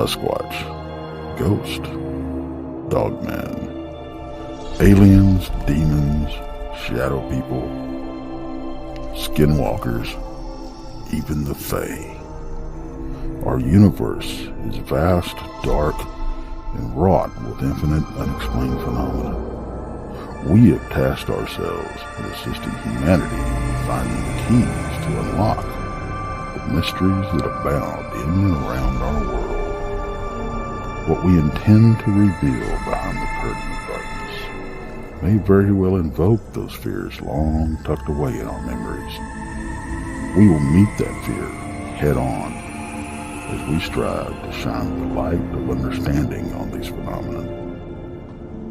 Sasquatch, Ghost, Dogman, aliens, demons, shadow people, skinwalkers, even the Fae. Our universe is vast, dark, and wrought with infinite unexplained phenomena. We have tasked ourselves with assisting humanity in finding the keys to unlock the mysteries that abound in and around our world. What we intend to reveal behind the curtain of darkness may very well invoke those fears long tucked away in our memories. We will meet that fear head on as we strive to shine the light of understanding on these phenomena.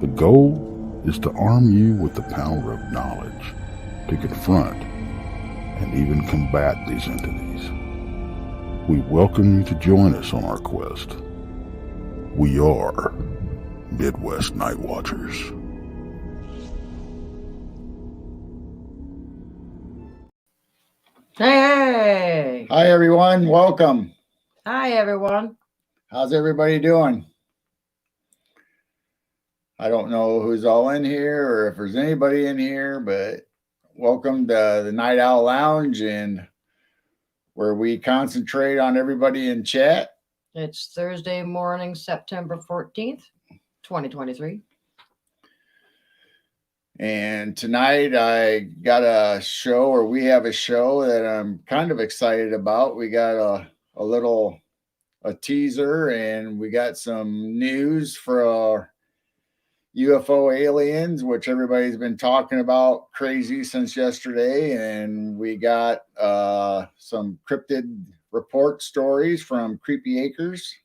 The goal is to arm you with the power of knowledge to confront and even combat these entities. We welcome you to join us on our quest. We are Midwest Night Watchers. Hey! Hi, everyone. Welcome. Hi, everyone. How's everybody doing? I don't know who's all in here or if there's anybody in here, but welcome to the Night Owl Lounge, and where we concentrate on everybody in chat. It's Thursday morning, September 14th, 2023. And tonight I got a show, or we have a show that I'm kind of excited about. We got a teaser, and we got some news for UFO aliens, which everybody's been talking about crazy since yesterday. And we got some cryptid report stories from Creepy Acres.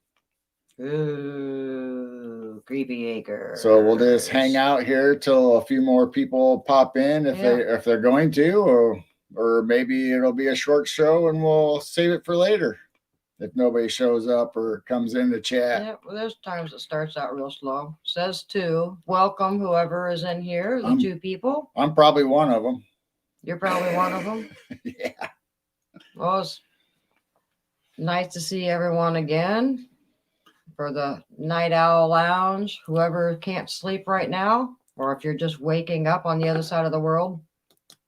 Ooh, Creepy Acres. So we'll just hang out here till a few more people pop in if they're going to, or maybe it'll be a short show and we'll save it for later if nobody shows up or comes in to chat. Yeah, well, there's times it starts out real slow. Says two. Welcome, whoever is in here, the two people. I'm probably one of them. You're probably one of them. Yeah. Well, it's nice to see everyone again for the Night Owl Lounge. Whoever can't sleep right now, or if you're just waking up on the other side of the world.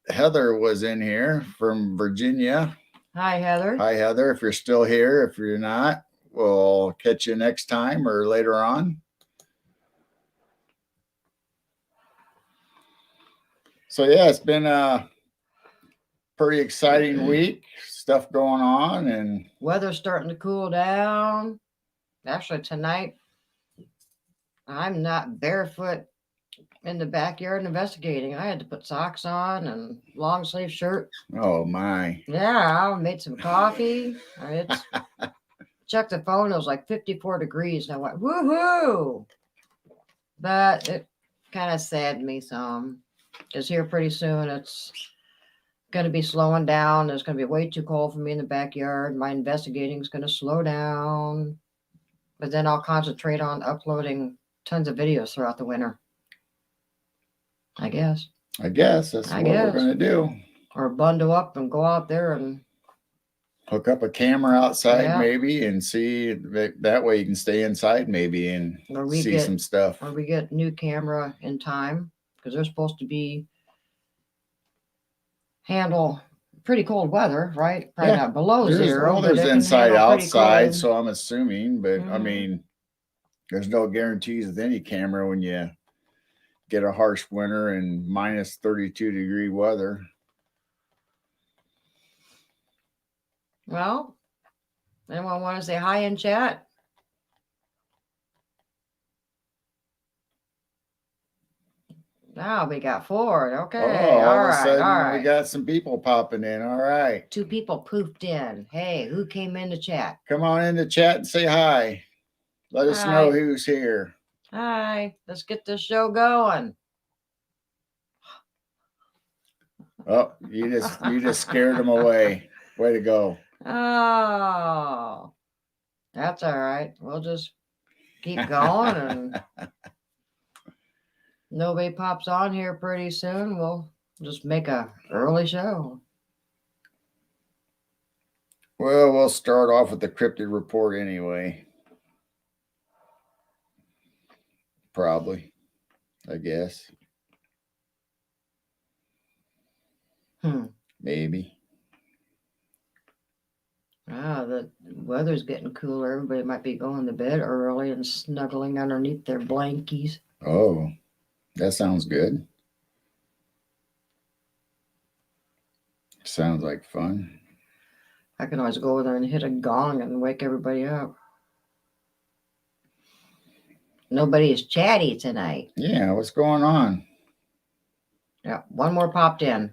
Heather was in here from Virginia. Hi, Heather. Hi, Heather. If you're still here, if you're not, we'll catch you next time or later on. So yeah, it's been a pretty exciting week. Stuff going on, and weather's starting to cool down. Actually, tonight I'm not barefoot in the backyard investigating. I had to put socks on and long sleeve shirt. Oh my. Yeah, I made some coffee. Checked the phone, it was like 54 degrees. And I went, woohoo! But it kind of saddened me some. Because here pretty soon it's going to be slowing down. It's going to be way too cold for me in the backyard. My investigating is going to slow down. But then I'll concentrate on uploading tons of videos throughout the winter. I guess that's what we're going to do. Or bundle up and go out there and hook up a camera outside, maybe, and see that way you can stay inside maybe and see some stuff. Or we get new camera in time, because they're supposed to be handle pretty cold weather, right? Probably not below zero. Well, there's inside, outside, so I'm assuming, but I mean, there's no guarantees with any camera when you get a harsh winter and minus 32-degree weather. Well, anyone want to say hi in chat? Now we got 4. Okay. All of a sudden, we got some people popping in. All right. 2 people poofed in. Hey, who came in the chat? Come on in the chat and say hi. Let us know who's here. Hi. Let's get this show going. Oh, you just scared them away. Way to go. Oh, that's all right. We'll just keep going, and nobody pops on here pretty soon. We'll just make a early show. Well, we'll start off with the cryptid report anyway. probably, I guess. Maybe. The weather's getting cooler. Everybody might be going to bed early and snuggling underneath their blankies. Oh, that sounds good. Sounds like fun. I can always go over there and hit a gong and wake everybody up. Nobody is chatty tonight. Yeah, what's going on? Yeah, one more popped in.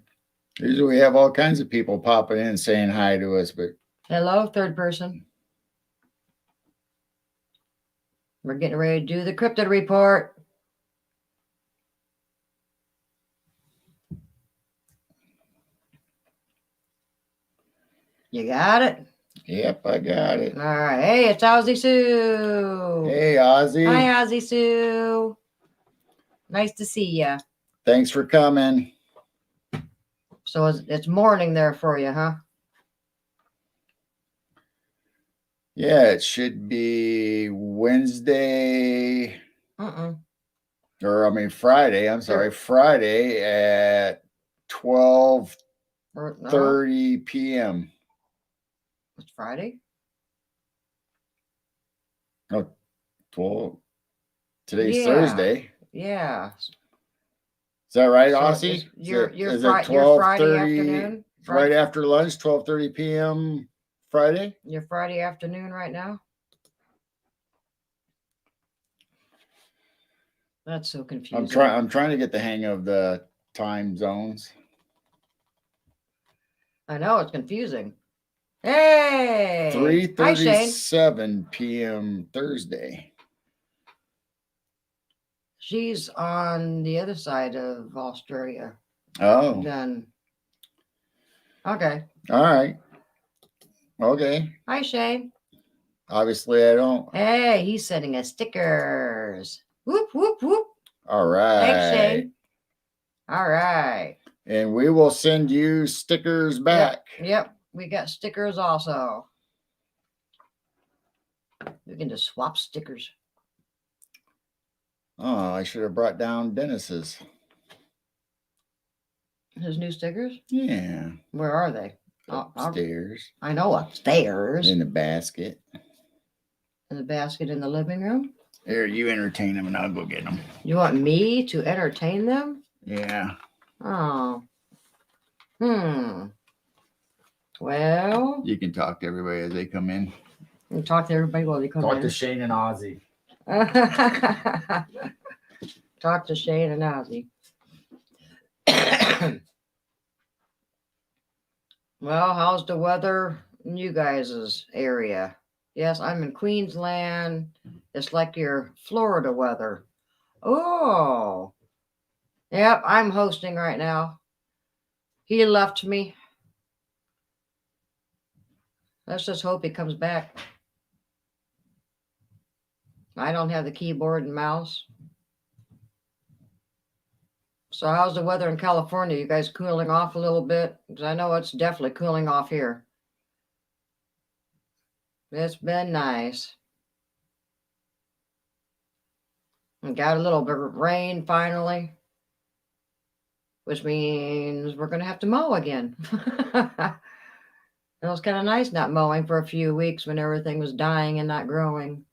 Usually we have all kinds of people popping in saying hi to us, but Hello, third person. We're getting ready to do the cryptid report. You got it? yep, I got it. All right. Hey, it's Ozzy Sue. Hey, Ozzy. Hi, Ozzy Sue. Nice to see you. Thanks for coming. So it's morning there for you, huh? Yeah, it should be Wednesday, Friday. I'm sorry, Friday at 12:30 p.m. It's Friday? No, 12. Today's Yeah. Thursday. Yeah. Is that right, So Aussie? it's your Is Friday it 12:30 afternoon? right after lunch, 12:30 p.m. Friday? Your Friday afternoon right now? That's so confusing. I'm trying to get the hang of the time zones. I know it's confusing. Hey, hi Shane. 3:37 p.m. Thursday. She's on the other side of Australia. Oh, Then, okay. all right. Okay. Hi Shane. Obviously, I don't. Hey, he's sending us stickers. Whoop whoop whoop. All right. Thanks, Shane. All right. And we will send you stickers back. Yep. We got stickers also. We can just swap stickers. Oh, I should have brought down Dennis's. His new stickers? Yeah. Where are they? Upstairs. I know, upstairs. In the basket. In the basket in the living room? Here, you entertain them and I'll go get them. You want me to entertain them? Yeah. Oh. Well. You can talk to everybody as they come in. And talk to everybody while they come in. Talk to Shane and Ozzy. Talk to Shane and Ozzy. Well, how's the weather in you guys' area? Yes, I'm in Queensland. It's like your Florida weather. Oh. Yep, I'm hosting right now. He left me. Let's just hope he comes back. I don't have the keyboard and mouse. So how's the weather in California? You guys cooling off a little bit? Because I know it's definitely cooling off here. It's been nice. We got a little bit of rain finally, which means we're going to have to mow again. It was kind of nice not mowing for a few weeks when everything was dying and not growing.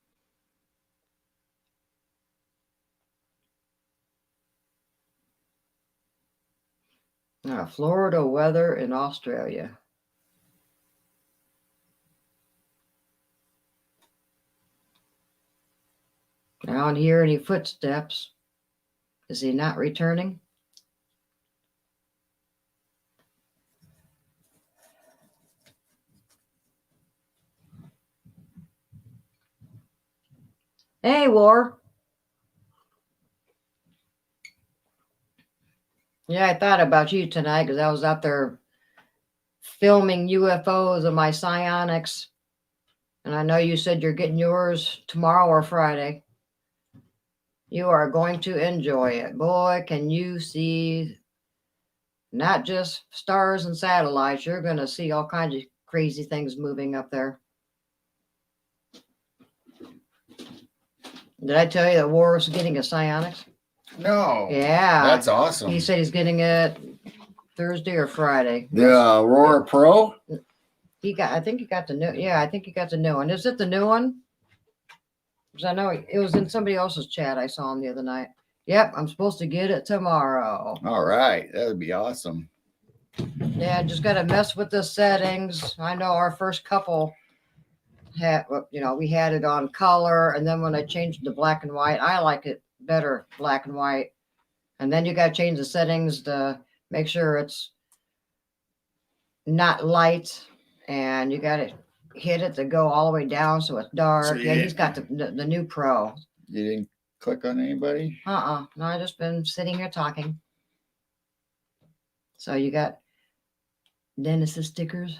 Florida weather in Australia. I don't hear any footsteps. Is he not returning? Hey, War. Yeah, I thought about you tonight because I was out there filming UFOs of my psionics. And I know you said you're getting yours tomorrow or Friday. You are going to enjoy it. Boy, can you see not just stars and satellites. You're going to see all kinds of crazy things moving up there. Did I tell you that War's getting a Psionics? No. Yeah. That's awesome. He said he's getting it Thursday or Friday. The Aurora Pro? I think he got the new, yeah, I think he got the new one. Is it the new one? Because I know it was in somebody else's chat. I saw him the other night. Yep, I'm supposed to get it tomorrow. All right. That would be awesome. Yeah, just got to mess with the settings. I know our first couple had, we had it on color, and then when I changed to black and white, I like it better black and white. And then you got to change the settings to make sure it's not light, and you got to hit it to go all the way down so it's dark. So yeah, he's got the new Pro. You didn't click on anybody? No, I just been sitting here talking. So you got Dennis's stickers.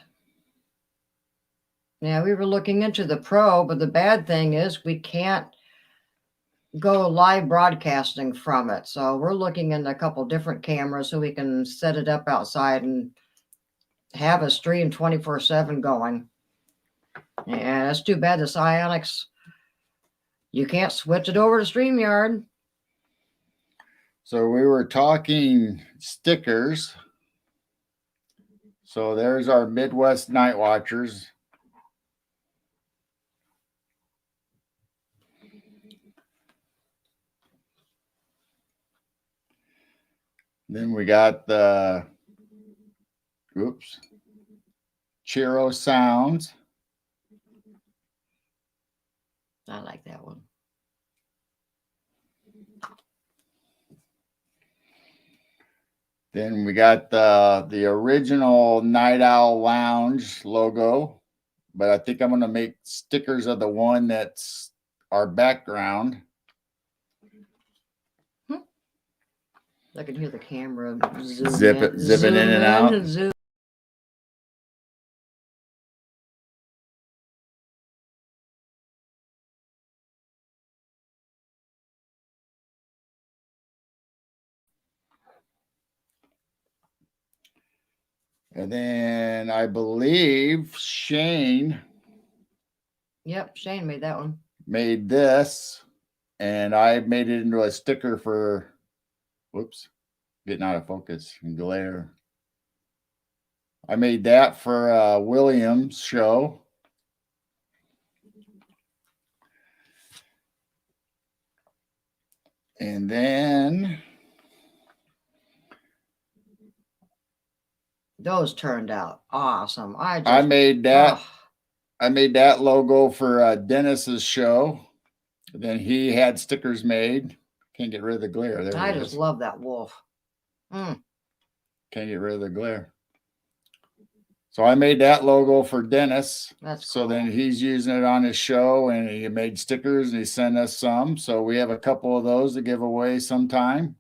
Yeah, we were looking into the Pro, but the bad thing is we can't go live broadcasting from it. So we're looking into a couple different cameras so we can set it up outside and have a stream 24/7 going. Yeah, that's too bad. The Psionics, you can't switch it over to StreamYard. So we were talking stickers. So there's our Midwest Night Watchers. Then we got the, Chiro Sounds. I like that one. Then we got the original Night Owl Lounge logo, but I think I'm going to make stickers of the one that's our background. I can hear the camera Zipping in and out. Zoom. And then I believe Shane. Yep, Shane made that one. Made this, and I made it into a sticker for, getting out of focus and glare. I made that for William's show. And then those turned out awesome. I made that. I made that logo for Dennis's show. Then he had stickers made. Can't get rid of the glare. There I just love that wolf. Can't get rid of the glare. So I made that logo for Dennis. That's so cool. Then he's using it on his show, and he made stickers and he sent us some. So we have a couple of those to give away sometime.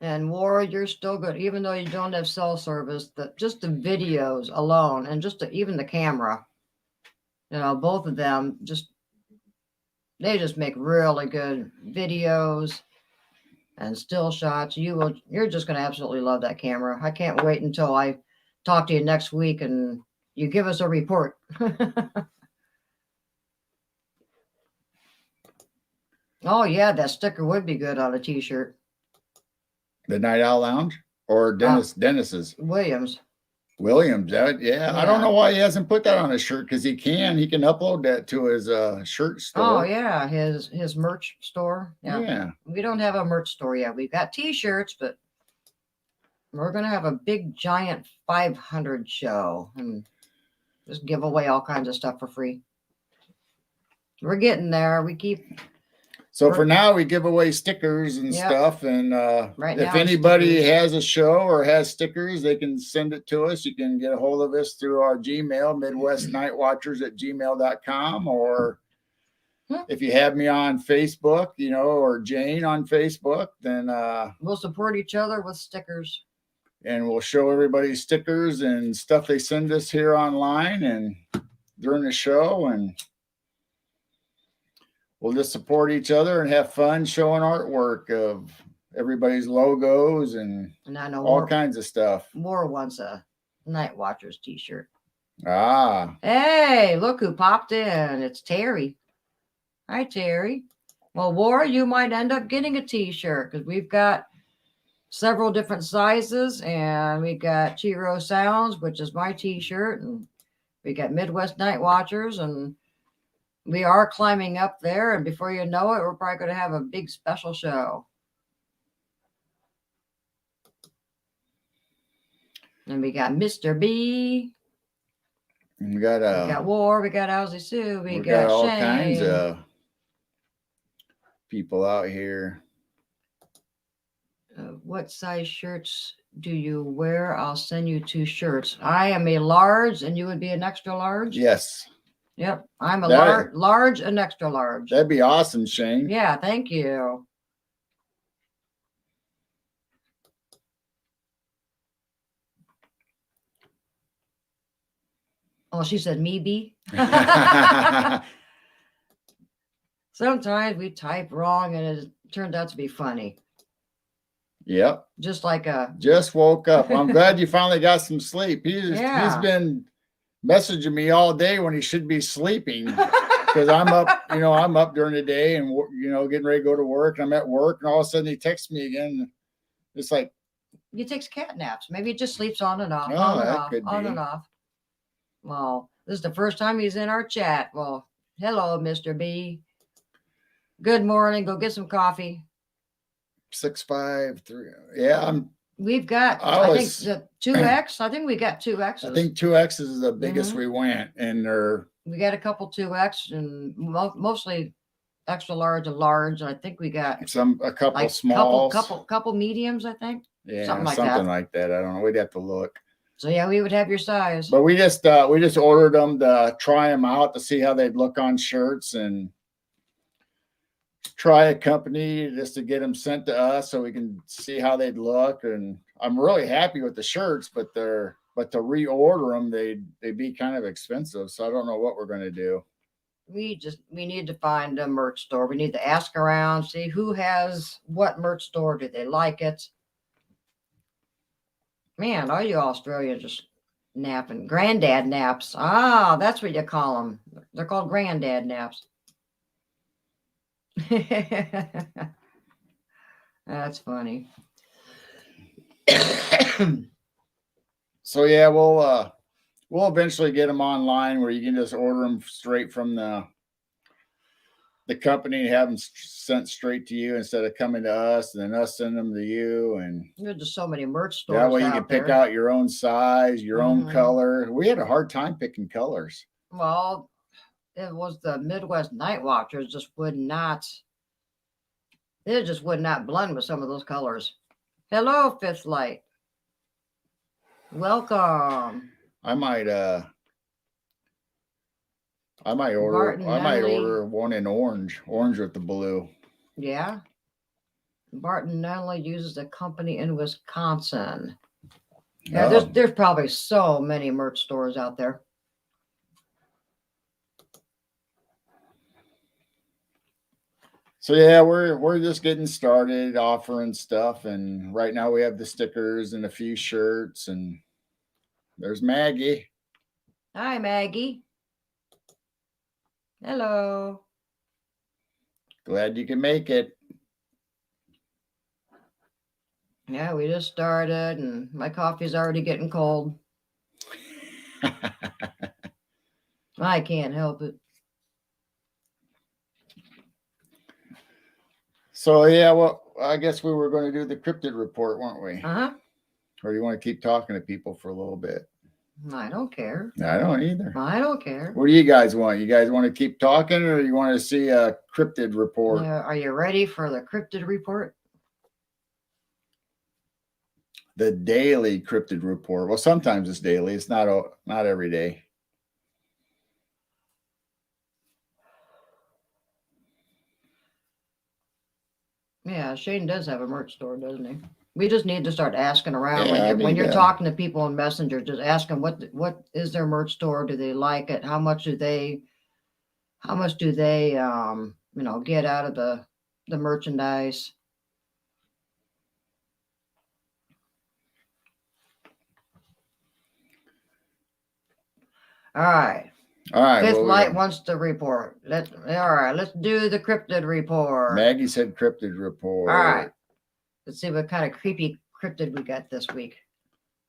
And War, you're still good, even though you don't have cell service. Just the videos alone, and even the camera, both of them they just make really good videos and still shots. You're just going to absolutely love that camera. I can't wait until I talk to you next week and you give us a report. Oh yeah, that sticker would be good on a t-shirt. The Night Owl Lounge or Dennis's? Williams. Yeah. I don't know why he hasn't put that on his shirt, because he can upload that to his shirt store. Oh yeah, his merch store. Yeah. We don't have a merch store yet. We've got t-shirts, but we're gonna have a big giant 500 show and just give away all kinds of stuff for free. We're getting there. So for now, we give away stickers and stuff. And if anybody has a show or has stickers, they can send it to us. You can get a hold of us through our Gmail, MidwestNightWatchers@gmail.com. Or if you have me on Facebook, or Jane on Facebook, then we'll support each other with stickers. And we'll show everybody stickers and stuff they send us here online and during the show. And we'll just support each other and have fun showing artwork of everybody's logos and I know all kinds of stuff. War wants a Night Watchers t-shirt. Hey, look who popped in. It's Terry. Hi, Terry. Well, War, you might end up getting a t-shirt because we've got several different sizes, and we got Chiro Sounds, which is my t-shirt, and we got Midwest Night Watchers, and we are climbing up there, and before you know it, we're probably going to have a big special show. And we got Mr. B. We got We got War. We got Owsley Sue. We got got all Shane. kinds of people out here. What size shirts do you wear? I'll send you 2 shirts. I am a large, and you would be an extra large? Yes, Yep. I'm a That- large and extra large. that'd be awesome, Shane. Yeah, thank you. Oh, she said me be. Sometimes we type wrong and it turned out to be funny. Yep. Just like a Just woke up. I'm glad you finally got some sleep. He's Yeah. been messaging me all day when he should be sleeping because I'm up. I'm up during the day and getting ready to go to work. And I'm at work, and all of a sudden he texts me again. It's like, he takes cat naps. Maybe he just sleeps on and off, Oh, on and that off, could on be. and off. Well, this is the first time he's in our chat. Well, hello, Mr. B. Good morning. Go get some coffee. 653. Yeah, We've got, I I think was- the 2X. I think we got 2Xs. I think 2X is the biggest Mhm. we went, and they're We got a couple 2X and mostly extra large and large. And I think we got a couple like smalls. couple mediums, I think. Yeah, something like something that. like that. I don't know. We'd have to look. So yeah, we would have your size. But we just ordered them to try them out to see how they'd look on shirts and try a company just to get them sent to us so we can see how they'd look. And I'm really happy with the shirts, but to reorder them, they'd be kind of expensive. So I don't know what we're going to do. We need to find a merch store. We need to ask around, see who has what merch store. Do they like it? Man, all you Australians just napping. Granddad naps. Ah, that's what you call them. They're called granddad naps. That's funny. So yeah, we'll eventually get them online where you can just order them straight from the company and have them sent straight to you instead of coming to us and then us send them to you. And There's just so many merch stores. that way you out can pick there. out your own size, your own Mhm. color. We had a hard time picking colors. Well, it was the Midwest Night Watchers just would not. It just would not blend with some of those colors. Hello, Fifth Light. Welcome. I might order Martin Nunley. one in orange with the blue. Yeah. Barton Nunley uses a company in Wisconsin. Yeah, Oh. there's probably so many merch stores out there. So yeah, we're just getting started offering stuff, and right now we have the stickers and a few shirts, and there's Maggie. Hi, Maggie. Hello. Glad you can make it. Yeah, we just started, and my coffee's already getting cold. I can't help it. So yeah, well, I guess we were going to do the cryptid report, weren't we? Uh-huh. Or do you want to keep talking to people for a little bit? I don't care. I don't either. I don't care. What do you guys want? You guys want to keep talking, or you want to see a cryptid report? Are you ready for the cryptid report? The daily cryptid report. Well, sometimes it's daily. It's not every day. Yeah, Shane does have a merch store, doesn't he? We just need to start asking around Yeah, I when need you're to- talking to people on Messenger. Just ask them what is their merch store? Do they like it? How much do they get out of the merchandise? All right. All right. Fifth what we Light got? wants to report. All right, let's do the cryptid report. Maggie said cryptid report. All right. Let's see what kind of creepy cryptid we got this week.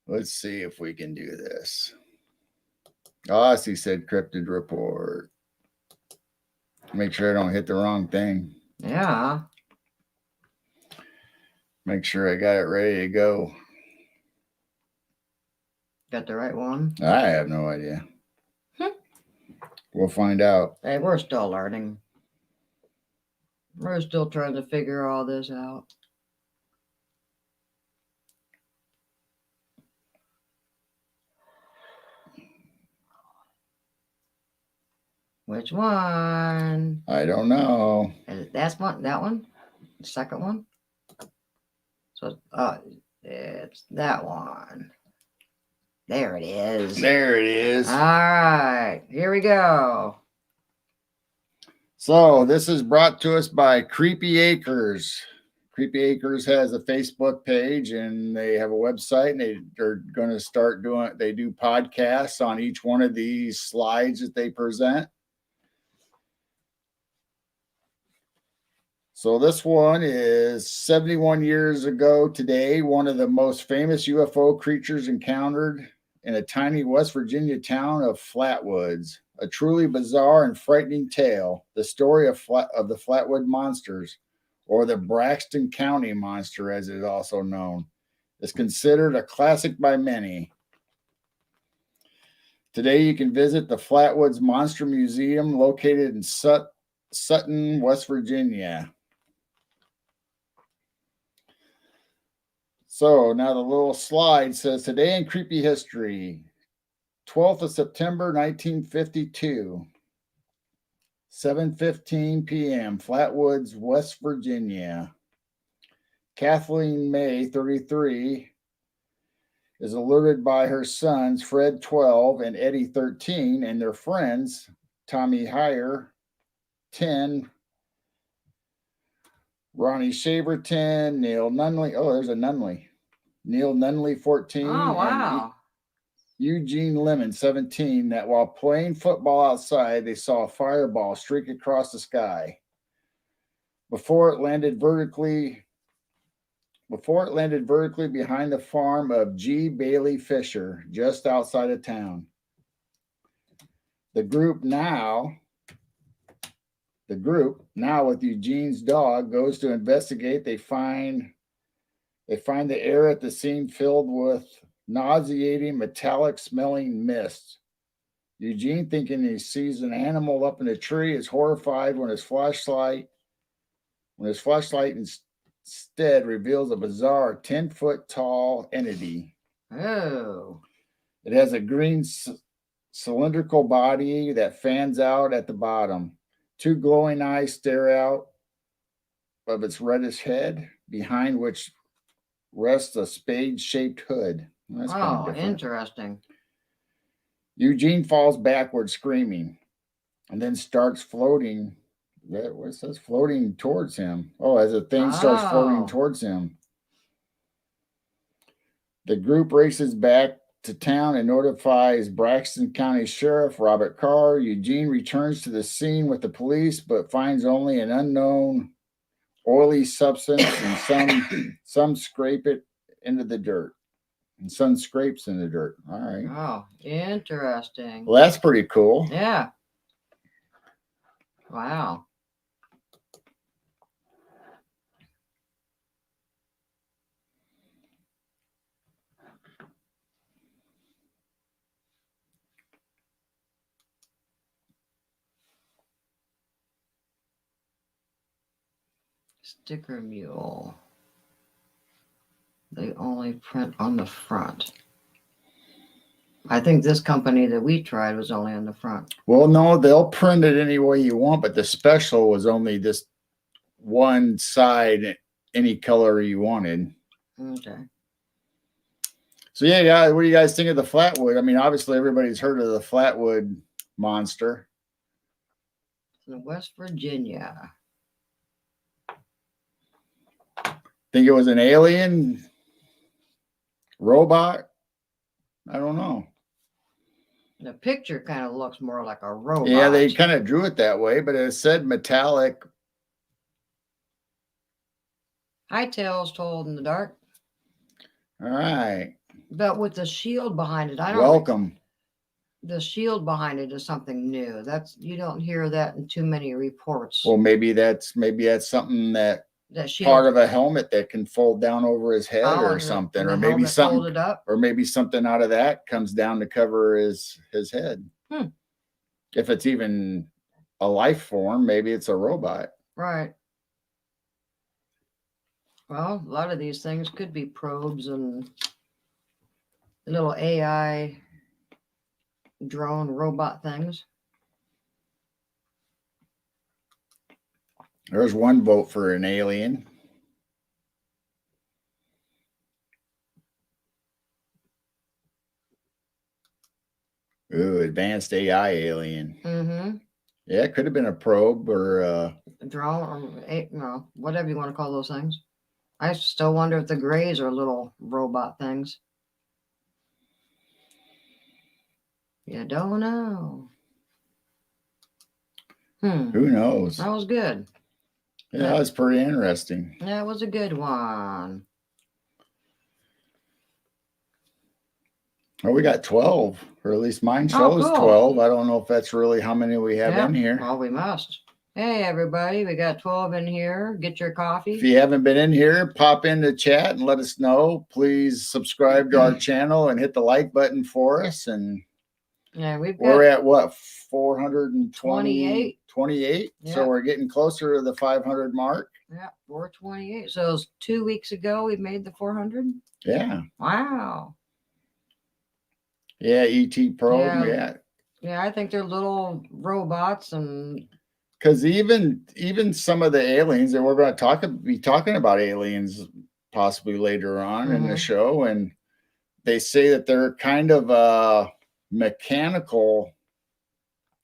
Let's see if we can do this. Aussie said cryptid report. Make sure I don't hit the wrong thing. Yeah. Make sure I got it ready to go. Got the right one. I have no idea. Hmm. We'll find out. Hey, we're still learning. We're still trying to figure all this out. Which one? I don't know. That's one. That one. The second one. So, it's that one. There it is. There it is. All right, here we go. So this is brought to us by Creepy Acres. Creepy Acres has a Facebook page and they have a website, and they're going to start they do podcasts on each one of these slides that they present. So this one is 71 years ago today. One of the most famous UFO creatures encountered in a tiny West Virginia town of Flatwoods. A truly bizarre and frightening tale. The story of the Flatwood Monsters, or the Braxton County Monster, as it is also known, is considered a classic by many. Today, you can visit the Flatwoods Monster Museum located in Sutton, West Virginia. So now the little slide says, today in creepy history, 12th of September, 1952, 7:15 p.m., Flatwoods, West Virginia. Kathleen May, 33, is alerted by her sons, Fred, 12, and Eddie, 13, and their friends, Tommy Heyer, 10, Ronnie Shaver, 10, Neil Nunley. Oh, there's a Nunley. Neil Nunley, 14. Oh, wow. And Eugene Lemon, 17, that while playing football outside, they saw a fireball streak across the sky. Before it landed vertically behind the farm of G. Bailey Fisher, just outside of town. The group now with Eugene's dog goes to investigate. They find the air at the scene filled with nauseating, metallic smelling mist. Eugene, thinking he sees an animal up in a tree, is horrified when his flashlight instead reveals a bizarre 10-foot tall entity. Oh. It has a green cylindrical body that fans out at the bottom. Two glowing eyes stare out of its reddish head, behind which rests a spade-shaped hood. That's kind of different. Interesting. Eugene falls backward screaming and then starts floating. What says floating towards him? Oh, as a thing starts floating towards him. The group races back to town and notifies Braxton County Sheriff Robert Carr. Eugene returns to the scene with the police, but finds only an unknown oily substance, and some scrape it into the dirt. And some scrapes in the dirt. All right. Oh, interesting. Well, that's pretty cool. Yeah. Wow. Sticker mule. They only print on the front. I think this company that we tried was only on the front. Well, no, they'll print it any way you want, but the special was only this one side, any color you wanted. Okay. So yeah, what do you guys think of the Flatwood? I mean, obviously everybody's heard of the Flatwood Monster. In West Virginia. Think it was an alien robot? I don't know. The picture kind of looks more like a robot. Yeah, they kind of drew it that way, but it said metallic. Hightails told in the dark, All right. but with the shield behind it. I don't. Welcome. The shield behind it is something new. You don't hear that in too many reports. Well, maybe that's something that That shield part of a helmet that can fold down over his head or is it something, when or the maybe helmet something, folded up. or maybe something out of that comes down to cover his head. If it's even a life form, maybe it's a robot. Right. Well, a lot of these things could be probes and little AI drone robot things. There's one vote for an alien. Ooh, advanced AI alien. Mm-hmm. Yeah, it could have been a probe or Drone or whatever you want to call those things. I still wonder if the grays are little robot things. You don't know. who knows? That was good. Yeah, that was pretty interesting. That was a good one. Well, we got 12, or at least mine shows cool. 12. I don't know if that's really how many we have in here. Well, we must. Hey, everybody, we got 12 in here. Get your coffee. If you haven't been in here, pop into chat and let us know. Please subscribe to our channel and hit the like button for us. And yeah, we're at what, 428? 28. 28. Yeah. So we're getting closer to the 500 mark. Yeah, 428. So it was 2 weeks ago we made the 400. Yeah. Wow. Yeah, ET probe. Yeah. Yeah, I think they're little robots, and because even some of the aliens, and we're going to be talking about aliens possibly later on in the show, and they say that they're kind of mechanical,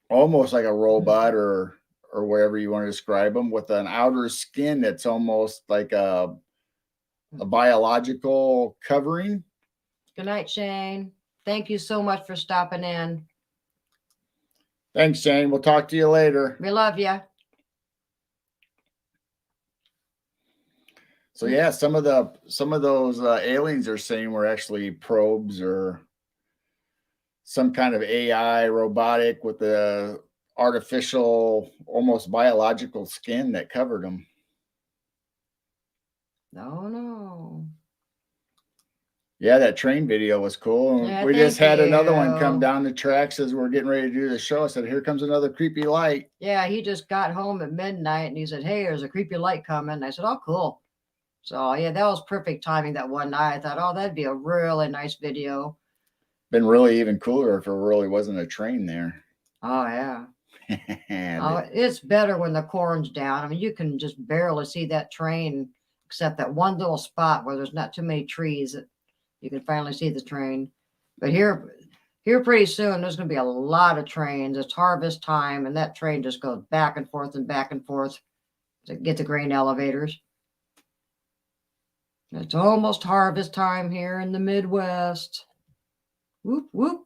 almost like a robot or whatever you want to describe them, with an outer skin that's almost like a biological covering. Good night, Shane. Thank you so much for stopping in. Thanks, Shane. We'll talk to you later. We love you. So yeah, some of those aliens are saying were actually probes or some kind of AI robotic with a artificial, almost biological skin that covered them. No. Yeah, that train video was cool. Yeah, we just had another one you. come down the tracks as we're getting ready to do the show. I said, here comes another creepy light. Yeah, he just got home at midnight and he said, hey, there's a creepy light coming. And I said, oh, cool. So yeah, that was perfect timing that one night. I thought, oh, that'd be a really nice video. Been really even cooler if it really wasn't a train there. Oh, yeah. It's better when the corn's down. I mean, you can just barely see that train, except that one little spot where there's not too many trees that you can finally see the train. But here pretty soon, there's going to be a lot of trains. It's harvest time, and that train just goes back and forth to get the grain elevators. It's almost harvest time here in the Midwest. Whoop, whoop.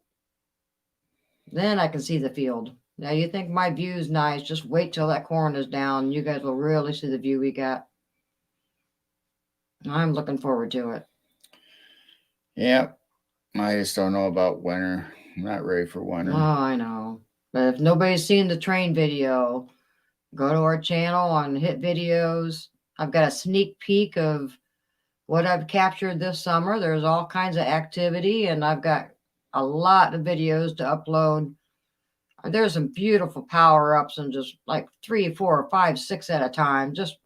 Then I can see the field. Now, you think my view's nice. Just wait till that corn is down. You guys will really see the view we got. I'm looking forward to it. Yeah. I just don't know about winter. I'm not ready for winter. Oh, I know. But if nobody's seen the train video, go to our channel and hit videos. I've got a sneak peek of what I've captured this summer. There's all kinds of activity, and I've got a lot of videos to upload. There's some beautiful power-ups and just like 3, 4, 5, 6 at a time. Just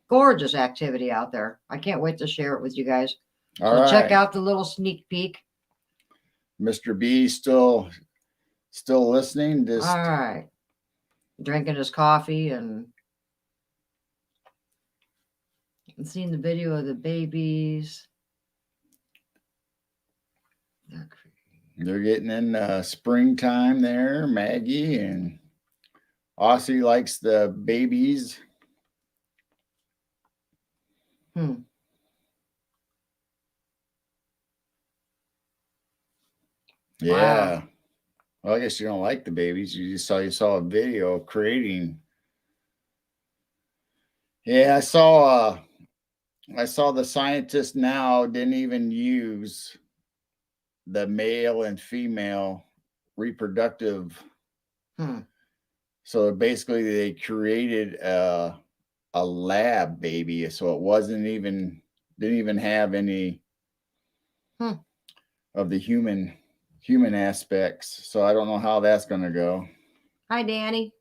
gorgeous activity out there. I can't wait to share it with you guys. All so right. Check out the little sneak peek. Mr. B still listening. Just all right. Drinking his coffee and seeing the video of the babies. They're getting in springtime there. Maggie and Aussie likes the babies. Yeah. Wow. Well, I guess you don't like the babies. You saw a video of creating. Yeah, I saw the scientists now didn't even use the male and female reproductive. Hmm. So basically, they created a lab baby, so it didn't even have any Hmm. of the human aspects. So I don't know how that's going to go. Hi, Danny.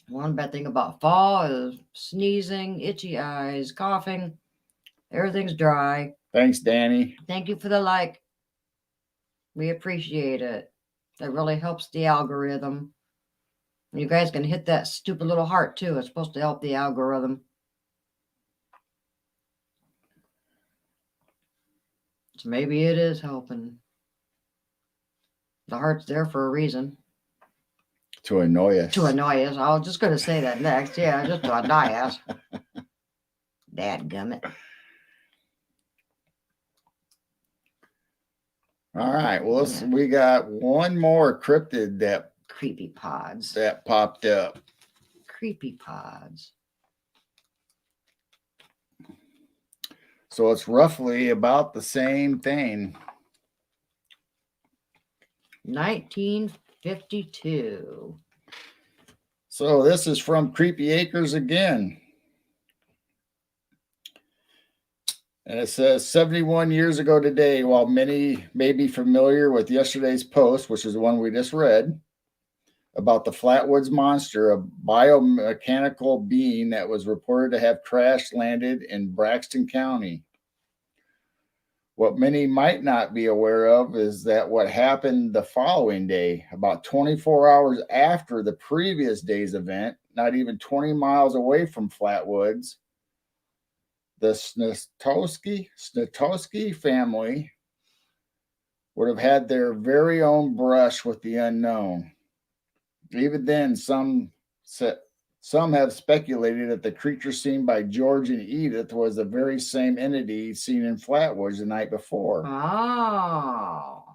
One bad thing about fall is sneezing, itchy eyes, coughing. Everything's dry. Thanks, Danny. Thank you for the like. We appreciate it. That really helps the algorithm. You guys can hit that stupid little heart too. It's supposed to help the algorithm. So maybe it is helping. The heart's there for a reason. To annoy us. To annoy us. I was just going to say that next. Yeah, just to annoy us. Dadgummit. All right. Well, we got one more cryptid that Creepy pods. popped up. Creepy pods. So it's roughly about the same thing. 1952. So this is from Creepy Acres again. And it says 71 years ago today, while many may be familiar with yesterday's post, which is the one we just read, about the Flatwoods Monster, a biomechanical being that was reported to have crash landed in Braxton County. What many might not be aware of is that what happened the following day, about 24 hours after the previous day's event, not even 20 miles away from Flatwoods, the Snitowski family would have had their very own brush with the unknown. Even then, some have speculated that the creature seen by George and Edith was the very same entity seen in Flatwoods the night before. Oh.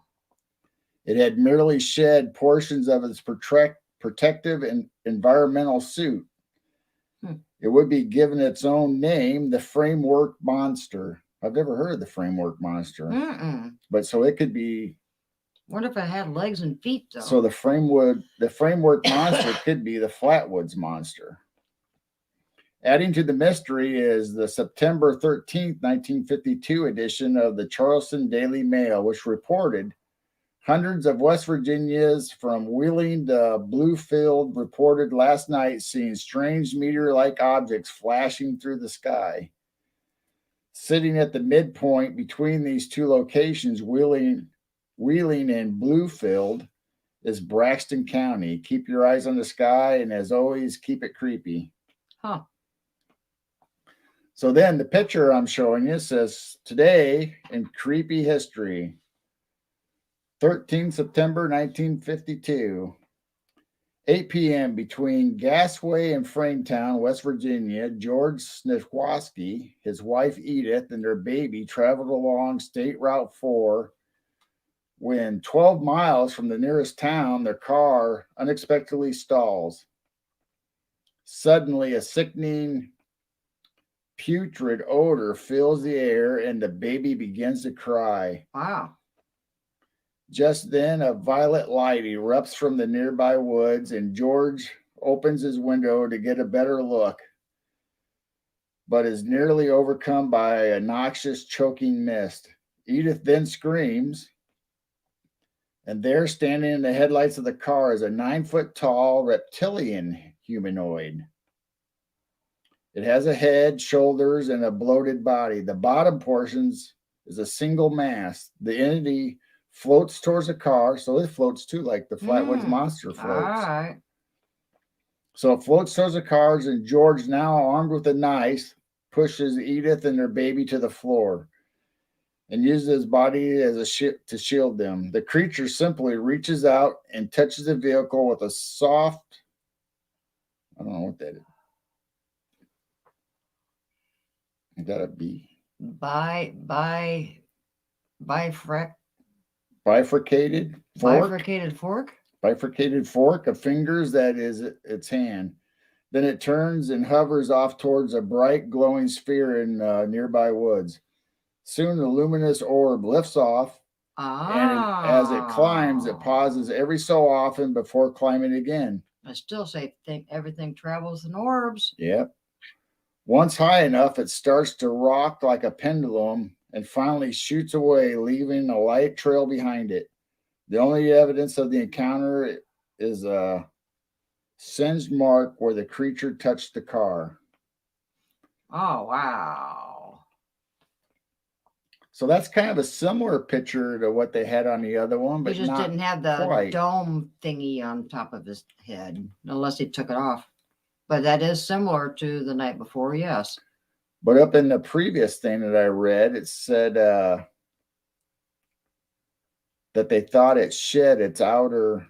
It had merely shed portions of its protective and environmental suit. It would be given its own name, the Framework Monster. I've never heard of the Framework Monster. Mm-mm. But so it could be. What if it had legs and feet, though? So the Framework Monster could be the Flatwoods Monster. Adding to the mystery is the September 13th, 1952 edition of the Charleston Daily Mail, which reported hundreds of West Virginians from Wheeling to Bluefield reported last night seeing strange meteor-like objects flashing through the sky. Sitting at the midpoint between these two locations, Wheeling and Bluefield, is Braxton County. Keep your eyes on the sky, and as always, keep it creepy. Huh. So then the picture I'm showing you says, today in creepy history, 13 September 1952, 8 p.m. between Gasway and Frametown, West Virginia, George Snitowski, his wife Edith, and their baby traveled along State Route 4. When 12 miles from the nearest town, their car unexpectedly stalls. Suddenly, a sickening, putrid odor fills the air, and the baby begins to cry. Wow. Just then, a violet light erupts from the nearby woods, and George opens his window to get a better look, but is nearly overcome by a noxious, choking mist. Edith then screams, and there, standing in the headlights of the car, is a 9-foot-tall reptilian humanoid. It has a head, shoulders, and a bloated body. The bottom portions is a single mass. The entity floats towards the car, so it floats too, like the Flatwoods Monster floats. All right. So it floats towards the cars, and George, now armed with a knife, pushes Edith and their baby to the floor and uses his body as a to shield them. The creature simply reaches out and touches the vehicle with a soft, I don't know what that is. Is that a bee? bifurcated bifurcated fork. fork of fingers that is its hand. Then it turns and hovers off towards a bright glowing sphere in nearby woods. Soon the luminous orb lifts off, and as it climbs, it pauses every so often before climbing again. I still think everything travels in orbs. Yep. Once high enough, it starts to rock like a pendulum and finally shoots away, leaving a light trail behind it. The only evidence of the encounter is a singed mark where the creature touched the car. Oh, wow. So that's kind of a similar picture to what they had on the other one, but He just not didn't have the quite. dome thingy on top of his head, unless he took it off. But that is similar to the night before, yes. But up in the previous thing that I read, it said that they thought it shed its outer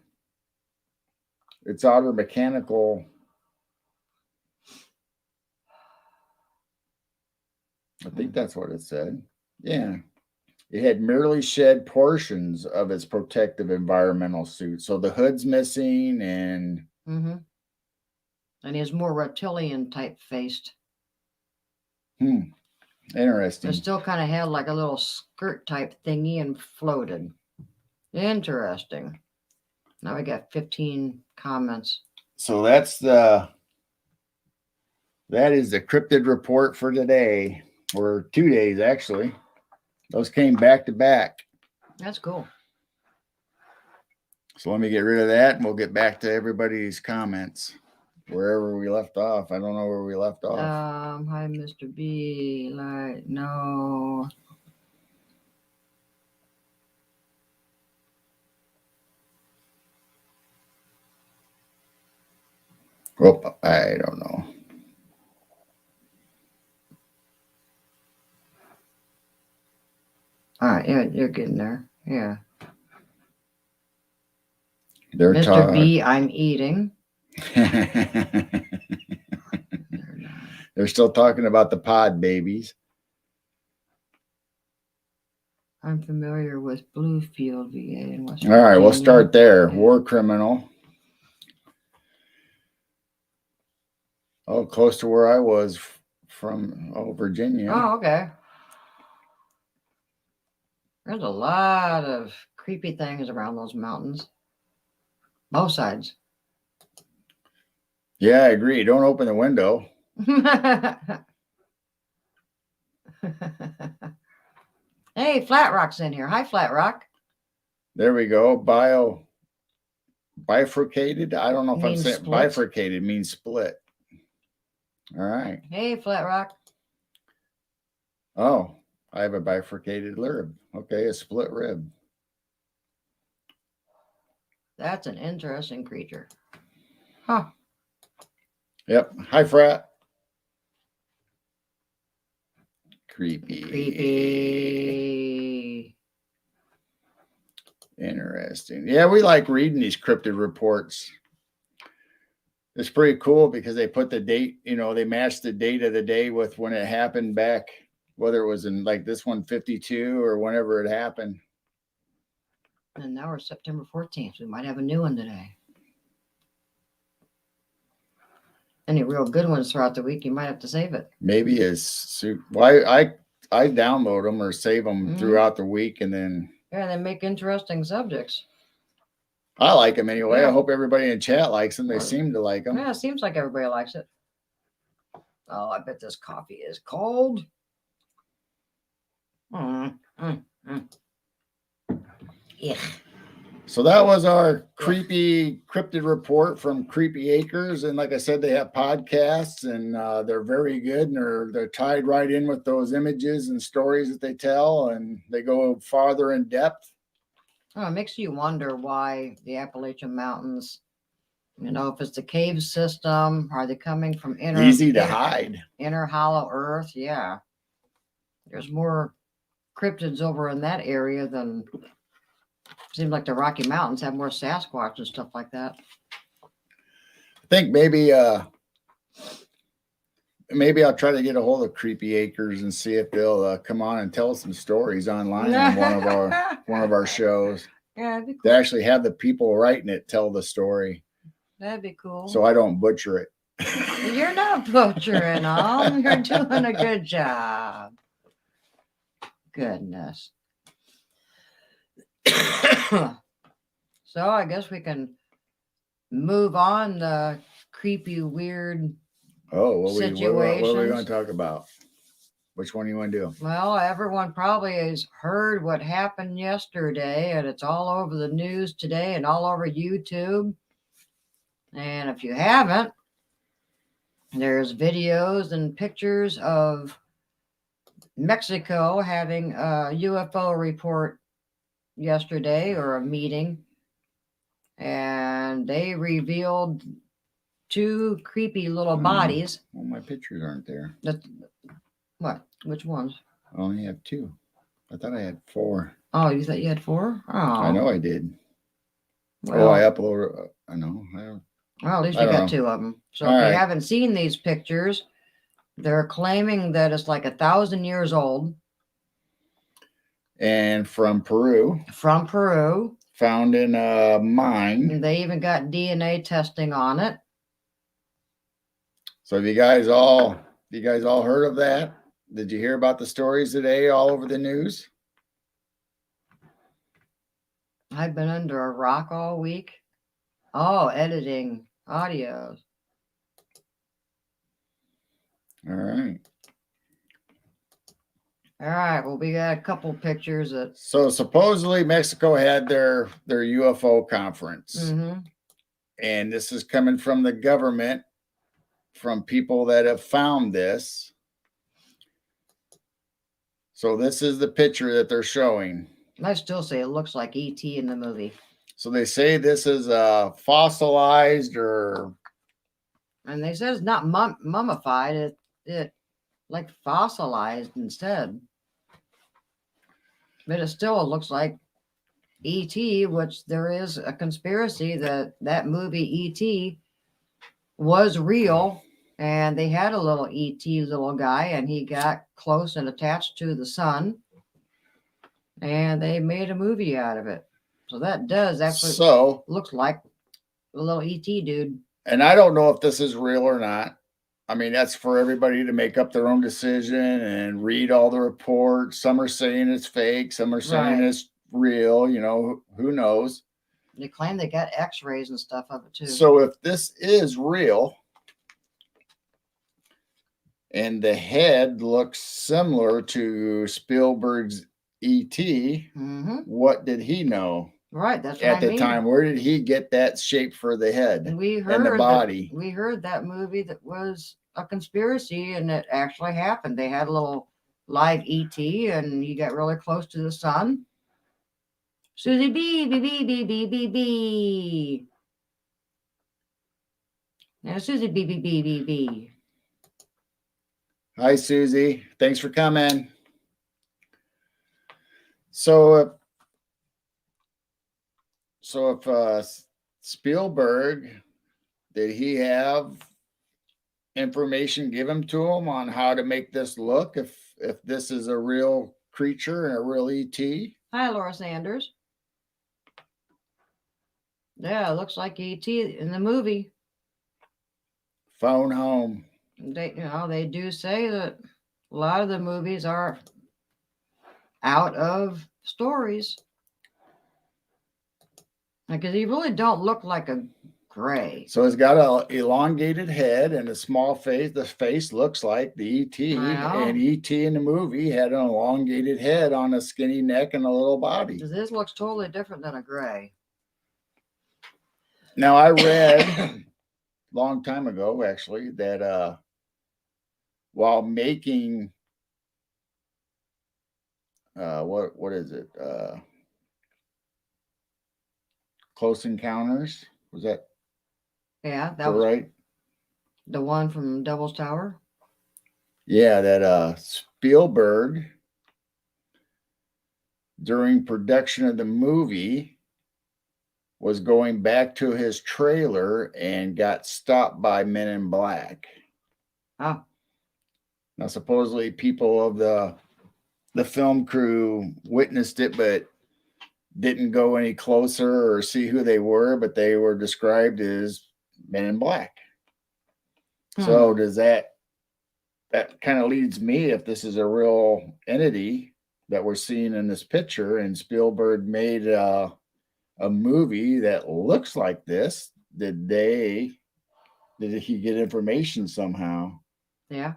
mechanical. I think that's what it said. Yeah. It had merely shed portions of its protective environmental suit. So the hood's missing and Mm-hmm. And he's more reptilian type faced. Interesting. It still kind of had like a little skirt type thingy and floated. Interesting. Now we got 15 comments. So that is the cryptid report for today, or 2 days actually. Those came back to back. That's cool. So let me get rid of that and we'll get back to everybody's comments wherever we left off. I don't know where we left off. Hi, Mr. B. Like, no. Oh, I don't know. All right, yeah, you're getting there. Yeah. They're Mr. B, I'm eating. They're still talking about the pod babies. I'm familiar with Bluefield, VA, in West All right, we'll Virginia. start there. Yeah. War criminal. Oh, close to where I was from. Oh, Virginia. Oh, okay. There's a lot of creepy things around those mountains. Both sides. Yeah, I agree. Don't open the window. Hey, Flat Rock's in here. Hi, Flat Rock. There we go. Bifurcated. I don't know if I'm Means saying split. bifurcated means split. All right. Hey, Flat Rock. Oh, I have a bifurcated rib. Okay, a split rib. That's an interesting creature. Huh. Yep. Hi, Frat. Creepy. Creepy. Interesting. Yeah, we like reading these cryptid reports. It's pretty cool because they put the date, they match the date of the day with when it happened back, whether it was in like this one, 52 or whenever it happened. And now we're September 14th. We might have a new one today. Any real good ones throughout the week, you might have to save it. Maybe I download them or save them throughout the week, and then they make interesting subjects. I like them anyway. Yeah. I hope everybody in chat likes them. They seem to like them. Yeah, it seems like everybody likes it. Oh, I bet this coffee is cold. Yeah. So that was our creepy cryptid report from Creepy Acres. And like I said, they have podcasts and they're very good, and they're tied right in with those images and stories that they tell, and they go farther in depth. Oh, it makes you wonder why the Appalachian Mountains, if it's the cave system, are they coming from easy to hide? Inner hollow earth? Yeah. There's more cryptids over in that area than... Seems like the Rocky Mountains have more Sasquatch and stuff like that. I think maybe maybe I'll try to get a hold of Creepy Acres and see if they'll come on and tell us some stories online on one of our shows. Yeah, that'd be cool. They actually have the people writing it tell the story, That'd be cool. so I don't butcher it. You're not butchering them. You're doing a good job. Goodness. So I guess we can move on the creepy, weird. Oh, what are we going Situations. to talk about? Which one do you want to do? Well, everyone probably has heard what happened yesterday, and it's all over the news today and all over YouTube. And if you haven't, there's videos and pictures of Mexico having a UFO report yesterday, or a meeting, and they revealed two creepy little bodies. Well, my pictures aren't there. What? Which ones? I only have 2. I thought I had 4. Oh, you thought you had 4? Oh, I know I did. Well, I uploaded. I know. well, at least I you don't got know. 2 of them. So All if right. you haven't seen these pictures, they're claiming that it's like 1,000 years old, And from Peru, from Peru. found in a mine. And they even got DNA testing on it. So have you guys all heard of that? Did you hear about the stories today all over the news? I've been under a rock all week. Oh, editing audios. All right. All right. Well, we got a couple pictures that. So supposedly Mexico had their UFO conference. Mhm. And this is coming from the government, from people that have found this. So this is the picture that they're showing. I still say it looks like E.T. in the movie. So they say this is fossilized, or And they said it's not mummified. It like fossilized instead. But it still looks like E.T., which there is a conspiracy that movie E.T. was real, and they had a little E.T. little guy, and he got close and attached to the sun, and they made a movie out of it. So that does actually looks like a little E.T. dude. And I don't know if this is real or not. I mean, that's for everybody to make up their own decision and read all the reports. Some are saying it's fake. Some are saying Right. it's real. You know, who knows? They claim they got x-rays and stuff of it too. So if this is real and the head looks similar to Spielberg's E.T., Mhm. what did he know Right, that's what at I the mean. time? Where did he get that shape for the head And we and heard the body? we heard that movie that was a conspiracy, and it actually happened. They had a little live ET, and he got really close to the sun. Susie B, B, B, B, B, B, B. Now Susie B, B, B, B, B. Hi, Susie. Thanks for coming. So if Spielberg, did he have information given to him on how to make this look? If this is a real creature and a real ET? Hi, Laura Sanders. Yeah, it looks like ET in the movie. Phone home. They do say that a lot of the movies are out of stories. Because he really don't look like a gray. So it's got an elongated head and a small face. The face looks like the ET. Wow. And ET in the movie had an elongated head on a skinny neck and a little body. This looks totally different than a gray. Now I read long time ago, actually, that while making what is it? Close Encounters, was that Yeah, that was right? the one from Devil's Tower. Yeah, that Spielberg, during production of the movie, was going back to his trailer and got stopped by Men in Black. Oh, Now, supposedly people of the film crew witnessed it, but didn't go any closer or see who they were, but they were described as men in black. So does that kind of leads me, if this is a real entity that we're seeing in this picture, and Spielberg made a movie that looks like this, did he get information somehow? Yeah.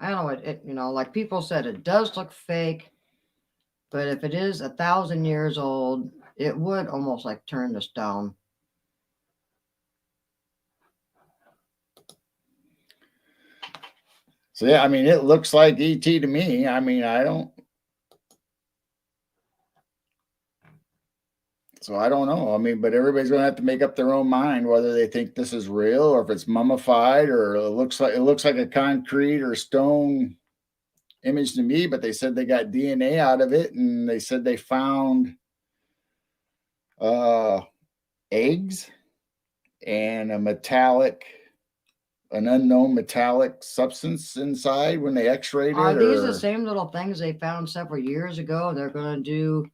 I don't know. It like people said, it does look fake, but if it is 1,000 years old, it would almost like turn to stone. So yeah, I mean, it looks like ET to me. I mean, I don't know. I mean, but everybody's gonna have to make up their own mind whether they think this is real or if it's mummified, or it looks like a concrete or stone image to me. But they said they got DNA out of it, and they said they found eggs and an unknown metallic substance inside when they x-rayed it. Are these the same little things they found several years ago? They're going to do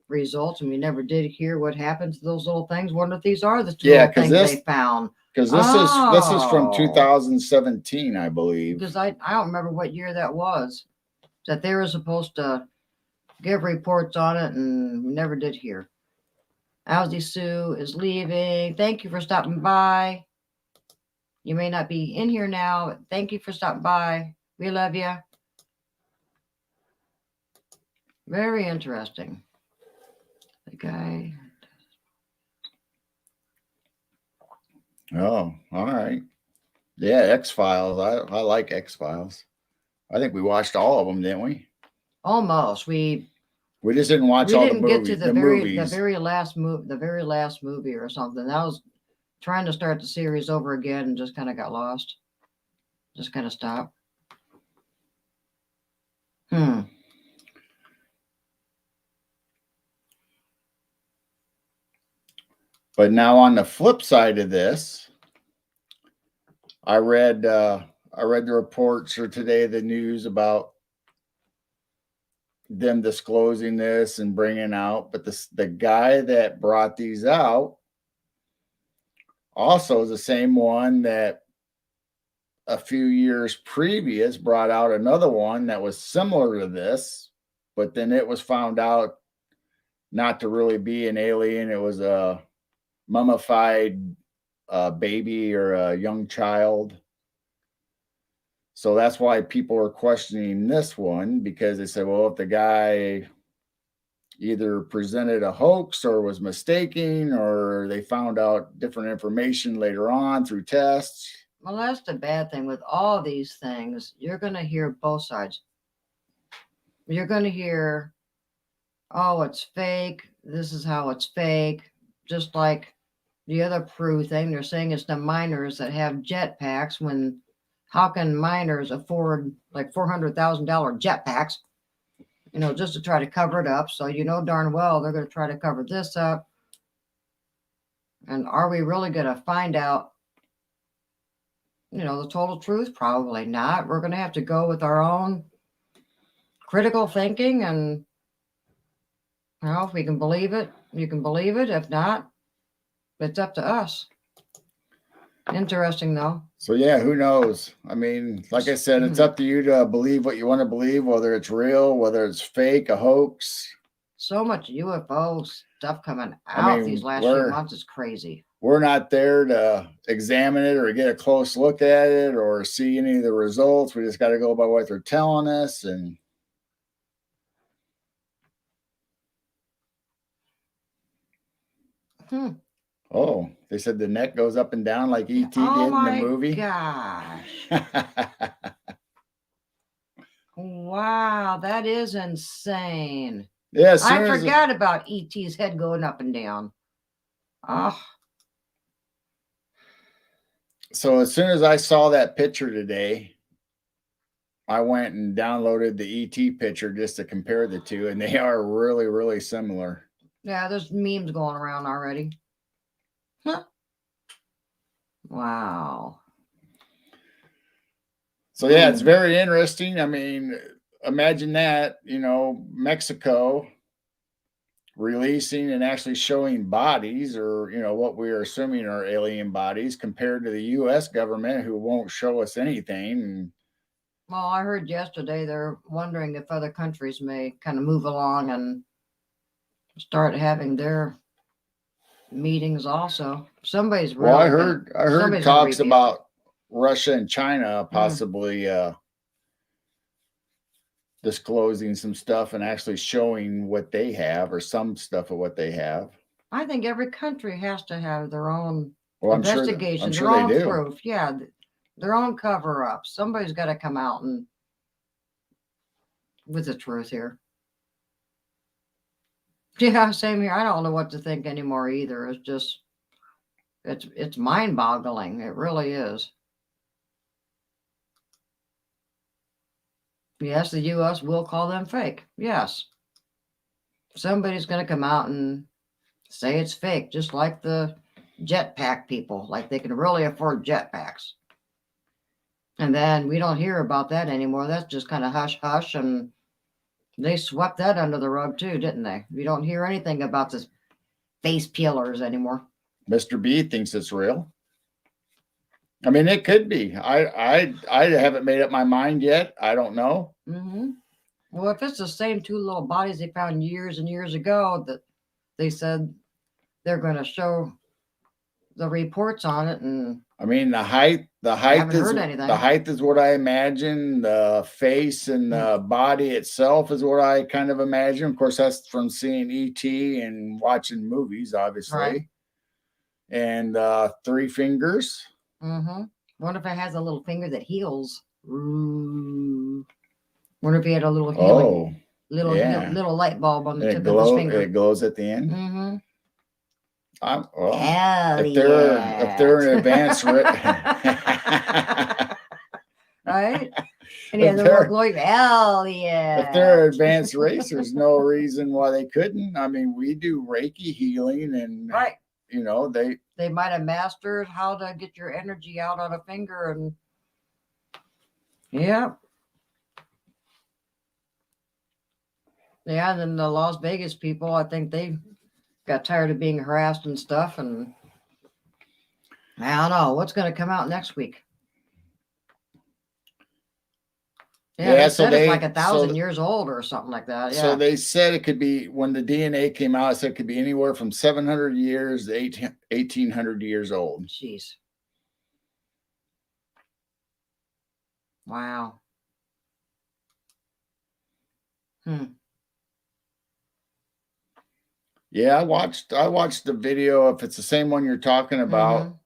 results, and we never did hear what happened to those little things. Wonder if these are the little things they found. Because this is from 2017, I believe. Because I don't remember what year that was. That they were supposed to give reports on it, and we never did hear. Owsley Sue is leaving. Thank you for stopping by. You may not be in here now. Thank you for stopping by. We love you. Very interesting. The guy. Oh, all right. Yeah, X-Files. I like X-Files. I think we watched all of them, didn't we? Almost. We just didn't watch all the movies. We didn't get to the very last movie or something. That was trying to start the series over again and just kind of got lost. Just kind of stopped. But now on the flip side of this, I read the reports or today the news about them disclosing this and bringing out, but the guy that brought these out also is the same one that a few years previous brought out another one that was similar to this, but then it was found out not to really be an alien. It was a mummified baby or a young child. So that's why people are questioning this one, because they said, well, if the guy either presented a hoax or was mistaken, or they found out different information later on through tests. Well, that's the bad thing with all these things. You're going to hear both sides. You're going to hear, oh, it's fake. This is how it's fake. Just like the other Peru thing, they're saying it's the miners that have jetpacks. When how can miners afford like $400,000 jetpacks? Just to try to cover it up. So darn well they're going to try to cover this up. And are we really going to find out, the total truth? Probably not. We're going to have to go with our own critical thinking, and if we can believe it, you can believe it. If not, it's up to us. Interesting, though. So, yeah, who knows? I mean, like I said, it's up to you to believe what you want to believe, whether it's real, whether it's fake, a hoax. So much UFO stuff coming out these last few months is crazy. We're not there to examine it or get a close look at it or see any of the results. We just got to go by what they're telling us. And oh, they said the neck goes up and down like ET did in the movie. Gosh. Wow, that is insane. Yes, I forgot about ET's head going up and down. Oh. So as soon as I saw that picture today, I went and downloaded the ET picture just to compare the two, and they are really, really similar. Yeah, there's memes going around already. Huh. Wow. So yeah, it's very interesting. I mean, imagine that, Mexico releasing and actually showing bodies, or what we are assuming are alien bodies, compared to the US government, who won't show us anything. And Well, I heard yesterday they're wondering if other countries may kind of move along and start having their meetings also. Somebody's really well, I gonna- heard somebody's gonna talks reveal it. about Russia and China possibly disclosing some stuff and actually showing what they have, or some stuff of what they have. I think every country has to have their own Well, I'm investigation, sure their own they do. proof. Yeah, their own cover up. Somebody's got to come out and with the truth here. Yeah, same here. I don't know what to think anymore either. It's just, it's mind boggling. It really is. Yes, the US will call them fake. Yes. Somebody's going to come out and say it's fake, just like the jetpack people, like they can really afford jetpacks. And then we don't hear about that anymore. That's just kind of hush hush, and they swept that under the rug too, didn't they? We don't hear anything about the face peelers anymore. Mr. B thinks it's real. I mean, it could be. I haven't made up my mind yet. I don't know. Mm-hmm. Well, if it's the same two little bodies they found years and years ago that they said they're going to show the reports on it, and I mean, the height haven't is heard anything. the height is what I imagine. The face and the body itself is what I kind of imagine. Of course, that's from seeing E.T. and watching movies, obviously. Right. And 3 fingers. Mm-hmm. Wonder if it has a little finger that heals. Ooh. Wonder if he had a little healing, yeah. little light bulb on the And tip of his it finger. glows at the end. Mm-hmm. If they're an advanced right? And he has a little glowing. Hell yeah. If they're advanced race, there's no reason why they couldn't. I mean, we do Reiki healing, and right. They might have mastered how to get your energy out on a finger, and yeah. Yeah, and then the Las Vegas people, I think they got tired of being harassed and stuff, and I don't know what's going to come out next week. Yeah, they said it's like 1,000 years old or something like that. Yeah. So they said it could be, when the DNA came out, it said it could be anywhere from 700 years to 1,800 years old. Jeez. Wow. Yeah, I watched the video. If it's the same one you're talking about,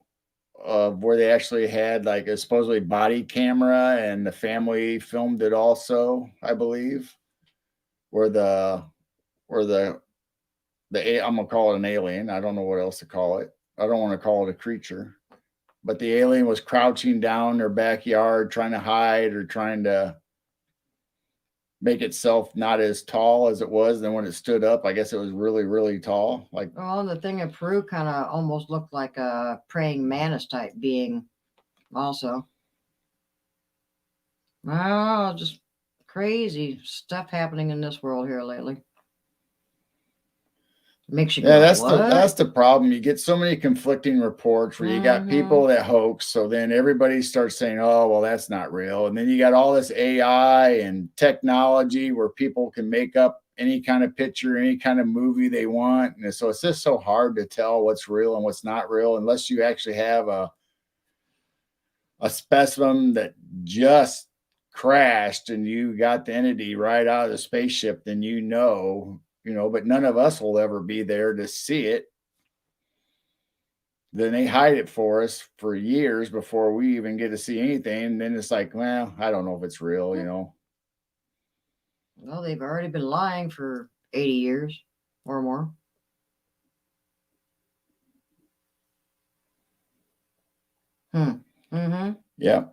where they actually had like a supposedly body camera, and the family filmed it also, I believe, where the I'm gonna call it an alien. I don't know what else to call it. I don't want to call it a creature, but the alien was crouching down their backyard, trying to hide, or trying to make itself not as tall as it was. Then when it stood up, I guess it was really, really tall. Like, well, the thing in Peru kind of almost looked like a praying mantis type being also. Oh, just crazy stuff happening in this world here lately. Makes you go, that's the problem. You get so many conflicting reports where you got people that hoax, so then everybody starts saying, oh, well, that's not real. And then you got all this AI and technology where people can make up any kind of picture, any kind of movie they want. And so it's just so hard to tell what's real and what's not real, unless you actually have a specimen that just crashed and you got the entity right out of the spaceship. Then but none of us will ever be there to see it. Then they hide it for us for years before we even get to see anything. And then it's like, well, I don't know if it's real, Well, they've already been lying for 80 years or more. Yeah.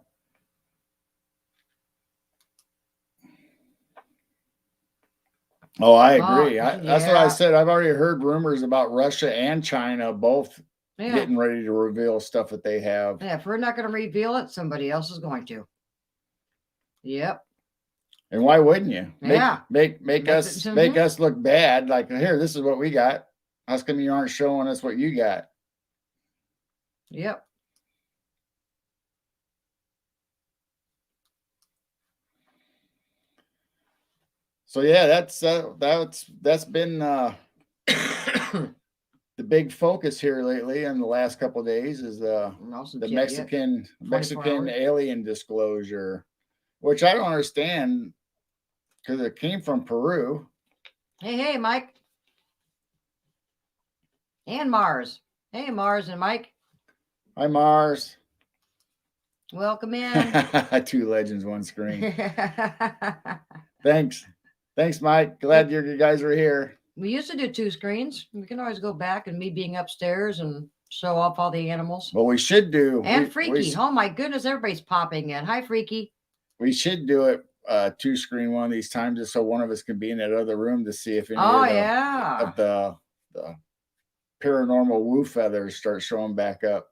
Oh, I agree. That's what I said. I've already heard rumors about Russia and China both getting ready to reveal stuff that they have. Yeah, if we're not going to reveal it, somebody else is going to. Yep. And why wouldn't you? Yeah. Make Make us it- make mhm. us look bad. Like, here, this is what we got. How come you aren't showing us what you got? Yep. So yeah, that's been the big focus here lately in the last couple of days is Also, the yeah, yeah. 24 Mexican hours. alien disclosure, which I don't understand because it came from Peru. Hey, Mike. And Mars. Hey, Mars and Mike. Hi, Mars. Welcome in. Two legends, one screen. Thanks, Mike. Glad you guys are here. We used to do 2 screens. We can always go back and me being upstairs and show off all the animals. Well, we should do And Freaky. Oh my goodness, everybody's popping in. Hi, Freaky. We should do it 2 screen one of these times, just so one of us can be in that other room to see if any of the paranormal woo feathers start showing back up.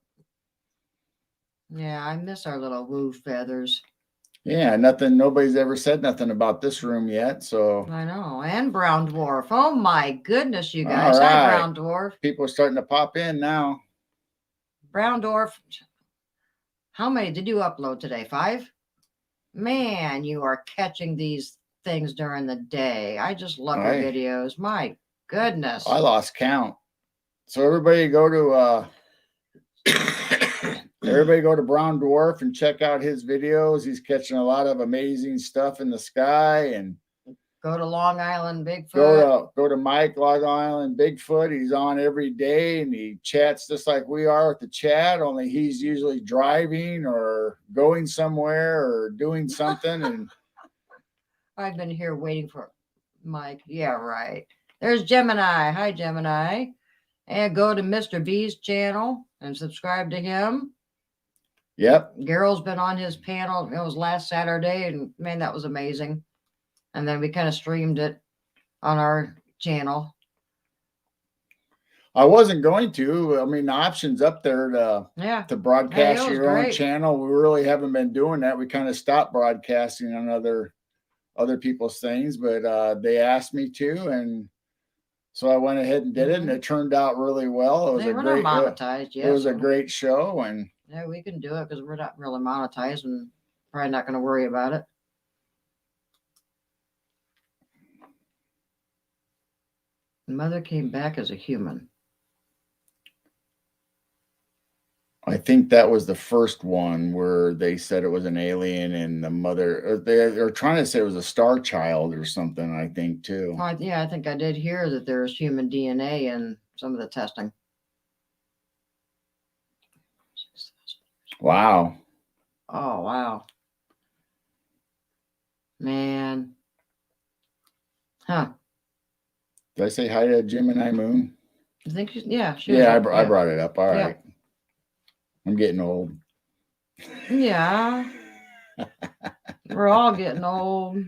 Yeah, I miss our little woo feathers. Yeah, nobody's ever said nothing about this room yet, so I know. And Brown Dwarf. Oh my goodness, you guys. All right. Hi, Brown Dwarf. People are starting to pop in now. Brown Dwarf. How many did you upload today? 5? Man, you are catching these things during the day. I just love your videos. My goodness. I lost count. So everybody go to Brown Dwarf and check out his videos. He's catching a lot of amazing stuff in the sky. And go to Long Island Bigfoot. Go to Mike Long Island Bigfoot. He's on every day and he chats just like we are with the chat, only he's usually driving or going somewhere or doing something. And I've been here waiting for Mike. Yeah, right. There's Gemini. Hi, Gemini. And go to Mr. B's channel and subscribe to him. Yep. Garrel's been on his panel. It was last Saturday, and man, that was amazing. And then we kind of streamed it on our channel. I wasn't going to. I mean, the option's up there to broadcast your own channel. We really haven't been doing that. We kind of stopped broadcasting on other people's things, but they asked me to, and so I went ahead and did it, and it turned out really well. It was we're not monetized yet. It was a great show, and yeah, we can do it because we're not really monetized, and probably not going to worry about it. Mother came back as a human. I think that was the first one where they said it was an alien, and the mother, they're trying to say it was a star child or something, I think, too. Yeah, I think I did hear that there's human DNA in some of the testing. Wow. Oh, wow. Man. Huh. Did I say hi to Gemini Moon? I think, yeah. I brought it up. All right. I'm getting old. Yeah. We're all getting old.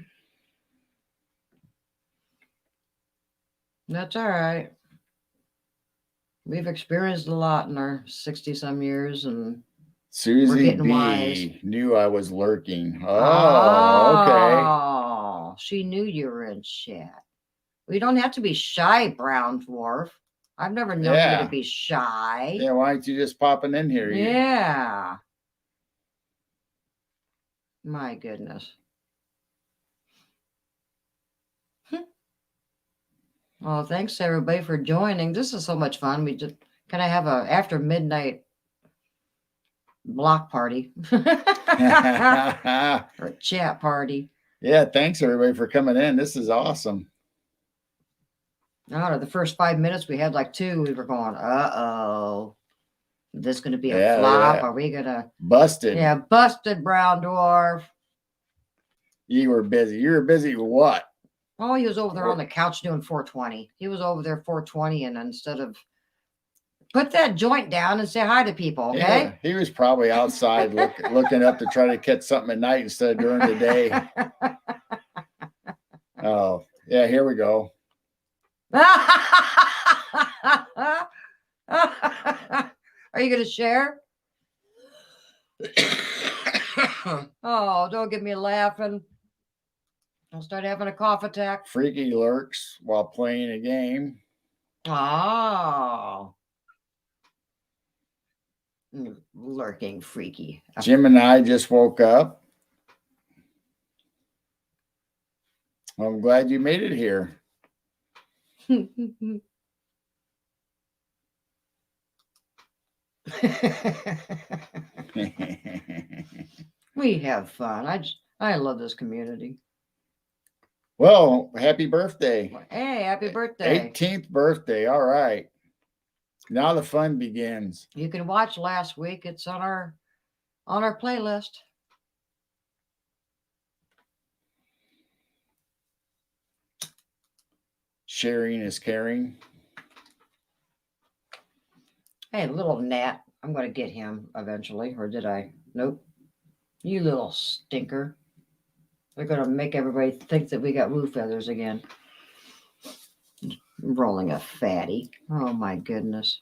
That's all right. We've experienced a lot in our 60-some years, and Susie B wise. Knew I was lurking. Oh, okay. Oh, she knew you were in chat. We don't have to be shy, Brown Dwarf. I've never known you to be shy. Yeah, why aren't you just popping in here? Yeah. My goodness. Well, thanks everybody for joining. This is so much fun. We just kind of have a after midnight block party or a chat party. Yeah, thanks everybody for coming in. This is awesome. No, the first 5 minutes we had like 2. We were going, uh-oh. Is this going to be a flop? Yeah. Are we going to... Busted. Yeah, busted, Brown Dwarf. You were busy. You were busy with what? Oh, he was over there on the couch doing 420. He was over there 420, and instead of... Put that joint down and say hi to people, okay? Yeah, he was probably outside looking up to try to catch something at night instead of during the day. Oh, yeah, here we go. Are you going to share? Oh, don't get me laughing. I'll start having a cough attack. Freaky lurks while playing a game. Oh. Lurking freaky. Jim and I just woke up. I'm glad you made it here. We have fun. I love this community. Well, happy birthday. Hey, happy birthday. 18th birthday. All right. Now the fun begins. You can watch last week. It's on our playlist. Sharing is caring. Hey, little gnat. I'm going to get him eventually. Or did I? Nope. You little stinker. They're going to make everybody think that we got woo feathers again. Rolling a fatty. Oh, my goodness.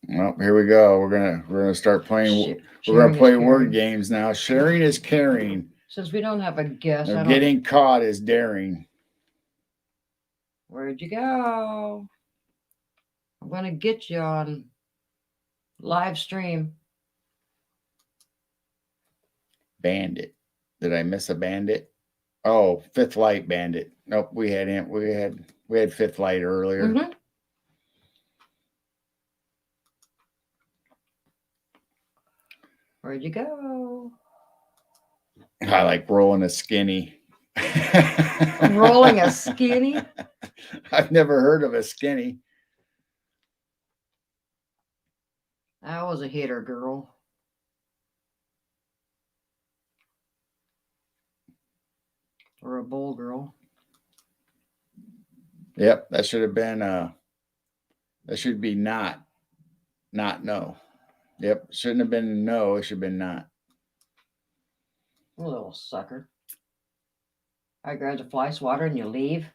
Well, here we go. We're gonna start playing. We're gonna play word games now. Sharing is caring. Since we don't have a guest, Getting caught is daring. Where'd you go? I'm gonna get you on live stream. Bandit. Did I miss a bandit? Oh, Fifth Light Bandit. Nope, we had him. We had Fifth Light earlier. Mm-hmm. Where'd you go? I like rolling a skinny. Rolling a skinny? I've never heard of a skinny. I was a hitter girl. Or a bowl girl. Yep, that should have been that should be not no. Yep, shouldn't have been no, it should have been not. A little sucker. I grab the fly swatter and you leave.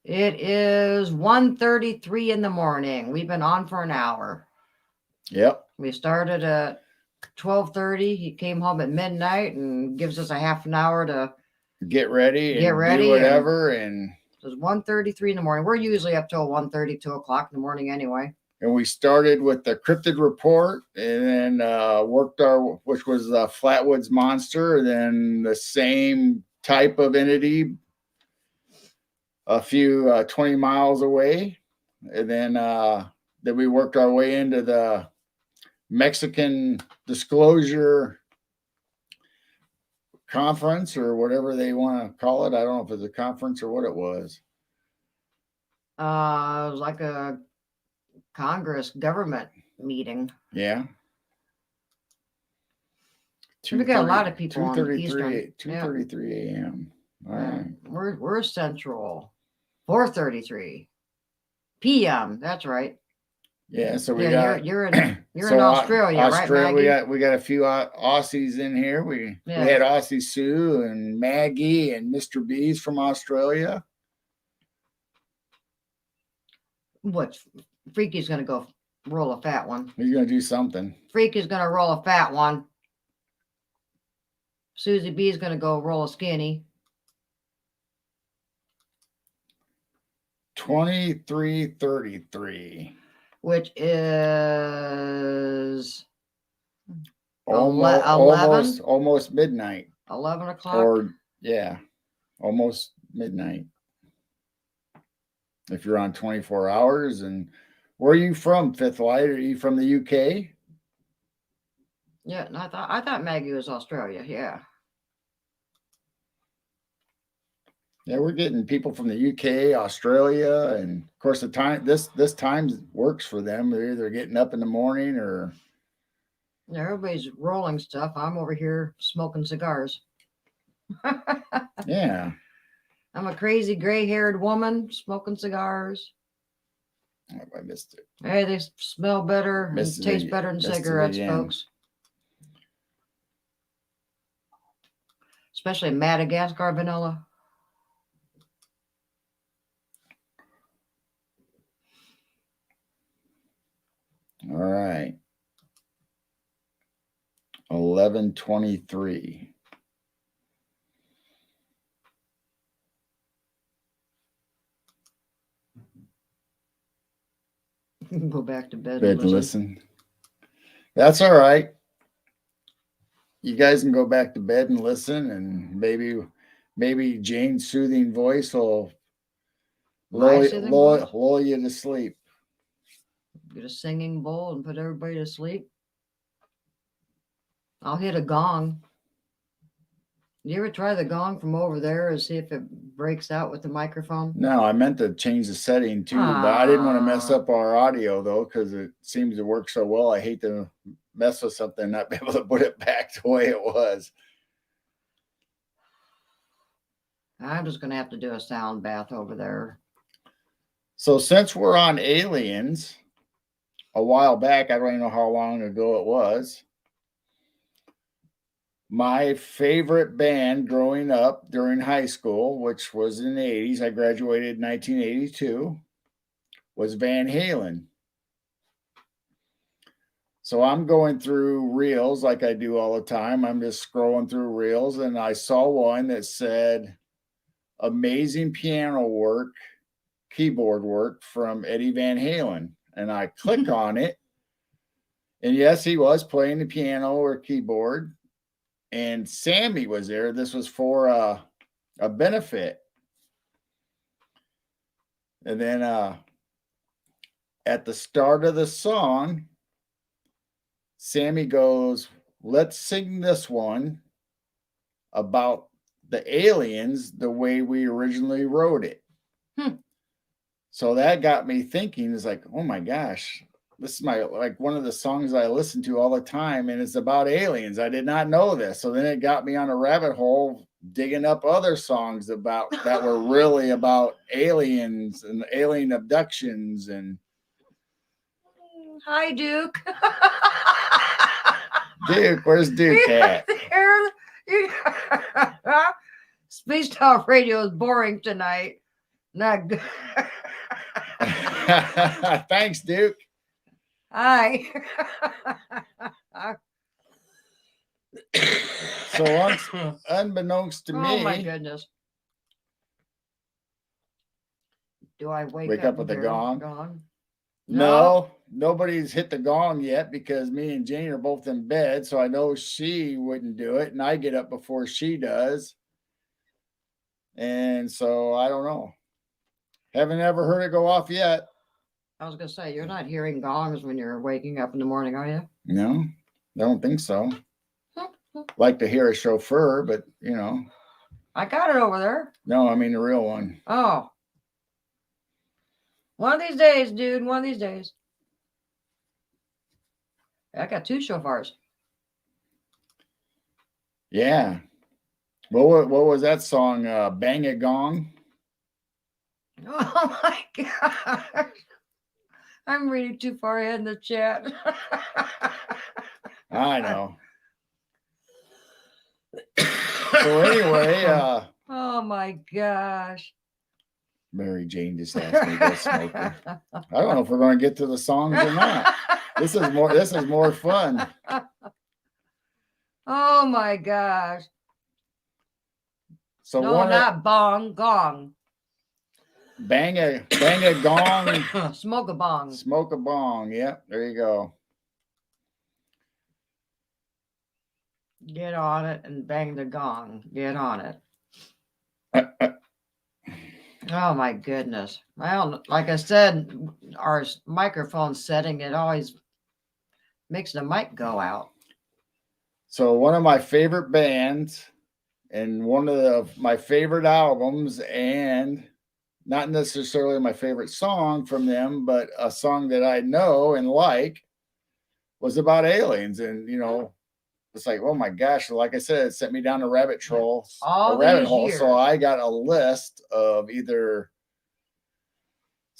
It is 1:33 in the morning. We've been on for an hour. Yep. We started at 12:30. He came home at midnight and gives us a half an hour to get ready and do whatever. And it was 1:33 in the morning. We're usually up till 1:30, 2 o'clock in the morning anyway. And we started with the cryptid report and then worked which was the Flatwoods Monster, and then the same type of entity a few 20 miles away. And then we worked our way into the Mexican Disclosure Conference, or whatever they want to call it. I don't know if it's a conference or what it was. It was like a Congress government meeting. Yeah. We got a lot of people on Eastern. 2:33 a.m. All right. We're Central. 4:33 p.m. That's right. Yeah, so we got you're in Australia, right, Maggie? We got a few Aussies in here. We had Aussie Sue and Maggie and Mr. B's from Australia. What? Freaky's gonna go roll a fat one. He's gonna do something. Freaky's gonna roll a fat one. Susie B's gonna go roll a skinny. 23:33. Which is almost midnight. 11 o'clock. Or yeah, almost midnight. If you're on 24 hours. And where are you from, Fifth Light? Are you from the UK? Yeah, and I thought Maggie was Australia. Yeah. Yeah, we're getting people from the UK, Australia, and of course the time this time works for them. They're either getting up in the morning or everybody's rolling stuff. I'm over here smoking cigars. Yeah. I'm a crazy gray-haired woman smoking cigars. Oh, I missed it. Hey, they smell better and taste better than cigarettes, folks. especially Madagascar vanilla. All right. 11:23. Go back to bed, Bed and and listen. listen. That's all right. You guys can go back to bed and listen, and maybe Jane's soothing voice will My soothing voice? lull you to sleep. Get a singing bowl and put everybody to sleep. I'll hit a gong. You ever try the gong from over there and see if it breaks out with the microphone? No, I meant to change the setting too, but I didn't want to mess up our audio though, because it seems to work so well. I hate to mess with something and not be able to put it back the way it was. I'm just going to have to do a sound bath over there. So since we're on aliens, a while back, I don't even know how long ago it was, my favorite band growing up during high school, which was in the 80s, I graduated in 1982, was Van Halen. So I'm going through reels like I do all the time. I'm just scrolling through reels, and I saw one that said, amazing piano work, keyboard work from Eddie Van Halen. And I click on it. And yes, he was playing the piano or keyboard. And Sammy was there. This was for a benefit. And then at the start of the song, Sammy goes, let's sing this one about the aliens the way we originally wrote it. So that got me thinking, is like, oh my gosh, this is like one of the songs I listen to all the time, and it's about aliens. I did not know this. So then it got me on a rabbit hole digging up other songs about that were really about aliens and alien abductions. And hi, Duke. Duke, where's Duke at? Space Talk Radio is boring tonight. Not good. Thanks, Duke. Hi. So unbeknownst to me, oh my goodness. Do I wake up with a and gong? Gong? No, nobody's hit the gong yet because me and Jane are both in bed. So I know she wouldn't do it. And I get up before she does. And so I don't know. Haven't ever heard it go off yet. I was going to say, you're not hearing gongs when you're waking up in the morning, are you? No, I don't think so. Like to hear a chauffeur, but you know. I got it over there. No, I mean the real one. Oh. One of these days, dude. One of these days. I got 2 shofars. Yeah. What was that song? Bang a Gong? Oh my gosh. I'm reading too far ahead in the chat. I know. So anyway, oh my gosh. Mary Jane just asked me to go smoking. I don't know if we're going to get to the songs or not. This is more fun. Oh my gosh. So no, not bong, gong. Bang a gong. Smoke a bong. Smoke a bong. Yep, there you go. Get on it and bang the gong. Get on it. Oh my goodness. Well, like I said, our microphone setting, it always makes the mic go out. So one of my favorite bands and one of my favorite albums, and not necessarily my favorite song from them, but a song that I know and like, was about aliens. And, you know, it's like, oh my gosh, like I said, it sent me down a rabbit hole. So I got a list of either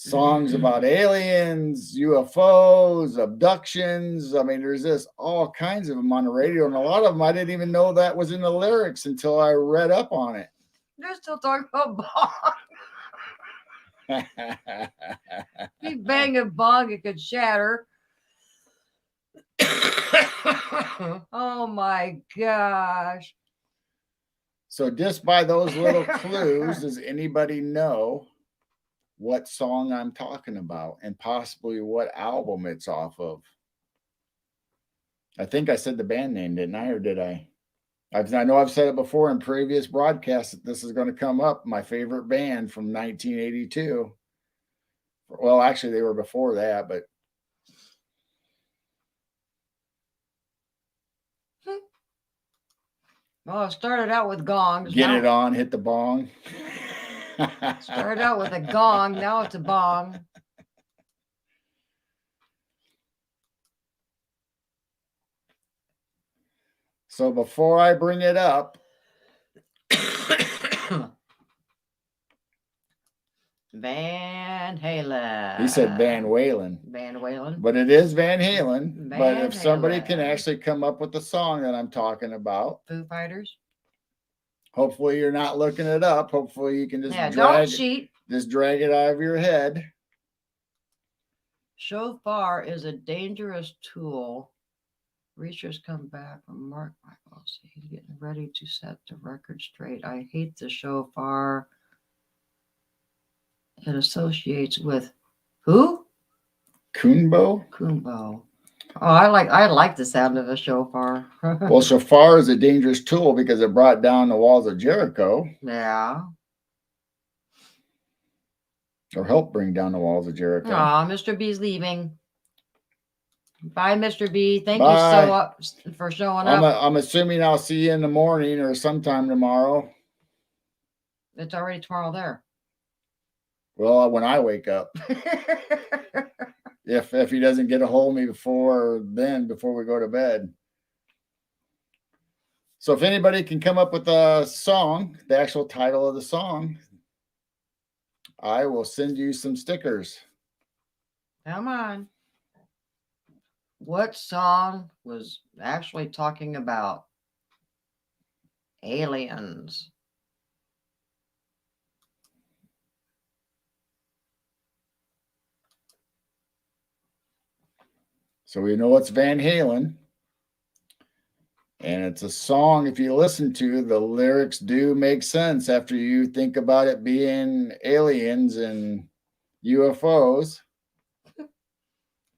songs about aliens, UFOs, abductions. I mean, there's just all kinds of them on the radio, and a lot of them I didn't even know that was in the lyrics until I read up on it. They're still talking about bong. You bang a bong, it could shatter. Oh my gosh. So just by those little clues, does anybody know what song I'm talking about and possibly what album it's off of? I think I said the band name, didn't I? Or did I? I know I've said it before in previous broadcasts that this is going to come up. My favorite band from 1982. Well, actually, they were before that, but well, it started out with gongs. get now, it on, hit the bong. Started out with a gong. Now it's a bong. So before I bring it up, Van Halen. he said Van Walen. Van Walen. But it is Van Halen. But Van if somebody can Halen. actually come up with the song that I'm talking about, Foo Fighters. hopefully you're not looking it up. Hopefully you can just Yeah, drag don't cheat. just drag it out of your head. Shofar is a dangerous tool. Reachers come back from Mark Michaels. He's getting ready to set the record straight. I hate the shofar. It associates with who? Kunbo? Kumbo. Oh, I like the sound of a shofar. Well, shofar is a dangerous tool because it brought down the walls of Jericho, Yeah. or helped bring down the walls of Jericho. Aw, Mr. B's leaving. Bye, Mr. B. Thank Bye. you so much for showing up. I'm assuming I'll see you in the morning or sometime tomorrow. It's already tomorrow there. Well, when I wake up, if he doesn't get a hold of me before we go to bed. So if anybody can come up with a song, the actual title of the song, I will send you some stickers. Come on. What song was actually talking about aliens? So we know it's Van Halen. And it's a song, if you listen to, the lyrics do make sense after you think about it being aliens and UFOs.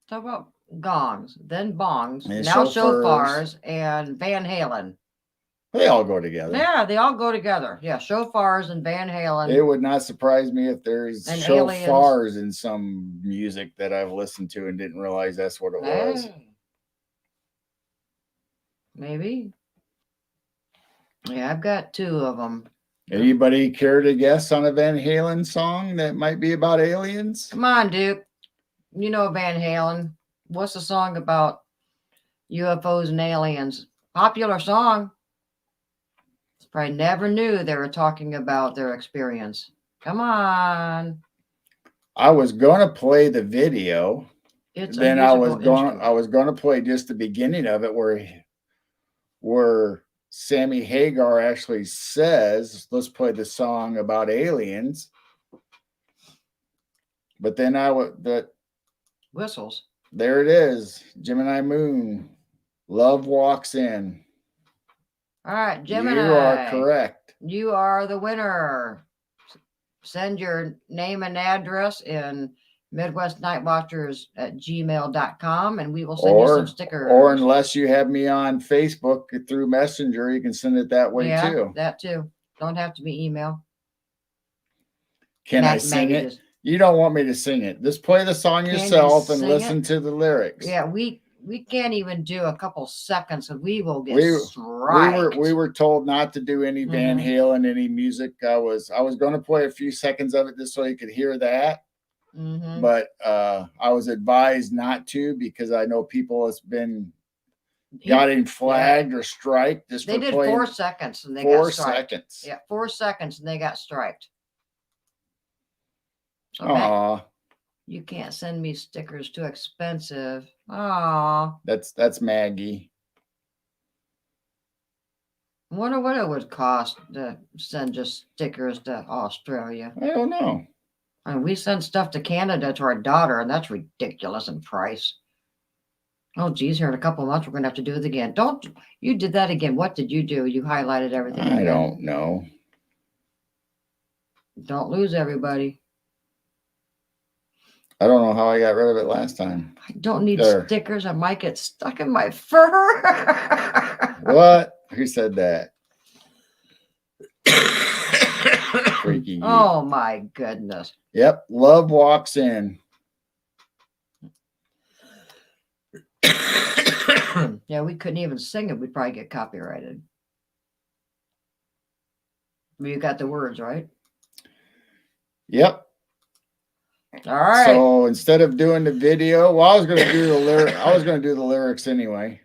Talk about gongs, then bongs, And now shofars. shofars, and Van Halen. They all go together. Yeah, they all go together. Yeah, shofars and Van Halen. It would not surprise me if there's And shofars in some music that I've listened to and didn't realize that's what it was. Hey. Maybe. Yeah, I've got two of them. Anybody care to guess on a Van Halen song that might be about aliens? Come on, Duke. You know Van Halen. What's the song about UFOs and aliens? Popular song. Probably never knew they were talking about their experience. Come on. I was going to play the video. It's Then a I musical instrument. was going to play just the beginning of it where Sammy Hagar actually says, let's play the song about aliens. But then Whistles. there it is, Gemini Moon, Love Walks In. All right, Gemini. You are correct. You are the winner. Send your name and address in MidwestNightWatchers@gmail.com and we will send you some stickers. Or unless you have me on Facebook through Messenger, you can send it that way too. That too. Don't have to be email. Can I sing it? You don't want me to sing it. Just play the song Can you yourself and sing listen it? to the lyrics. Yeah, we can't even do a couple seconds and we will get We striked. were told not to do any Van Halen, any music. I was going to play a few seconds of it just so you could hear that. But I was advised not to because I know people has been getting flagged or striked just They for did playing 4 seconds and they 4 got striked. seconds. Yeah, 4 seconds and they got striked. So Aw. You can't send me stickers, too expensive. Aw. That's Maggie. Wonder what it would cost to send just stickers to Australia. I don't know. I mean, we send stuff to Canada to our daughter, and that's ridiculous in price. Oh, geez, here in a couple of months, we're going to have to do it again. Don't you did that again? What did you do? You highlighted everything. I again. don't know. Don't lose everybody. I don't know how I got rid of it last time. I don't need There. stickers. I might get stuck in my fur. What? Who said that? Freaky geek. Oh my goodness. Yep. Love walks in. Yeah, we couldn't even sing it. We'd probably get copyrighted. You got the words, right? Yep. All right. So instead of doing the video, well, I was going to do the lyric. I was going to do the lyrics anyway,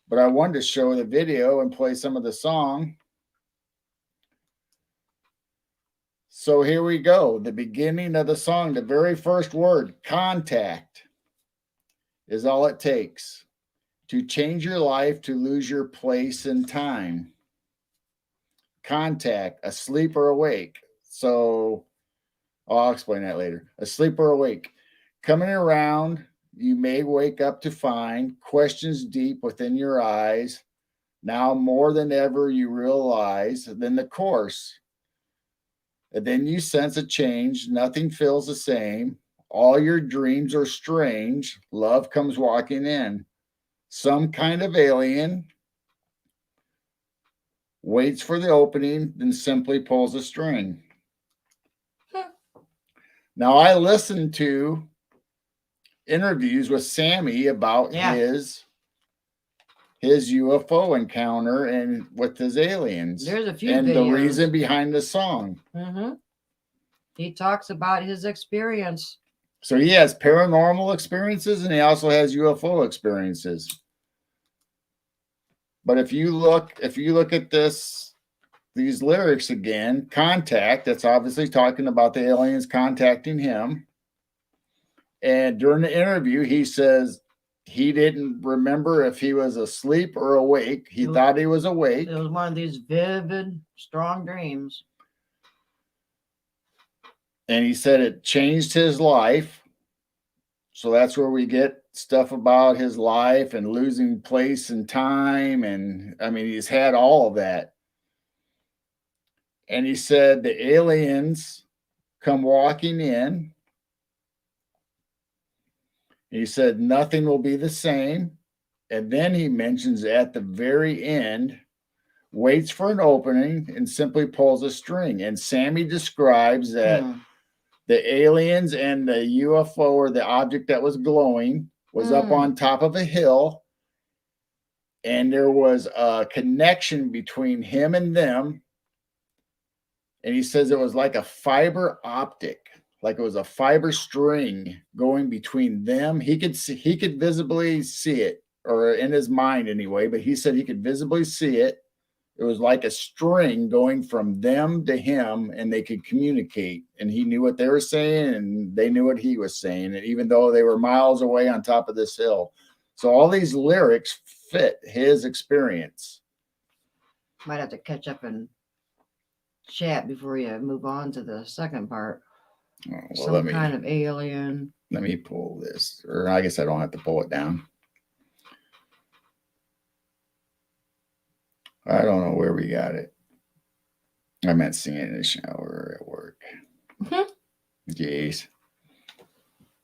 but I wanted to show the video and play some of the song. So here we go. The beginning of the song, the very first word, contact, is all it takes to change your life, to lose your place in time. Contact, asleep or awake. So I'll explain that later. Asleep or awake. Coming around, you may wake up to find questions deep within your eyes. Now more than ever, you realize. Then the course. And then you sense a change. Nothing feels the same. All your dreams are strange. Love comes walking in. Some kind of alien waits for the opening, then simply pulls a string. Now, I listened to interviews with Sammy about his UFO encounter and with his aliens. There's a few and videos. The reason behind the song. Mm-hmm. He talks about his experience. So he has paranormal experiences and he also has UFO experiences. But if you look at these lyrics again, contact, that's obviously talking about the aliens contacting him. And during the interview, he says he didn't remember if he was asleep or awake. He thought he was awake. It was one of these vivid, strong dreams. And he said it changed his life. So that's where we get stuff about his life and losing place and time. And I mean, he's had all of that. And he said the aliens come walking in. He said nothing will be the same. And then he mentions at the very end, waits for an opening and simply pulls a string. And Sammy describes that the aliens and the UFO, or the object that was glowing, was up on top of a hill. And there was a connection between him and them. And he says it was like a fiber optic, like it was a fiber string going between them. He could visibly see it, or in his mind anyway, but he said he could visibly see it. It was like a string going from them to him, and they could communicate, and he knew what they were saying and they knew what he was saying. And even though they were miles away on top of this hill. So all these lyrics fit his experience. Might have to catch up and chat before you move on to the second part. Oh, well, Some kind of alien. Let me pull this, or I guess I don't have to pull it down. I don't know where we got it. I meant seeing it in the shower at work. Jeez.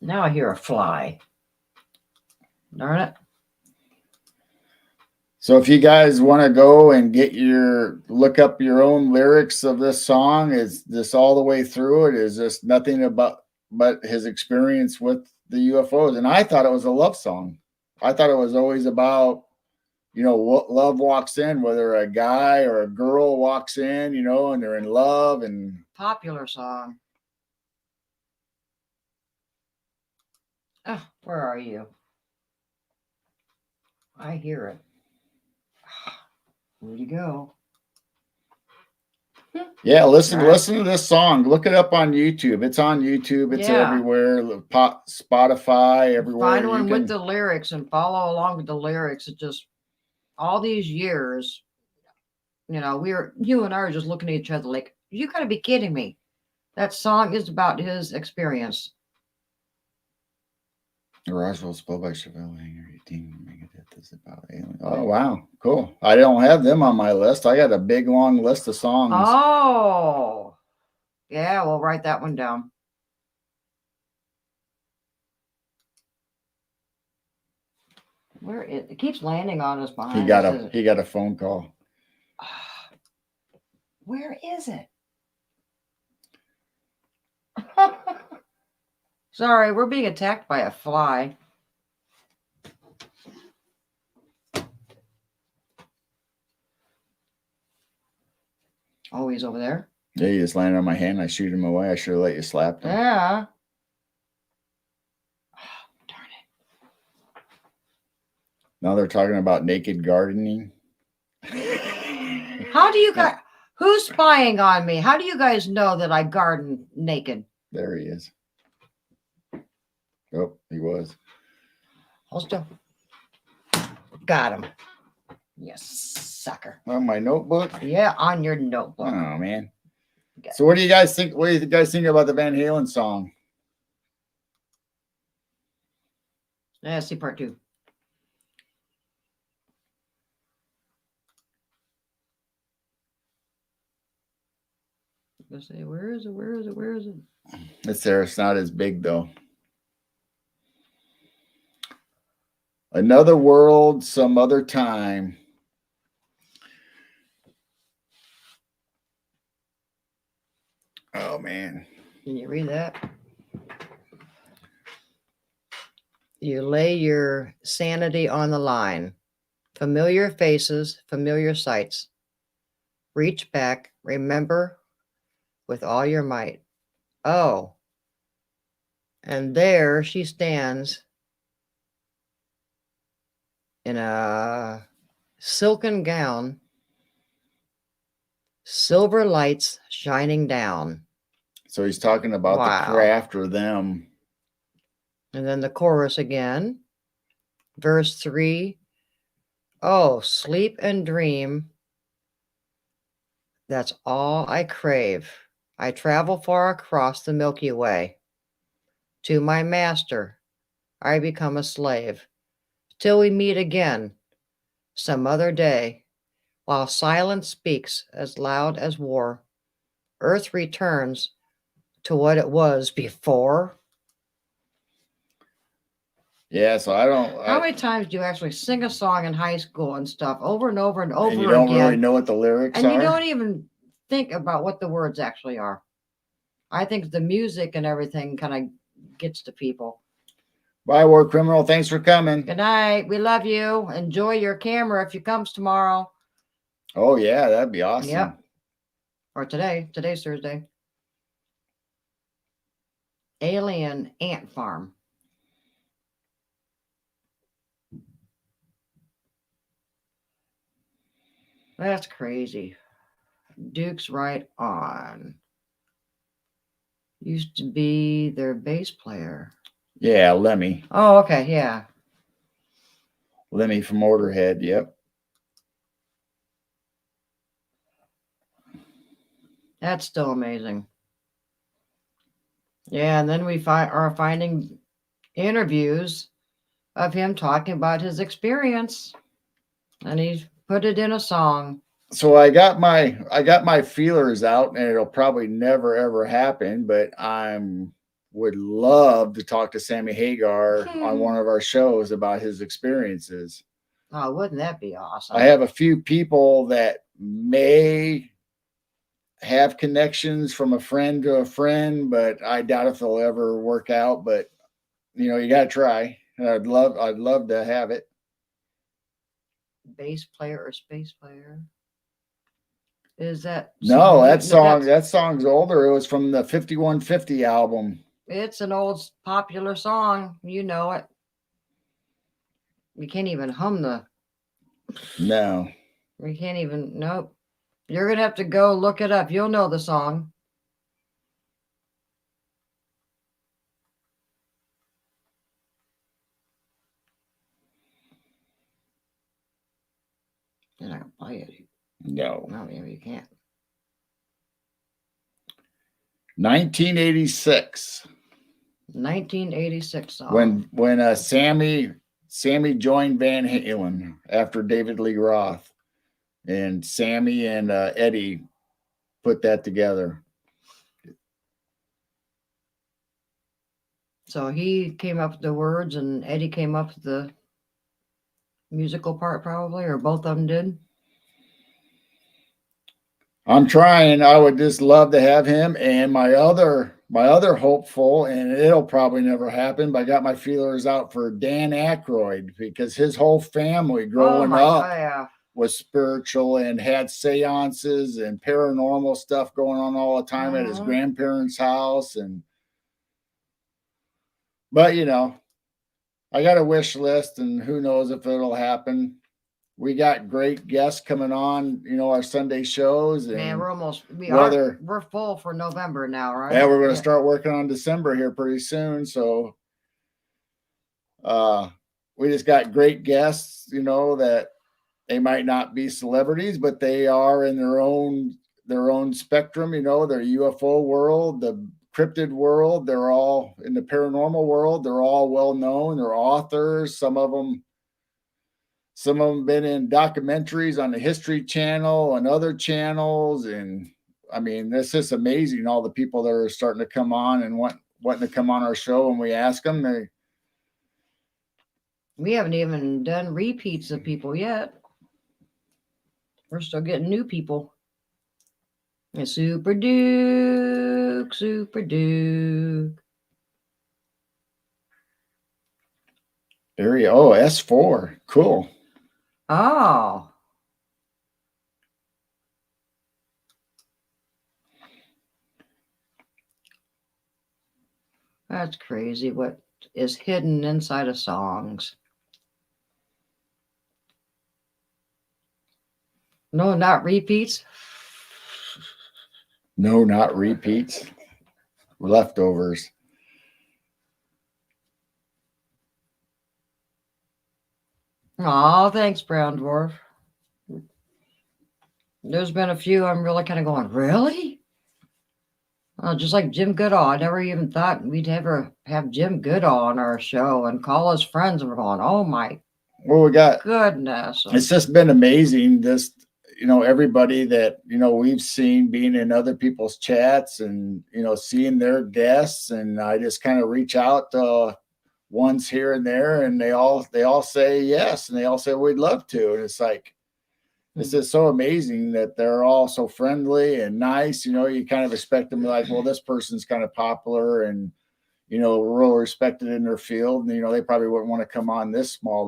Now I hear a fly. Darn it. So if you guys want to go and look up your own lyrics of this song, is this all the way through it? Is just nothing but his experience with the UFOs? And I thought it was a love song. I thought it was always about, what love walks in, whether a guy or a girl walks in, and they're in love. And popular song. Oh, where are you? I hear it. Where'd you go? Yeah, listen Right. to this song. Look it up on YouTube. It's on YouTube. It's Yeah. everywhere. Spotify, everywhere. Find You one can. with the lyrics and follow along with the lyrics. It just all these years, you and I are just looking at each other like, you gotta be kidding me. That song is about his experience. Roswell spelled by Chevelle Hanger, 18 Megadeth is about alien. Oh wow, cool. I don't have them on my list. I got a big long list of songs. Oh, yeah, we'll write that one down. Where it keeps landing on us behind us. He got a phone call. Where is it? Sorry, we're being attacked by a fly. Oh, he's over there? Yeah, he just landed on my hand. I shoot him away. I should have let you slap him. Yeah. Oh, darn it. Now they're talking about naked gardening. How do you guys, who's spying on me? How do you guys know that I garden naked? There he is. Oh, he was. Hold still. Got him. Yes, sucker. On my notebook. Yeah, on your notebook. Oh man. Okay. So what do you guys think? What do you guys think about the Van Halen song? Yeah, see part 2. Let's say, where is it? Where is it? Where is it? It's there. It's not as big though. Another world, some other time. Oh man. Can you read that? You lay your sanity on the line. Familiar faces, familiar sights. Reach back, remember with all your might. Oh, and there she stands in a silken gown, silver lights shining down. So he's talking about Wow. the craft or them. And then the chorus again. Verse 3. Oh, sleep and dream. That's all I crave. I travel far across the Milky Way. To my master, I become a slave. Till we meet again, some other day, while silence speaks as loud as war. Earth returns to what it was before. Yeah, so I don't. How many times do you actually sing a song in high school and stuff over and over and over and you don't again? really know what the lyrics And are. you don't even think about what the words actually are. I think the music and everything kind of gets to people. Bye, War Criminal. Thanks for coming. Good night. We love you. Enjoy your camera if you comes tomorrow. Oh yeah, that'd be awesome. Yep. Or today. Today's Thursday. Alien Ant Farm. That's crazy. Duke's right on. Used to be their bass player. Yeah, Lemmy. Oh, okay, yeah. Lemmy from Motorhead. Yep. That's still amazing. Yeah, and then we are finding interviews of him talking about his experience, and he's put it in a song. So I got my feelers out, and it'll probably never ever happen. But would love to talk to Sammy Hagar on one of our shows about his experiences. Oh, wouldn't that be awesome? I have a few people that may have connections from a friend to a friend, but I doubt if they'll ever work out. But you got to try. And I'd love to have it. Bass player or space player? Is that No, that song's older. It was from the 5150 album. It's an old popular song. You know it. You can't even hum the. No. We can't even. Nope. You're gonna have to go look it up. You'll know the song. You're not gonna play it. No. No, you can't. 1986. 1986 song. When Sammy joined Van Halen after David Lee Roth, and Sammy and Eddie put that together. So he came up with the words, and Eddie came up with the musical part, probably, or both of them did. I'm trying. I would just love to have him. And my other hopeful, and it'll probably never happen, but I got my feelers out for Dan Aykroyd, because his whole family growing up yeah. was spiritual and had seances and paranormal stuff going on all the time at his grandparents' house. But you know, I got a wish list, and who knows if it'll happen. We got great guests coming on, you know, our Sunday shows. And Man, we're full for November now, right? Yeah, we're going to start working on December here pretty soon. So we just got great guests, you know, that they might not be celebrities, but they are in their own spectrum, you know, their UFO world, the cryptid world. They're all in the paranormal world. They're all well known. They're authors. Some of them been in documentaries on the History Channel and other channels. And I mean, this is amazing. All the people that are starting to come on and wanting to come on our show, and we ask them, we haven't even done repeats of people yet. We're still getting new people. And Super Duke. Area, S4. Cool. Oh. That's crazy what is hidden inside of songs. No, not repeats. No, not repeats. Leftovers. Oh, thanks, Brown Dwarf. There's been a few I'm really kind of going, really? Just like Jim Goodall. I never even thought we'd ever have Jim Goodall on our show and call his friends, and we're going, oh my Well, we got goodness. It's just been amazing. Just, you know, everybody that, you know, we've seen being in other people's chats and, you know, seeing their guests. And I just kind of reach out once here and there, and they all say yes, and they all say we'd love to. And it's like, this is so amazing that they're all so friendly and nice. You know, you kind of expect them like, well, this person's kind of popular and, you know, real respected in their field. And, you know, they probably wouldn't want to come on this small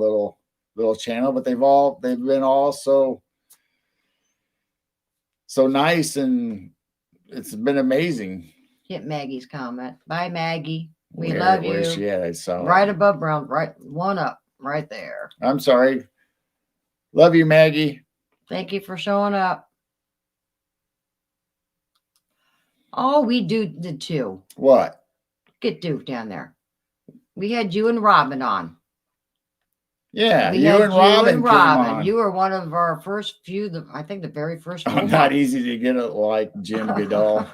little channel, but they've been all so nice, and it's been amazing. Hit Maggie's comment. Bye, Maggie. We love you. Where's she at? I saw right above Brown, right one up, right there. I'm sorry. Love you, Maggie. Thank you for showing up. Oh, we did too. What? Get Duke down there. We had you and Robin on. Yeah, you and Robin came on. You were one of our first few, I think the very first few. Not easy to get it like Jim Goodall.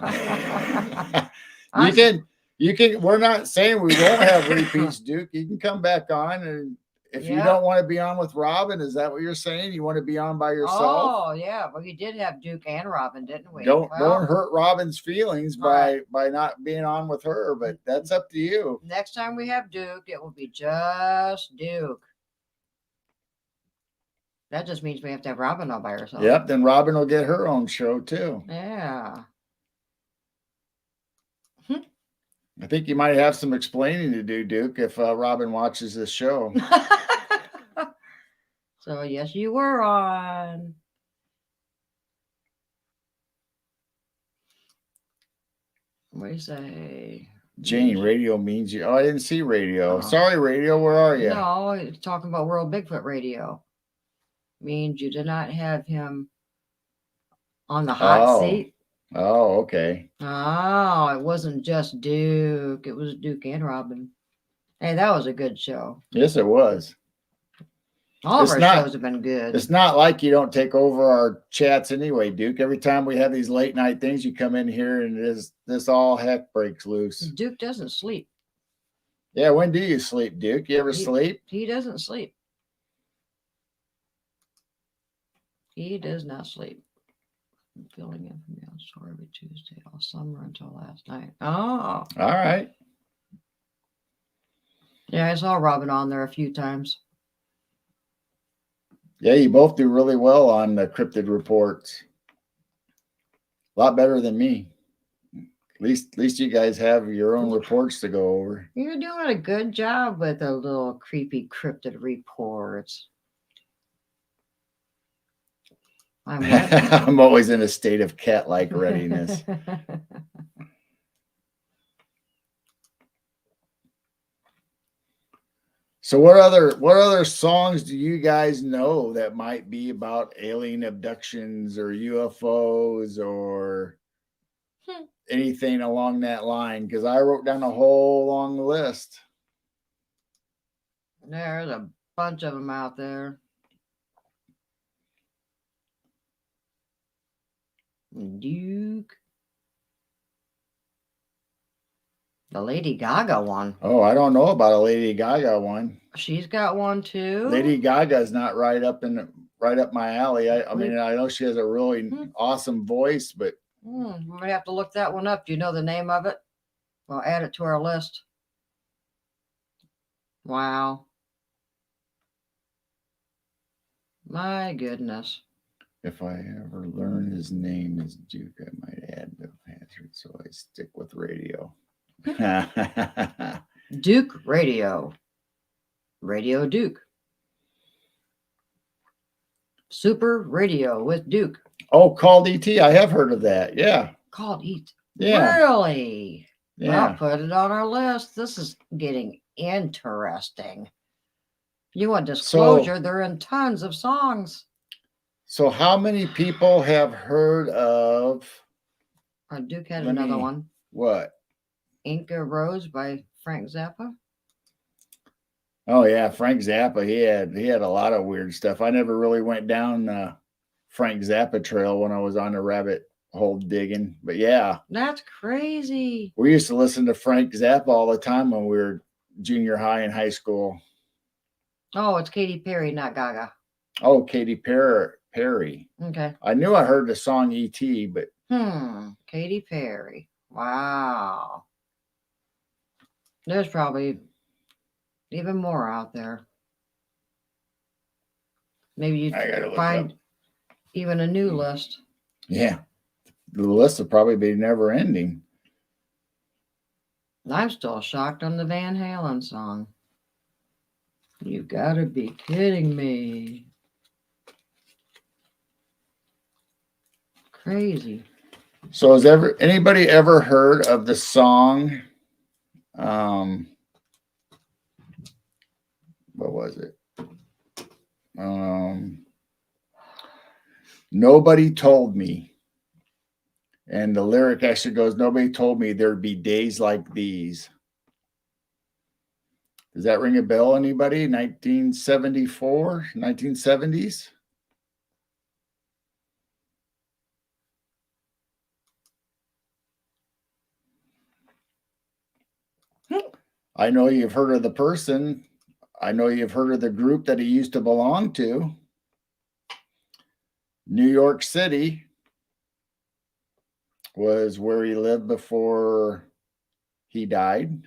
You can, we're not saying we won't have repeats, Duke. You can come back on, and if you don't want to be on with Robin, is that what you're saying? You want to be on by yourself? Oh, yeah. Well, we did have Duke and Robin, didn't we? Don't hurt Robin's feelings by not being on with her, but that's up to you. Next time we have Duke, it will be just Duke. That just means we have to have Robin all by herself. Yep, then Robin will get her own show too. Yeah. I think you might have some explaining to do, Duke, if Robin watches this show. So, yes, you were on. What do you say? Jane, radio means you. Oh, I didn't see radio. Oh. Sorry, radio. Where are you? No, it's talking about World Bigfoot Radio. Means you did not have him on the hot Oh. seat. Oh, okay. Oh, it wasn't just Duke. It was Duke and Robin. Hey, that was a good show. Yes, it was. All of It's our not- shows have been good. It's not like you don't take over our chats anyway, Duke. Every time we have these late night things, you come in here and this all heck breaks loose. Duke doesn't sleep. Yeah, when do you sleep, Duke? You ever sleep? He doesn't sleep. He does not sleep. I'm filling in for me on Story every Tuesday all summer until last night. Oh, All right. yeah, I saw Robin on there a few times. Yeah, you both do really well on the cryptid reports. A lot better than me. At least you guys have your own reports to go over. You're doing a good job with the little creepy cryptid reports. I'm I'm always in a state of cat-like readiness. So what other songs do you guys know that might be about alien abductions or UFOs or anything along that line? Because I wrote down a whole long list. There's a bunch of them out there. Duke. The Lady Gaga one. Oh, I don't know about a Lady Gaga one. She's got one too. Lady Gaga's not right up my alley. I mean, I know she has a really awesome voice, but We might have to look that one up. Do you know the name of it? We'll add it to our list. Wow. My goodness. if I ever learn his name is Duke, I might add the hazard, so I stick with radio. Duke Radio. Radio Duke. Super Radio with Duke. Oh, called ET. I have heard of that. Yeah. Called Eat. Yeah. Really? Yeah. Well, put it on our list. This is getting interesting. You want disclosure? They're in tons of songs. So how many people have heard of Duke had Let another me- one. what? Inca Rose by Frank Zappa. Oh yeah, Frank Zappa. He had a lot of weird stuff. I never really went down Frank Zappa trail when I was on the rabbit hole digging. But yeah, That's crazy. we used to listen to Frank Zappa all the time when we were junior high and high school. Oh, it's Katy Perry, not Gaga. Oh, Katy Perry. Okay. I knew I heard the song E.T., but Katy Perry. Wow. There's probably even more out there. Maybe you I gotta look find up. even a new list. Yeah, the list will probably be never ending. I'm still shocked on the Van Halen song. You gotta be kidding me. Crazy. So has anybody ever heard of the song? What was it? Nobody told me. And the lyric actually goes, nobody told me there'd be days like these. Does that ring a bell, anybody? 1974, 1970s? I know you've heard of the person. I know you've heard of the group that he used to belong to. New York City was where he lived before he died.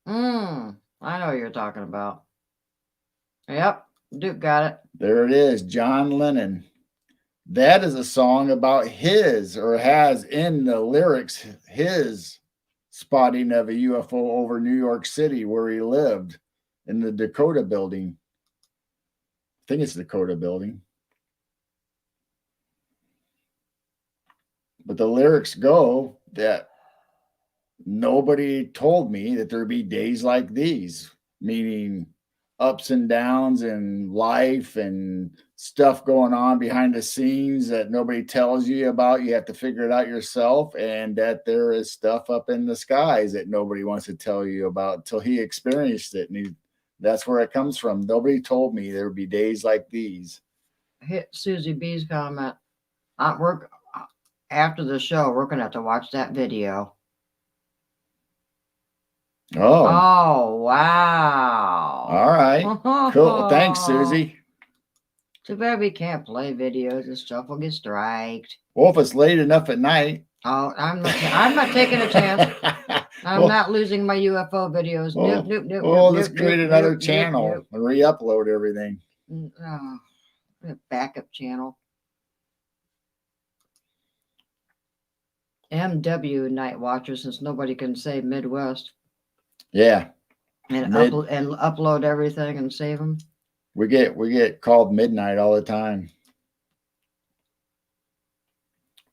I know what you're talking about. Yep, Duke got it. There it is, John Lennon. That is a song about his, or has in the lyrics, his spotting of a UFO over New York City where he lived in the Dakota building. I think it's Dakota building. But the lyrics go that nobody told me that there'd be days like these, meaning ups and downs in life and stuff going on behind the scenes that nobody tells you about. You have to figure it out yourself, and that there is stuff up in the skies that nobody wants to tell you about until he experienced it. And that's where it comes from. Nobody told me there would be days like these. Hit Susie B's comment. After the show, we're gonna have to watch that video. Oh, Oh wow. all right. Cool. Thanks, Susie. Too bad we can't play videos and stuff. We'll get striked. Well, if it's late enough at night. Oh, I'm not taking a chance. I'm Well, not losing my UFO videos. well, Nope. Well, let's create another channel Nope. and re-upload everything. Oh, a backup channel. MW Night Watcher, since nobody can say Midwest, Yeah, and Mid- upload everything and save them. we get called midnight all the time.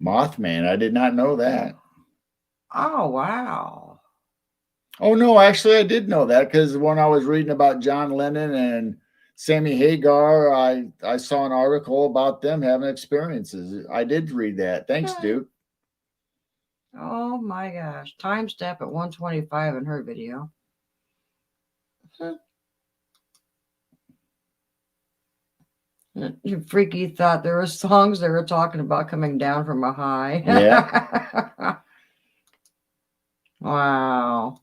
Mothman, I did not know that. Oh wow. Oh no, actually I did know that, because when I was reading about John Lennon and Sammy Hagar, I saw an article about them having experiences. I did read that. Thanks, Yeah. Duke. Oh my gosh. Time step at 125 in her video. You freaky thought there were songs they were talking about coming down from a high. Yeah. Wow.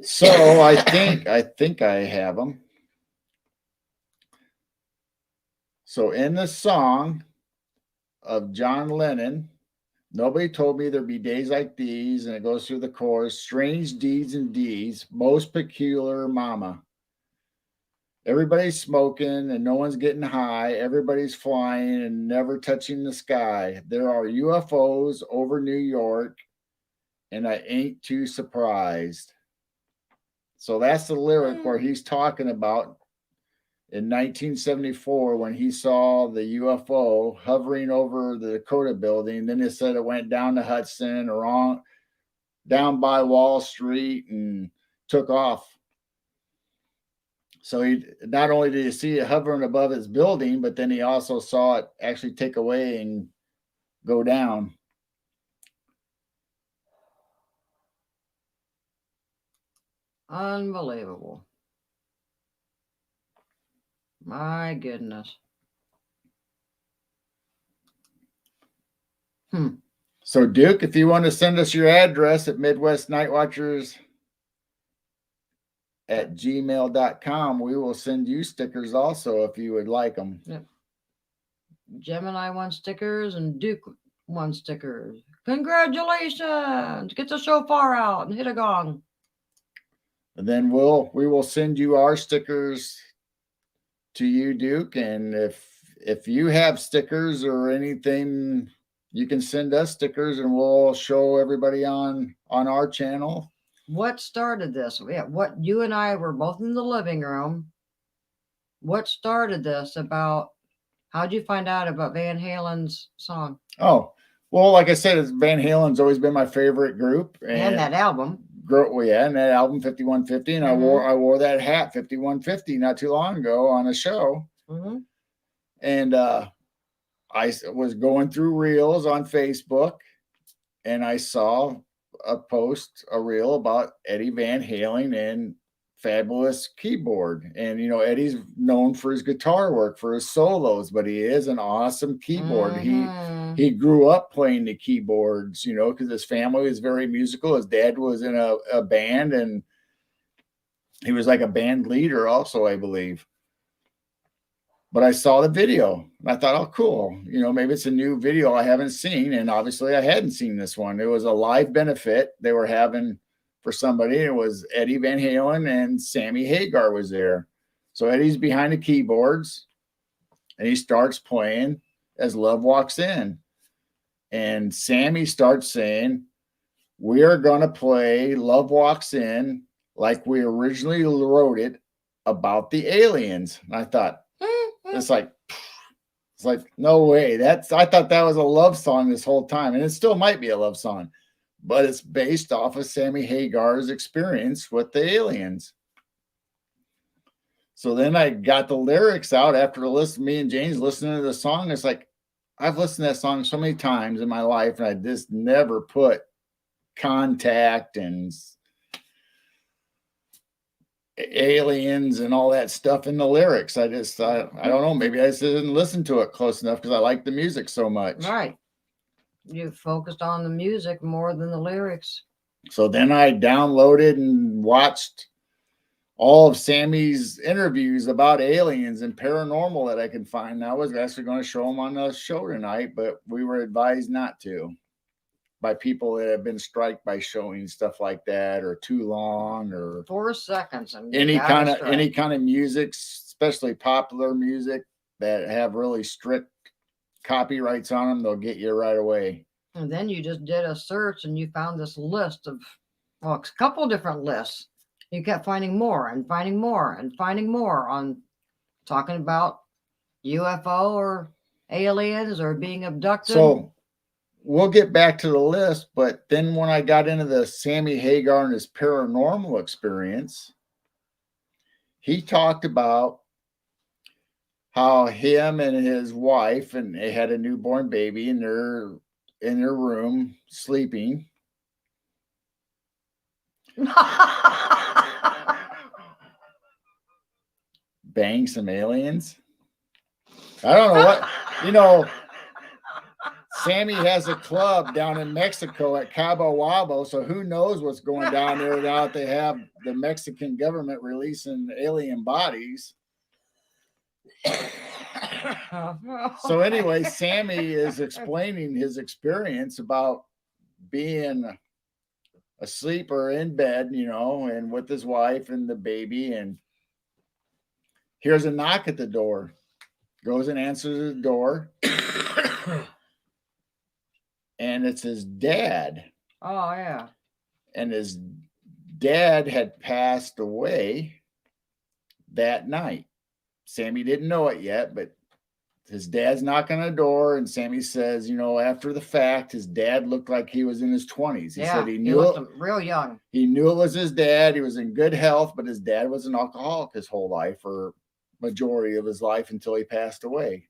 So I think I have them. So in the song of John Lennon, nobody told me there'd be days like these, and it goes through the chorus: strange deeds and deeds, most peculiar mama. Everybody's smoking and no one's getting high. Everybody's flying and never touching the sky. There are UFOs over New York, and I ain't too surprised. So that's the lyric where he's talking about in 1974 when he saw the UFO hovering over the Dakota building. Then it said it went down to Hudson or down by Wall Street and took off. So he not only did he see it hovering above his building, but then he also saw it actually take away and go down. Unbelievable. My goodness. So Duke, if you want to send us your address at Midwest Night Watchers at gmail.com, we will send you stickers also if you would like them. Gemini won stickers and Duke won stickers. Congratulations. Get the shofar out and hit a gong. And then we will send you our stickers to you, Duke. And if you have stickers or anything, you can send us stickers and we'll show everybody on our channel. What started this? What you and I were both in the living room. What started this about? How'd you find out about Van Halen's song? Oh, well, like I said, Van Halen's always been my favorite group. And that album. Well, yeah, and that album 5150, and I wore that hat 5150 not too long ago on a show. Mm-hmm. And I was going through reels on Facebook, and I saw a reel about Eddie Van Halen and Fabulous Keyboard. And Eddie's known for his guitar work, for his solos, but he is an awesome keyboard. He grew up playing the keyboards, because his family was very musical. His dad was in a band, and he was like a band leader also, I believe. But I saw the video and I thought, oh, cool. Maybe it's a new video I haven't seen. And obviously I hadn't seen this one. It was a live benefit they were having for somebody. It was Eddie Van Halen and Sammy Hagar was there. So Eddie's behind the keyboards and he starts playing as Love Walks In. And Sammy starts saying, we are going to play Love Walks In like we originally wrote it about the aliens. And I thought, it's like no way. I thought that was a love song this whole time, and it still might be a love song, but it's based off of Sammy Hagar's experience with the aliens. So then I got the lyrics out after me and Jane's listening to the song. It's like, I've listened to that song so many times in my life, and I just never put contact and aliens and all that stuff in the lyrics. I don't know, maybe I just didn't listen to it close enough because I like the music so much. Right. You focused on the music more than the lyrics. So then I downloaded and watched all of Sammy's interviews about aliens and paranormal that I could find. I was actually going to show them on the show tonight, but we were advised not to by people that have been striked by showing stuff like that, or too long, or 4 seconds. And any kind of music, especially popular music that have really strict copyrights on them. They'll get you right away. And then you just did a search and you found this list of, well, a couple different lists. You kept finding more and finding more and finding more on talking about UFO or aliens or being abducted. So we'll get back to the list, but then when I got into the Sammy Hagar and his paranormal experience, he talked about how him and his wife, and they had a newborn baby, and they're in their room sleeping. Bang some aliens. I don't know what, Sammy has a club down in Mexico at Cabo Wabo, so who knows what's going down there now that they have the Mexican government releasing alien bodies. So anyway, Sammy is explaining his experience about being asleep or in bed, and with his wife and the baby, and here's a knock at the door. Goes and answers the door. And it's his dad. Oh, yeah. And his dad had passed away that night. Sammy didn't know it yet, but his dad's knocking on the door, and Sammy says, after the fact, his dad looked like he was in his 20s. He said he looked real young. He knew it was his dad. He was in good health, but his dad was an alcoholic his whole life, or majority of his life, until he passed away.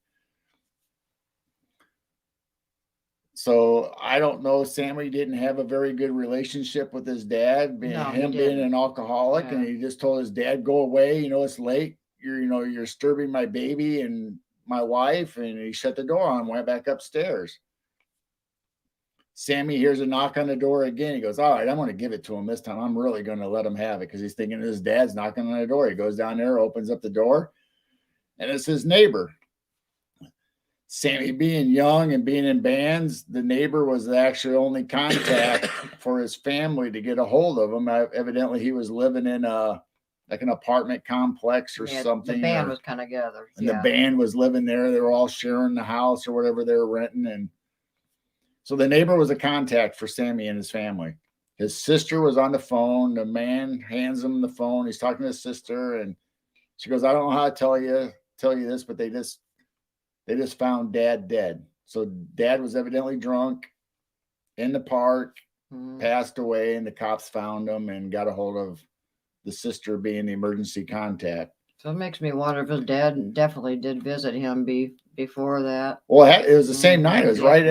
So I don't know. Sammy didn't have a very good relationship with his dad, being an alcoholic, and he just told his dad, "Go away. It's late. You're disturbing my baby and my wife," and he shut the door on him, went back upstairs. Sammy hears a knock on the door again. He goes, "All right, I'm going to give it to him this time. I'm really going to let him have it," because he's thinking his dad's knocking on the door. He goes down there, opens up the door, and it's his neighbor. Sammy, being young and being in bands, the neighbor was actually only contact for his family to get a hold of him. Evidently, he was living in an apartment complex or something. The band was kind of gathered. And the band was living there. They were all sharing the house or whatever they were renting. And so the neighbor was a contact for Sammy and his family. His sister was on the phone. The man hands him the phone. He's talking to his sister, and she goes, "I don't know how to tell you this, but they just found Dad dead." So Dad was evidently drunk in the park, passed away, and the cops found him and got a hold of the sister being the emergency contact. So it makes me wonder if his dad definitely did visit him before that. Well, it was the same night. It was right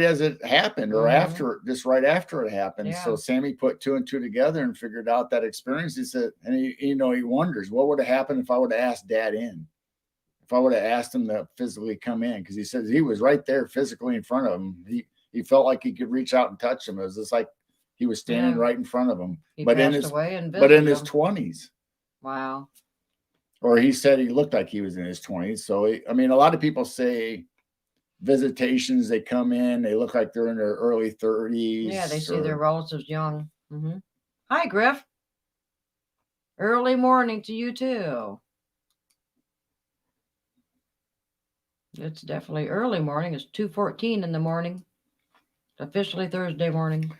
as it happened, or right after it happened. Yeah. So Sammy put 2 and 2 together and figured out that experience. He said, and he wonders what would have happened if I would have asked Dad in. If I would have asked him to physically come in, because he says he was right there physically in front of him. He felt like he could reach out and touch him. It was just like he was standing right in front of him. But in his 20s. Wow. Or he said he looked like he was in his 20s. So a lot of people say visitations, they come in, they look like they're in their early 30s. Yeah, they see their relatives young. Mm-hmm. Hi, Griff. Early morning to you too. It's definitely early morning. It's 2:14 in the morning. It's officially Thursday morning.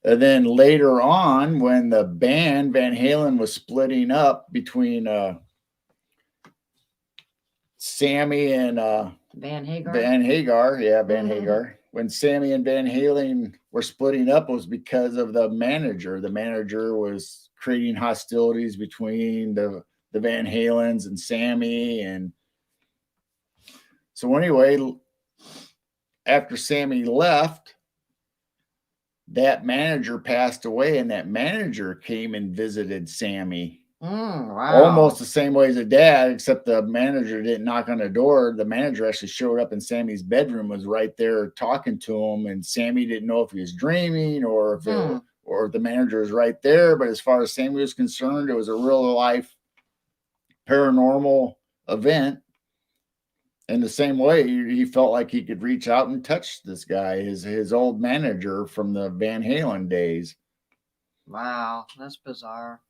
And then later on, when the band Van Halen was splitting up between Sammy and Van Hagar. Van Hagar. When Sammy and Van Halen were splitting up, it was because of the manager. The manager was creating hostilities between the the Van Halens and Sammy. And so anyway, after Sammy left, that manager passed away, and that manager came and visited Sammy. Wow. Almost the same way as a dad, except the manager didn't knock on the door. The manager actually showed up in Sammy's bedroom, was right there talking to him, and Sammy didn't know if he was dreaming or if or the manager was right there. But as far as Sammy was concerned, it was a real life paranormal event. In the same way, he felt like he could reach out and touch this guy, his old manager from the Van Halen days. Wow, that's bizarre.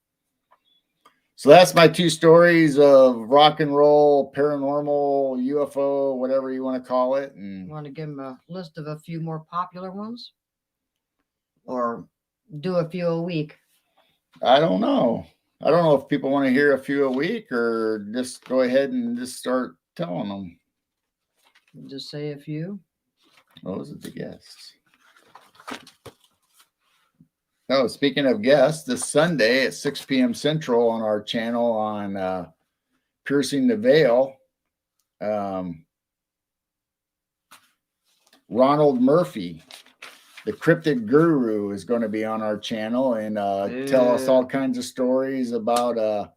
So that's my two stories of rock and roll, paranormal, UFO, whatever you want to call it. And You want to give them a list of a few more popular ones? Or do a few a week? I don't know. I don't know if people want to hear a few a week or just go ahead and just start telling them. Just say a few. Those are the guests. Oh, speaking of guests, this Sunday at 6 p.m. Central on our channel on Piercing the Veil, Ronald Murphy, the cryptid guru, is going to be on our channel and tell us all kinds of stories about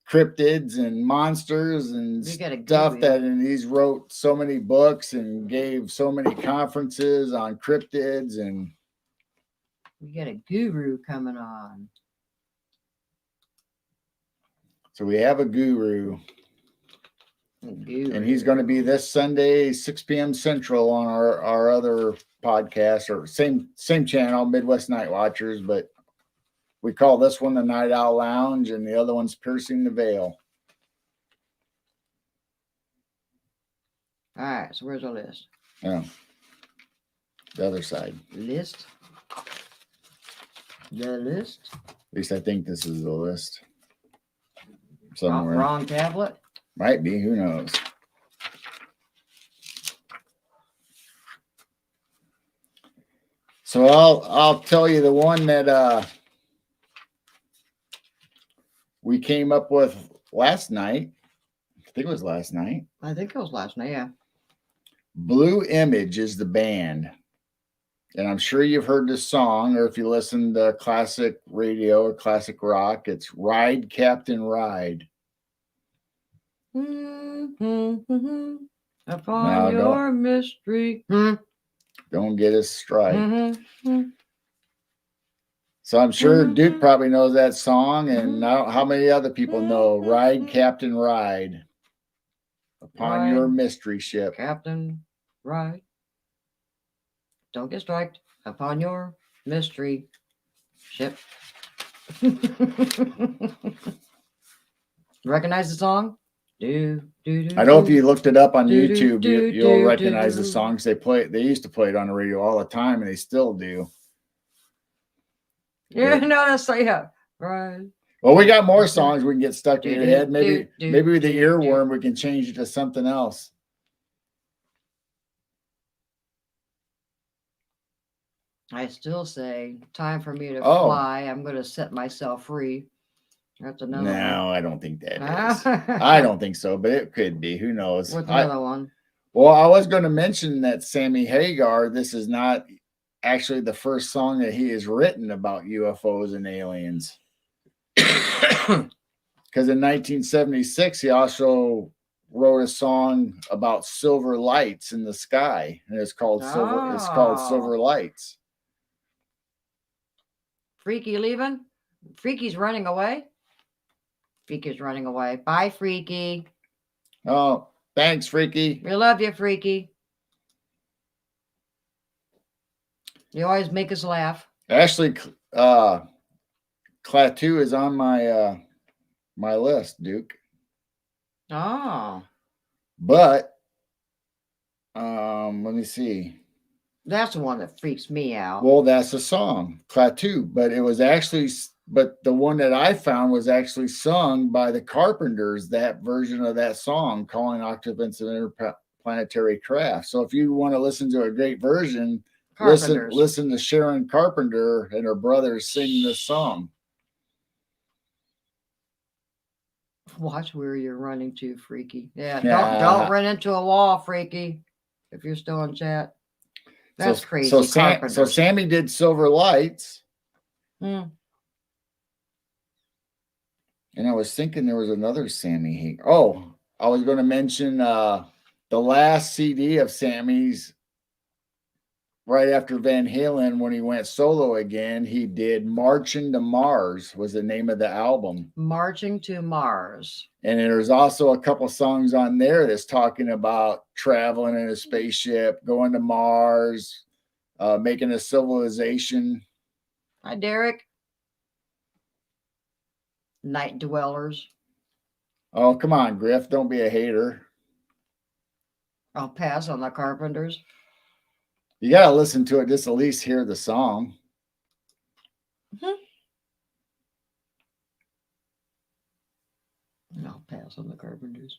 cryptids and monsters and stuff that, and he's wrote so many books and gave so many conferences on cryptids, and we got a guru coming on. So we have a guru. And he's going to be this Sunday, 6 p.m. Central on our other podcast, or same channel, Midwest Night Watchers, but we call this one the Night Owl Lounge and the other one's Piercing the Veil. All right, so where's the list? Yeah. The other side. List? The list? At least I think this is the list. Somewhere. Wrong tablet? Might be, who knows? So I'll tell you the one that we came up with last night. I think it was last night. I think it was last night, yeah. Blue Image is the band. And I'm sure you've heard this song, or if you listen to classic radio or classic rock, it's Ride, Captain, Ride. Upon your mystery. Don't get us strike. So I'm sure Duke probably knows that song, and now how many other people know Ride, Captain, Ride upon your mystery ship. Captain, ride. Don't get striked upon your mystery ship. Recognize the song? I know if you looked it up on YouTube, you'll recognize the songs they play. They used to play it on the radio all the time, and they still do. Yeah, no, that's yeah. Right. Well, we got more songs we can get stuck in your head. Maybe with the earworm, we can change it to something else. I still say, time for me to fly. I'm going to set myself free. That's another one. No, I don't think that is. I don't think so, but it could be. Who knows? What's another one? Well, I was going to mention that Sammy Hagar, this is not actually the first song that he has written about UFOs and aliens. Because in 1976, he also wrote a song about silver lights in the sky, and it's called Silver Lights. Freaky leaving? Freaky's running away? Freaky's running away. Bye, Freaky. Oh, thanks, Freaky. We love you, Freaky. You always make us laugh. Actually, Klaatu is on my my list, Duke. Oh. But let me see. That's the one that freaks me out. Well, that's a song, Klaatu, but it was actually, but the one that I found was actually sung by the Carpenters, that version of that song, Calling Occupants of Interplanetary Craft. So if you want to listen to a great version, listen to Sharon Carpenter and her brothers sing this song. Watch where you're running to, Freaky. Yeah, Yeah. don't run into a wall, Freaky. If you're still in chat. That's crazy. So Carpenters. Sammy did Silver Lights, Hmm. and I was thinking there was another Sammy here. Oh, I was going to mention the last CD of Sammy's. Right after Van Halen, when he went solo again, he did "Marching to Mars" was the name of the album. Marching to Mars. And there's also a couple songs on there that's talking about traveling in a spaceship, going to Mars, making a civilization. Hi, Derek. Night Dwellers. Oh, come on, Griff. Don't be a hater. I'll pass on the Carpenters. You got to listen to it, just at least hear the song. I'll pass on the Carpenters.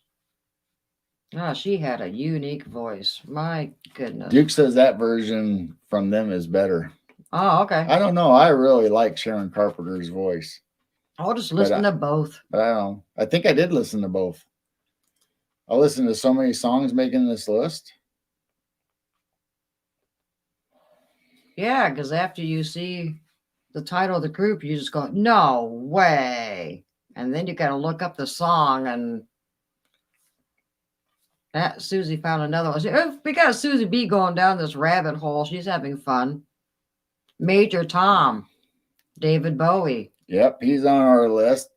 Ah, she had a unique voice. My goodness. Duke says that version from them is better. Oh, okay. I don't know. I really like Sharon Carpenter's voice. I'll just listen to both. But I don't know. I think I did listen to both. I listened to so many songs making this list. Yeah, because after you see the title of the group, you just go, no way. And then you got to look up the song, and that Susie found another one. Oh, we got Susie B going down this rabbit hole. She's having fun. Major Tom, David Bowie. Yep, he's on our list.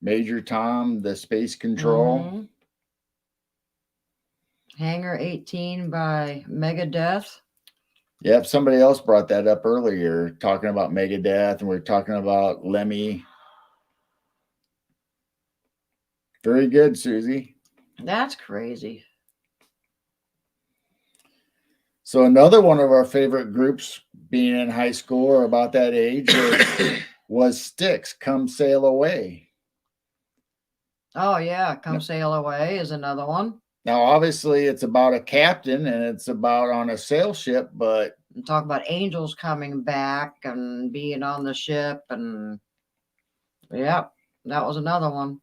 Major Tom, The Space Control. Mhm. Hangar 18 by Megadeth. Yep, somebody else brought that up earlier, talking about Megadeth, and we're talking about Lemmy. Very good, Susie. That's crazy. So another one of our favorite groups, being in high school or about that age, was Styx, Come Sail Away. Oh, yeah. Come Sail Away is another one. Now, obviously, it's about a captain and it's about on a sail ship, but And talk about angels coming back and being on the ship. And yep, that was another one.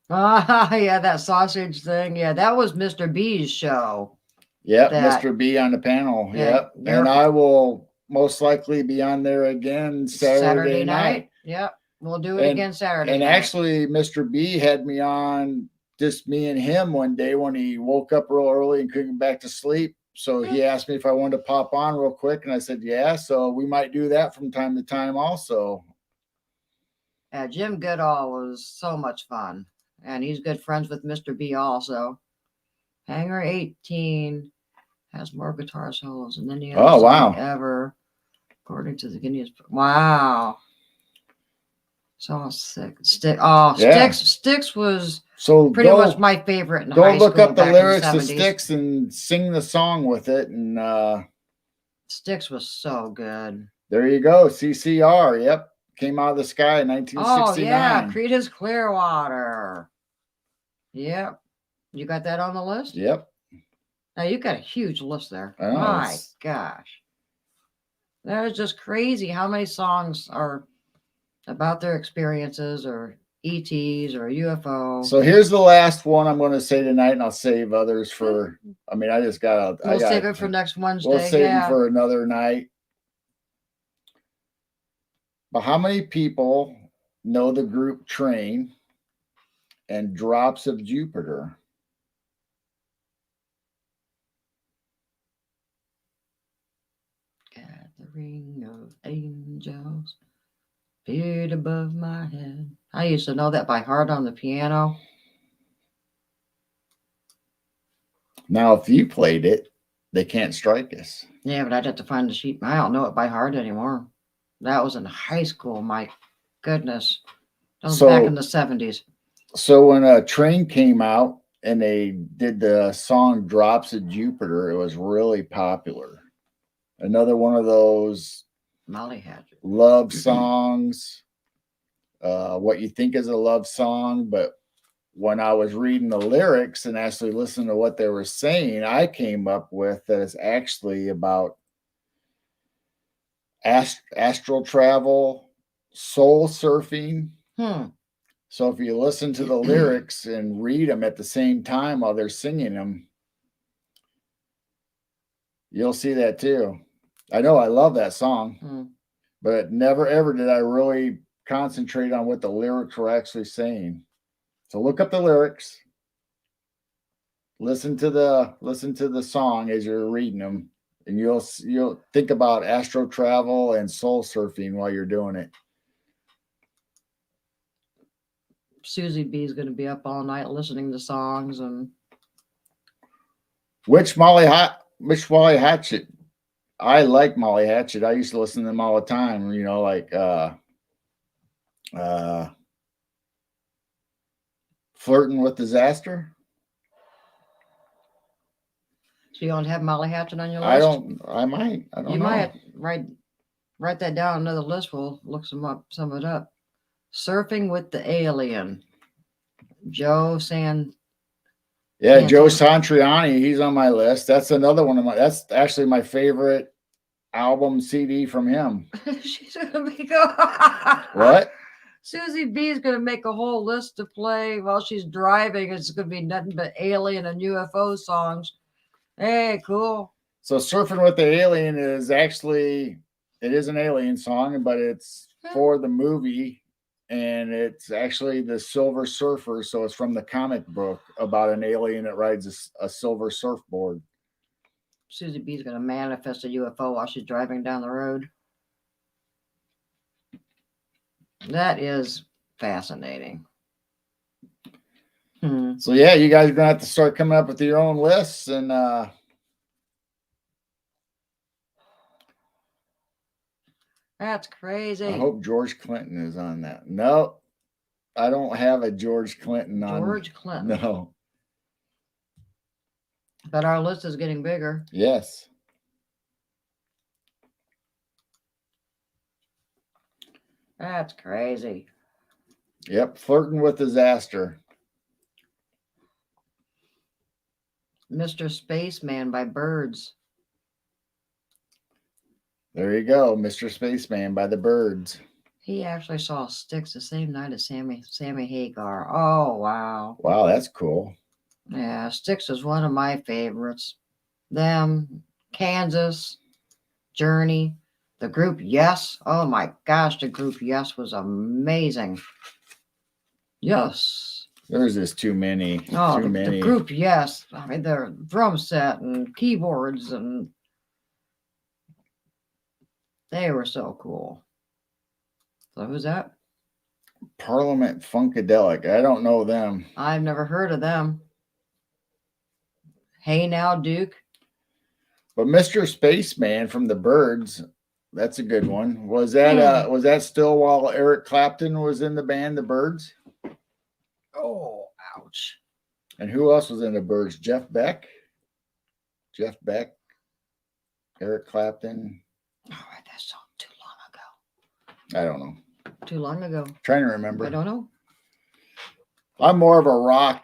Ah, yeah, that sausage thing. Yeah, that was Mr. B's show. yep, That- Mr. B on the panel. Yeah, Yep. And I will most likely be on there again Saturday night. Yep, we'll do it again Saturday And night. actually, Mr. B had me on, just me and him, one day when he woke up real early and couldn't get back to sleep. So he asked me if I wanted to pop on real quick, and I said, yeah. So we might do that from time to time also. Jim Goodall was so much fun. And he's good friends with Mr. B also. Hangar 18 has more guitar solos than any other Oh, song wow. ever, according to the Guinness Book. Wow. So sick. Yeah. Styx was So pretty go, much my favorite in go high look school up the back in lyrics to 70s. Styx and sing the song with it. And Styx was so good. there you go. CCR. Yep. Came out of the sky in Oh 1969. yeah, Creedence Clearwater. Yep. You got that on the list? Yep. Now you got a huge list there. I know, My it's- gosh. That is just crazy how many songs are about their experiences or ETs or UFO. So here's the last one I'm going to say tonight, and I'll save others for. I mean, I just got. we'll save it for next Wednesday. We'll save yeah. them for another night. But how many people know the group Train and Drops of Jupiter? Gathering of angels appeared above my head. I used to know that by heart on the piano. Now, if you played it, they can't strike us. Yeah, but I'd have to find the sheet. I don't know it by heart anymore. That was in high school. My goodness. That was back So- in the 70s. So when a Train came out and they did the song Drops of Jupiter, it was really popular. Another one of those Molly Hatchet. love songs, what you think is a love song. But when I was reading the lyrics and actually listening to what they were saying, I came up with that it's actually about astral travel, soul surfing. Hmm. So if you listen to the lyrics and read them at the same time while they're singing them, you'll see that too. I know I love that song, Hmm. but never ever did I really concentrate on what the lyrics were actually saying. So look up the lyrics, listen to the song as you're reading them, and you'll think about astro travel and soul surfing while you're doing it. Susie B is going to be up all night listening to songs and Which Molly Hatchet? I like Molly Hatchet. I used to listen to them all the time. You know, like Flirting with Disaster. so you don't have Molly Hatchet on your list? I don't. I might. I don't You know. might write that down. Another list. We'll look some of it up. Surfing with the Alien. Joe San. Yeah, Yeah, Joe so- Satriani. He's on my list. That's another one of my. That's actually my favorite album CD from him. She's gonna make a What? Susie B is gonna make a whole list to play while she's driving. It's gonna be nothing but alien and UFO songs. Hey, cool. So Surfing with the Alien is actually it is an alien song, but it's for the movie, and it's actually the Silver Surfer. So it's from the comic book about an alien that rides a silver surfboard. Susie B is gonna manifest a UFO while she's driving down the road. That is fascinating. Hmm. So yeah, you guys are gonna have to start coming up with your own lists, and That's crazy. I hope George Clinton is on that. No, I don't have a George Clinton on. George Clinton. No. But our list is getting bigger. Yes. That's crazy. Yep. Flirting with Disaster. Mr. Spaceman by Birds. There you go, Mr. Spaceman by the Birds. He actually saw Styx the same night as Sammy Hagar. Oh, wow. Wow, that's cool. Yeah, Styx is one of my favorites. Them, Kansas, Journey, the group Yes. Oh my gosh, the group Yes was amazing. Yes. There's just too many. Oh, Too many. the group Yes. I mean, their drum set and keyboards, and they were so cool. So who's that? Parliament Funkadelic. I don't know them. I've never heard of them. Hey Now, Duke. But Mr. Spaceman from the Birds, that's a good one. Was that still while Eric Clapton was in the band the Birds? Oh, ouch. And who else was in the Birds? Jeff Beck, Eric Clapton. Oh, I read that song too long ago. I don't know. Too long ago. Trying to remember. I don't know. I'm more of a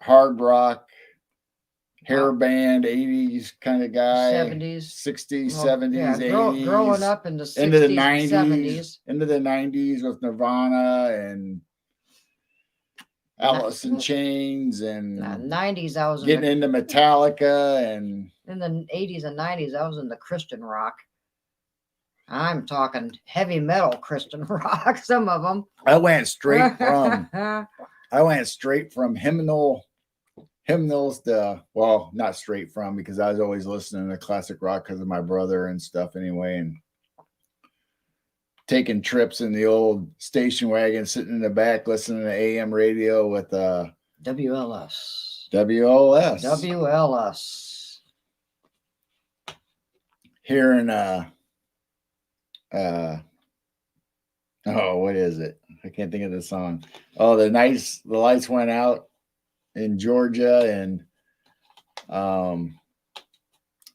hard rock, hair band, 80s kind of guy. 70s. 60s, Well, 70s, yeah, 80s. growing up in the 60s, into the 90s. 70s. Into the 90s with Nirvana and Alice in Chains and 90s, I was getting into Metallica, and in the 80s and 90s, I was in the Christian rock. I'm talking heavy metal Christian rock, some of them. I went straight from hymnals to, well, not straight from, because I was always listening to classic rock because of my brother and stuff anyway, and taking trips in the old station wagon, sitting in the back listening to AM radio with WLS. WLS. Hearing what is it? I can't think of the song. Oh, the lights went out in Georgia, and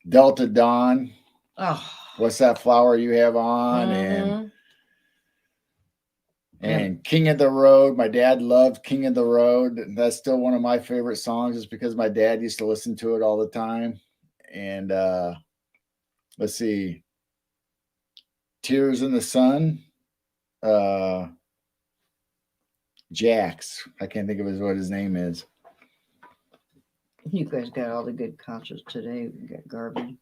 Delta Dawn. Oh. What's that flower you have on? Mhm. And King of the Road. My dad loved King of the Road. That's still one of my favorite songs, just because my dad used to listen to it all the time. And let's see. Tears in the Sun. Jax. I can't think of what his name is. You guys got all the good concerts today. We got garbage.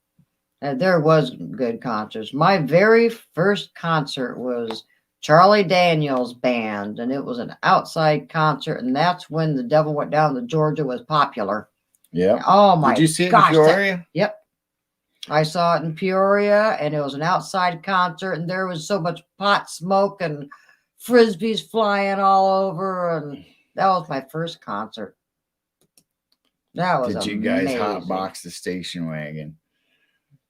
There was good concerts. My very first concert was Charlie Daniels Band, and it was an outside concert, and that's when The Devil Went Down to Georgia was popular. Yeah. Oh my Did you see it gosh, in Peoria? yep. I saw it in Peoria, and it was an outside concert, and there was so much pot smoke and frisbees flying all over, and that was my first concert. That was Did you guys amazing. hotbox the station wagon?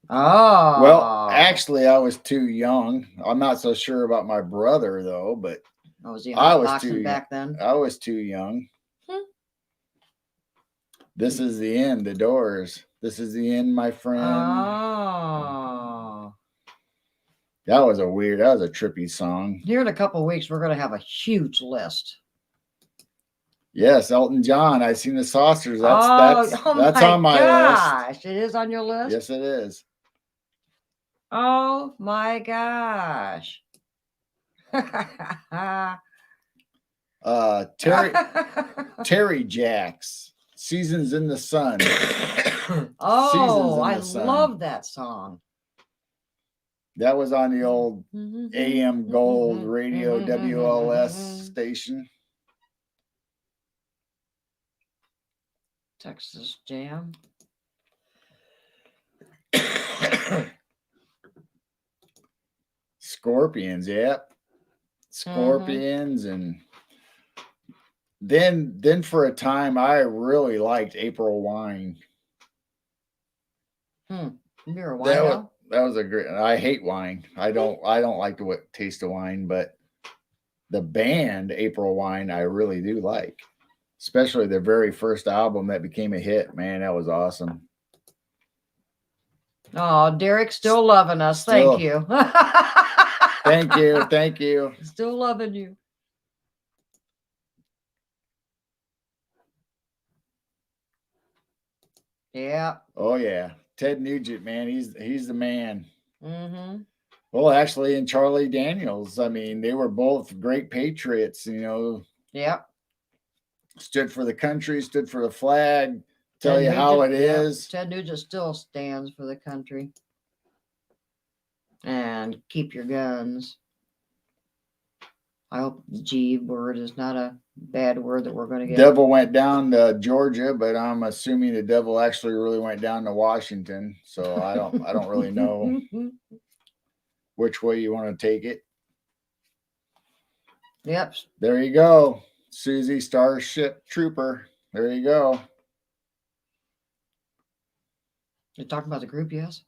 Oh, Well, actually, I was too young. I'm not so sure about my brother though, but was he I was hotboxing too back then? I was too young. This is the end. The Doors. This is the end, my friend. Oh. That was a trippy song. Here in a couple of weeks, we're going to have a huge list. Yes, Elton John. I seen the Saucers. That's my on my gosh. list. It is on your list? Yes, it is. Oh my gosh. Terry Jacks. Seasons in the Sun. Oh, in I the Sun. love that song. That was on the old AM Gold Radio WLS station. Texas Jam. Scorpions, yep. Scorpions, and then for a time I really liked April Wine. You're a wine. That was a great. I hate wine. I don't like the taste of wine, but the band April Wine I really do like, especially their very first album that became a hit. Man, that was awesome. Oh, Derek's still loving us. Thank you. Thank you. Still loving you. Yeah. Oh yeah, Ted Nugent, man, he's the man. Mm-hmm. Well, actually, and Charlie Daniels, I mean, they were both great patriots. You know. Yep. Stood for the country, stood for the flag. Tell you how it is. Ted Nugent still stands for the country. And keep your guns. I hope the G word is not a bad word that we're going to get. Devil went down to Georgia, but I'm assuming the devil actually really went down to Washington. So I don't really know which way you want to take it. Yep. There you go. Susie Starship Trooper. There you go. You're talking about the group, Yes?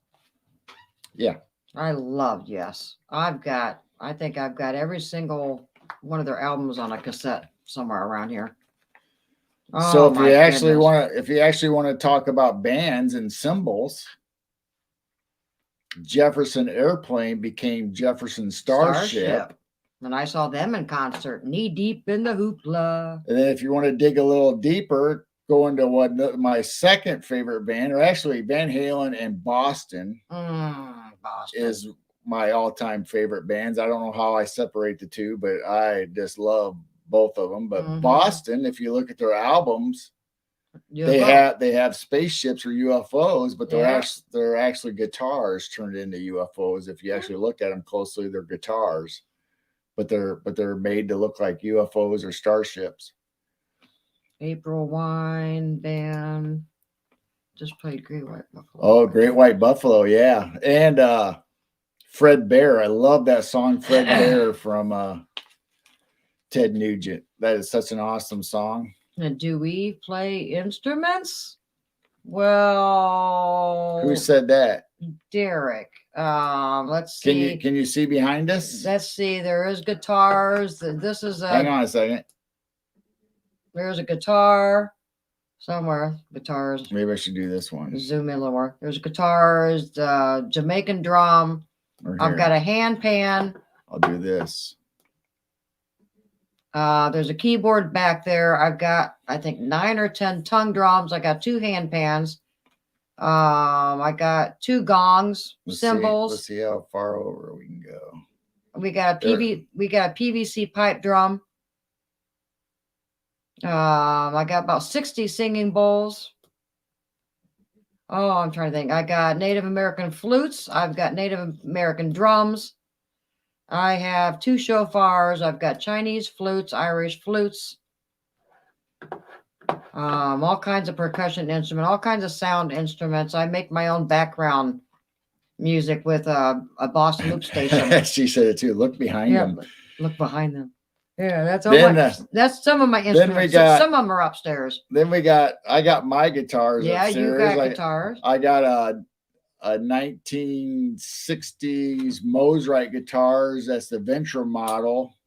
Yeah. I love Yes. I think I've got every single one of their albums on a cassette somewhere around here. So if you actually want to talk about bands and symbols, Jefferson Airplane became Jefferson Starship. And I saw them in concert, knee deep in the hoopla. And then if you want to dig a little deeper, go into what my second favorite band, or actually Van Halen and Boston, is my all-time favorite bands. I don't know how I separate the two, but I just love both of them. But Boston, if you look at their albums, they have spaceships or UFOs, but they're actually guitars turned into UFOs. If you actually look at them closely, they're guitars, but they're made to look like UFOs or starships. April Wine Band just played Great White Buffalo. Oh, Great White Buffalo, yeah, and Fred Bear. I love that song, Fred Bear from Ted Nugent. That is such an awesome song. And do we play instruments? Well, who said that? Derek. Let's see. Can you see behind us? Let's see. There is guitars. This is a. Hang on a second. There's a guitar somewhere. Guitars. Maybe I should do this one. Zoom in a little more. There's guitars, Jamaican drum. I've got a hand pan. I'll do this. There's a keyboard back there. I've got, I think, 9 or 10 tongue drums. I got 2 hand pans. I got 2 gongs, Let's cymbals. see how far over we can go. We got a There. we got a PVC pipe drum. I got about 60 singing bowls. Oh, I'm trying to think. I got Native American flutes. I've got Native American drums. I have 2 shofars. I've got Chinese flutes, Irish flutes, all kinds of percussion instruments, all kinds of sound instruments. I make my own background music with a Boston loop station. She said it too. Look behind Yeah, them. look behind them. Yeah, that's all Then, that's some of my then we instruments. got- Some of them are upstairs. Then I got my guitars Yeah, upstairs. you got guitars. I got a 1960s Mosrite guitars. That's the Venture model.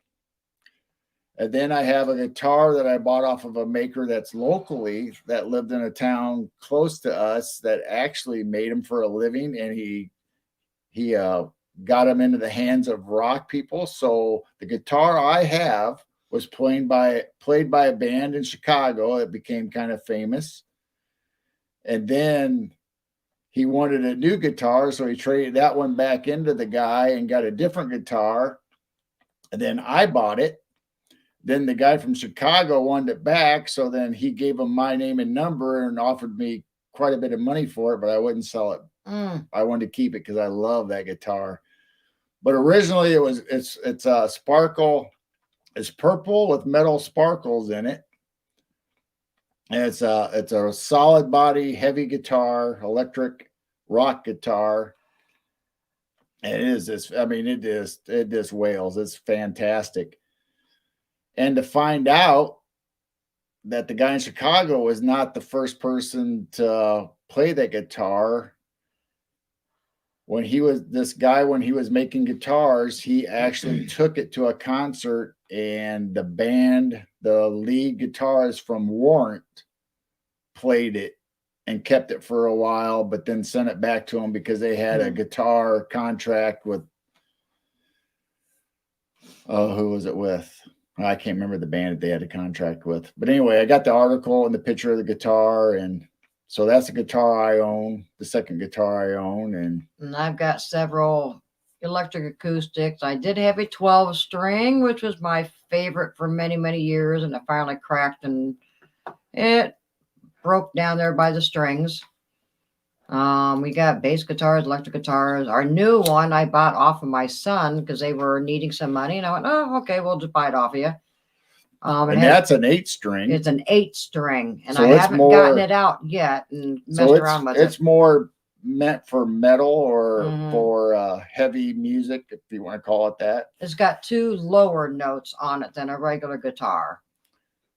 And then I have a guitar that I bought off of a maker that's locally that lived in a town close to us that actually made them for a living, and he got them into the hands of rock people. So the guitar I have was played by a band in Chicago that became kind of famous. And then he wanted a new guitar, so he traded that one back into the guy and got a different guitar. And then I bought it. Then the guy from Chicago wanted it back, so then he gave him my name and number and offered me quite a bit of money for it, but I wouldn't sell it. I wanted to keep it because I love that guitar. But originally it's a sparkle. It's purple with metal sparkles in it. And it's a solid body, heavy guitar, electric rock guitar. And it just wails. It's fantastic. And to find out that the guy in Chicago was not the first person to play that guitar. When he was making guitars, he actually took it to a concert, and the band, the lead guitarist from Warrant, played it and kept it for a while, but then sent it back to him because they had a guitar contract with, who was it with? I can't remember the band that they had a contract with. But anyway, I got the article and the picture of the guitar, and so that's the guitar I own, the second guitar I own. And I've got several electric acoustics. I did have a 12 string, which was my favorite for many, many years, and it finally cracked and it broke down there by the strings. We got bass guitars, electric guitars. Our new one I bought off of my son because they were needing some money, and I went, "Oh, okay, we'll just buy it off of you." And that's an 8-string. It's an 8-string, and So I it's haven't more- gotten it out yet and messed around with it. It's more meant for metal or Mhm. for heavy music, if you want to call it that. It's got 2 lower notes on it than a regular guitar.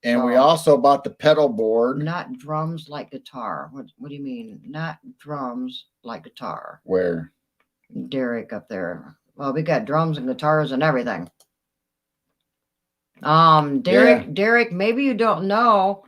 And we So- also bought the pedal board. Not drums like guitar. What do you mean? Not drums like guitar. Where? Derek up there. Well, we got drums and guitars and everything. Derek, maybe you don't know.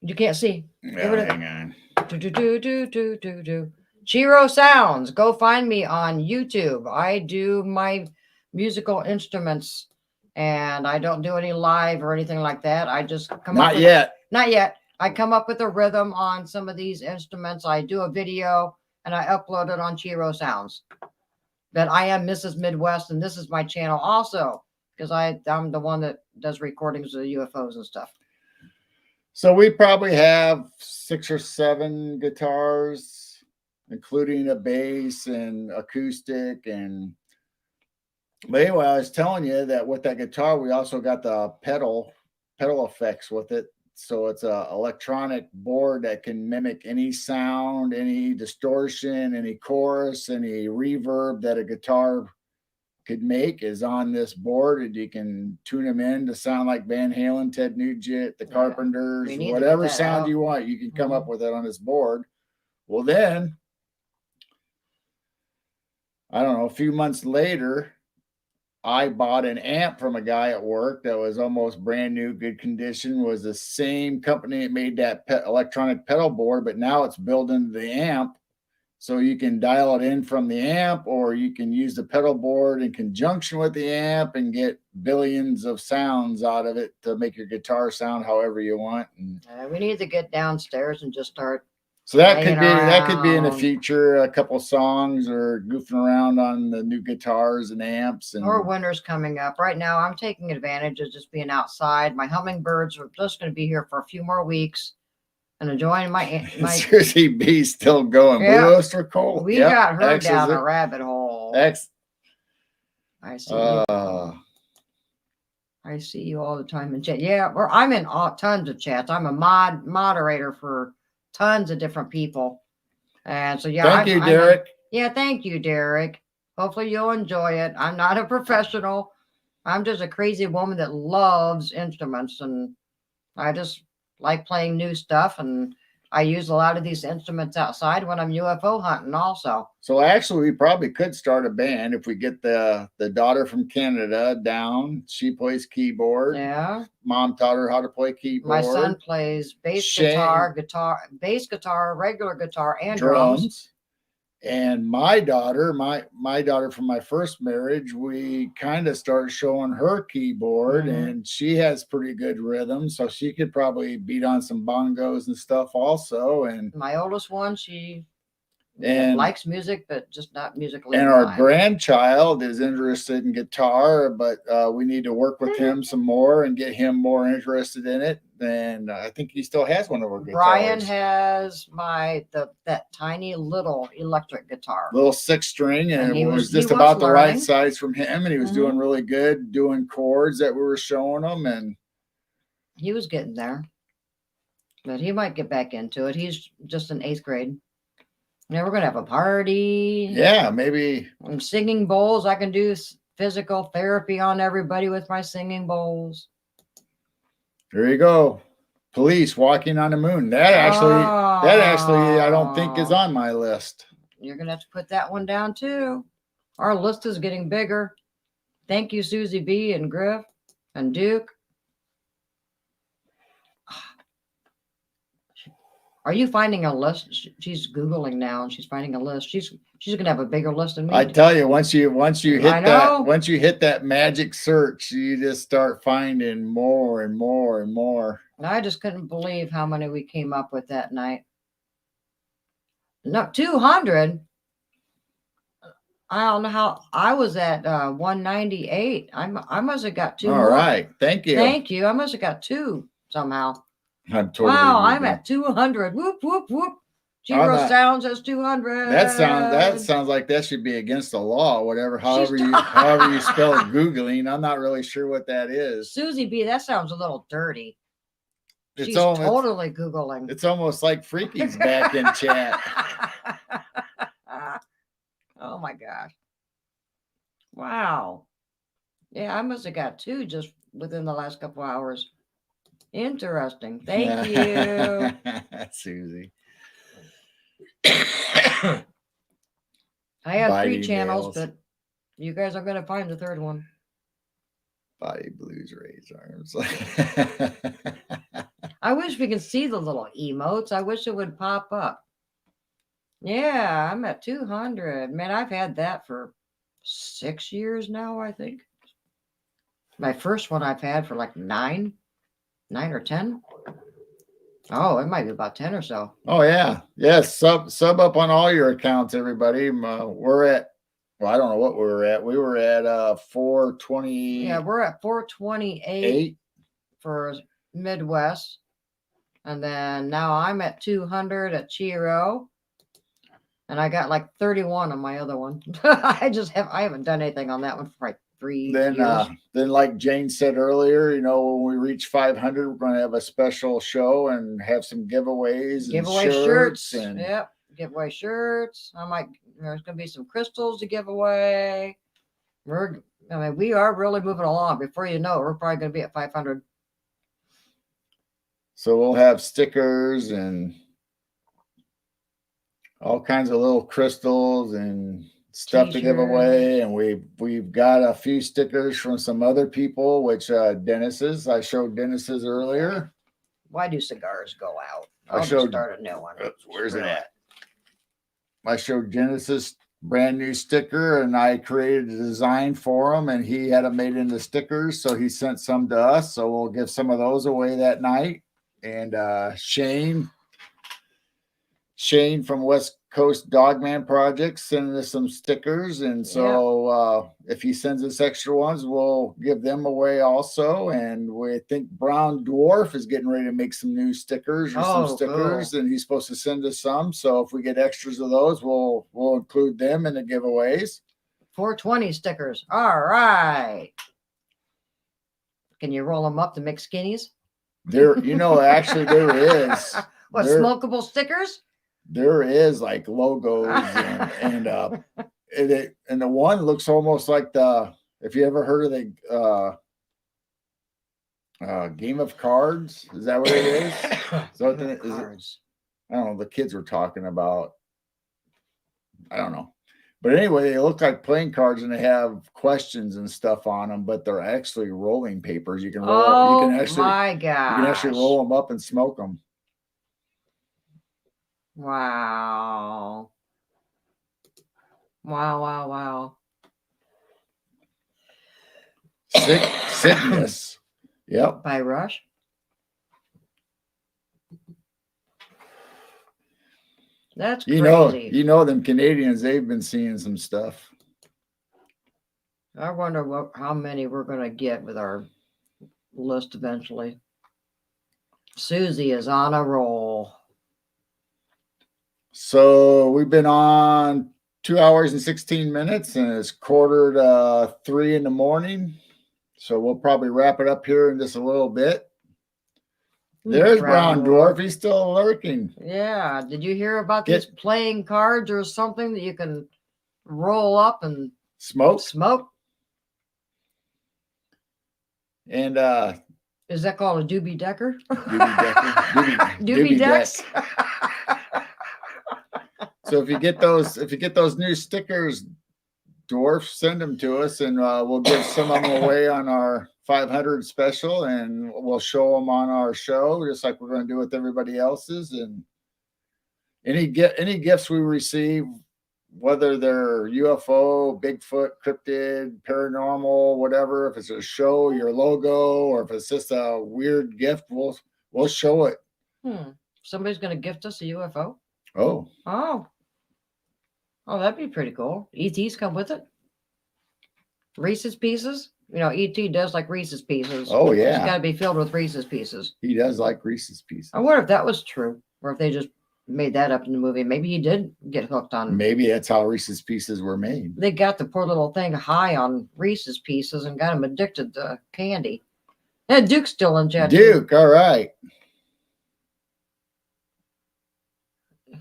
You can't see. Give it a- Hang on. Do. Chiro Sounds. Go find me on YouTube. I do my musical instruments, and I don't do any live or anything like that. I just come up Not with, yet. Not yet. I come up with a rhythm on some of these instruments. I do a video and I upload it on Chiro Sounds. But I am Mrs. Midwest, and this is my channel also because I'm the one that does recordings of the UFOs and stuff. So we probably have 6 or 7 guitars, including a bass and acoustic. But anyway, I was telling you that with that guitar, we also got the pedal effects with it. So it's a electronic board that can mimic any sound, any distortion, any chorus, any reverb that a guitar could make is on this board, and you can tune them in to sound like Van Halen, Ted Nugent, the Carpenters, we need to whatever get that sound out. you want. You can come up with it on this board. Well, then, I don't know, a few months later, I bought an amp from a guy at work that was almost brand new, good condition. Was the same company that made that electronic pedal board, but now it's built into the amp. So you can dial it in from the amp, or you can use the pedal board in conjunction with the amp and get billions of sounds out of it to make your guitar sound however you want. And We need to get downstairs and just start So that Playing could be in the around. future, a couple songs or goofing around on the new guitars and amps and Or winter's coming up. Right now, I'm taking advantage of just being outside. My hummingbirds are just going to be here for a few more weeks and enjoying my. Susie B still going. Yeah. Blue Oyster Cult. We Yep. got her X is down it. a rabbit hole. X. I see you. I see you all the time in chat. Yeah, I'm in tons of chats. I'm a moderator for tons of different people, and so yeah. Thank you, Derek. Yeah, thank you, Derek. Hopefully you'll enjoy it. I'm not a professional. I'm just a crazy woman that loves instruments, and I just like playing new stuff. And I use a lot of these instruments outside when I'm UFO hunting also. So actually, we probably could start a band if we get the daughter from Canada down. She plays keyboard. Yeah. Mom taught her how to play keyboard. My son plays bass bass guitar, regular guitar, and drums. And my daughter from my first marriage, we kind of started showing her keyboard, and she has pretty good rhythm, so she could probably beat on some bongos and stuff also. And my oldest one, she likes music, but just not musically. And our grandchild is interested in guitar, but we need to work with him some more and get him more interested in it. And I think he still has one of our guitars. Brian has that tiny little electric guitar, little 6-string, and it was just about the right size from him, and he was doing really good, doing chords that we were showing him, and he was getting there. But he might get back into it. He's just in 8th grade. Yeah, we're gonna have a party. Yeah, maybe. Singing bowls. I can do physical therapy on everybody with my singing bowls. There you go. Police walking on the moon. That actually, I don't think is on my list. You're gonna have to put that one down too. Our list is getting bigger. Thank you, Susie B and Griff and Duke. Are you finding a list? She's Googling now, and she's finding a list. She's gonna have a bigger list than me. I tell you, once you hit that magic search, you just start finding more and more and more. I just couldn't believe how many we came up with that night. No, 200. I don't know how. I was at 198. I must have got 2. All right, thank you. Thank you. I must have got 2 somehow. I'm at 200. Whoop whoop whoop. Giro sounds as 200. That sounds like that should be against the law. However you spell Googling. I'm not really sure what that is. Susie B, that sounds a little dirty. She's totally Googling. It's almost like Freaky's back in chat. Oh my gosh. Wow. Yeah, I must have got 2 just within the last couple hours. Interesting. Thank you. Susie. I have 3 channels, nails. but you guys are going to find the 3rd one. Body Blues Raise Arms. I wish we could see the little emotes. I wish it would pop up. Yeah, I'm at 200. Man, I've had that for 6 years now, I think. My first one I've had for like 9 or 10. Oh, it might be about 10 or so. Oh yeah. Yes. Sub up on all your accounts, everybody. We're at, well, I don't know what we were at. We were at 420. Yeah, we're at 428 for Midwest. And then now I'm at 200 at Chiro. And I got like 31 on my other one. I haven't done anything on that one for like 3 years. Then like Jane said earlier, when we reach 500, we're going to have a special show and have some giveaways. Giveaway shirts. Yep. Giveaway shirts. There's going to be some crystals to give away. We are really moving along. Before you know it, we're probably going to be at 500. So we'll have stickers and all kinds of little crystals and stuff to give away. And we've got a few stickers from some other people, which Dennis's. I showed Dennis's earlier. Why do cigars go out? I'll just start a new one. Where's it at? I showed Dennis's brand new sticker, and I created a design for him, and he had them made into stickers. So he sent some to us. So we'll give some of those away that night. And Shane Shane from West Coast Dogman Project sending us some stickers. And so if he sends us extra ones, we'll give them away also. And we think Brown Dwarf is getting ready to make some new stickers or some Oh, stickers, cool. and he's supposed to send us some. So if we get extras of those, we'll include them in the giveaways. 420 stickers. All right. Can you roll them up to make skinnies? There, actually there is. What, There- smokable stickers? There is like logos and the one looks almost like if you ever heard of the Game of Cards, is that what it is? So Game of is it, Cards. I don't know, the kids were talking about, I don't know. But anyway, they look like playing cards and they have questions and stuff on them, but they're actually rolling papers. You can roll, Oh you can actually my gosh. you can actually roll them up and smoke them. Wow. Wow. Sickness. Yep. By Rush. That's crazy. Them Canadians, they've been seeing some stuff. I wonder how many we're going to get with our list eventually. Susie is on a roll. So we've been on 2 hours and 16 minutes, and it's 2:45 in the morning. So we'll probably wrap it up here in just a little bit. There's Brown Dwarf. He's still lurking. Yeah. Did you hear about these playing cards or something that you can roll up and smoke? And is that called a doobie decker? Doobie decks. So if you get those new stickers, Dwarf, send them to us, and we'll give some of them away on our 500 special, and we'll show them on our show, just like we're going to do with everybody else's. And any gifts we receive, whether they're UFO, Bigfoot, cryptid, paranormal, whatever, if it's a show, your logo, or if it's just a weird gift, we'll show it. Somebody's going to gift us a UFO? Oh, that'd be pretty cool. ETs come with it. Reese's Pieces. ET does like Reese's Pieces. Oh, yeah. It's got to be filled with Reese's Pieces. He does like Reese's Pieces. I wonder if that was true, or if they just made that up in the movie. Maybe he did get hooked on. Maybe that's how Reese's Pieces were made. They got the poor little thing high on Reese's Pieces and got him addicted to candy. And Duke's still in chat. Duke, all right.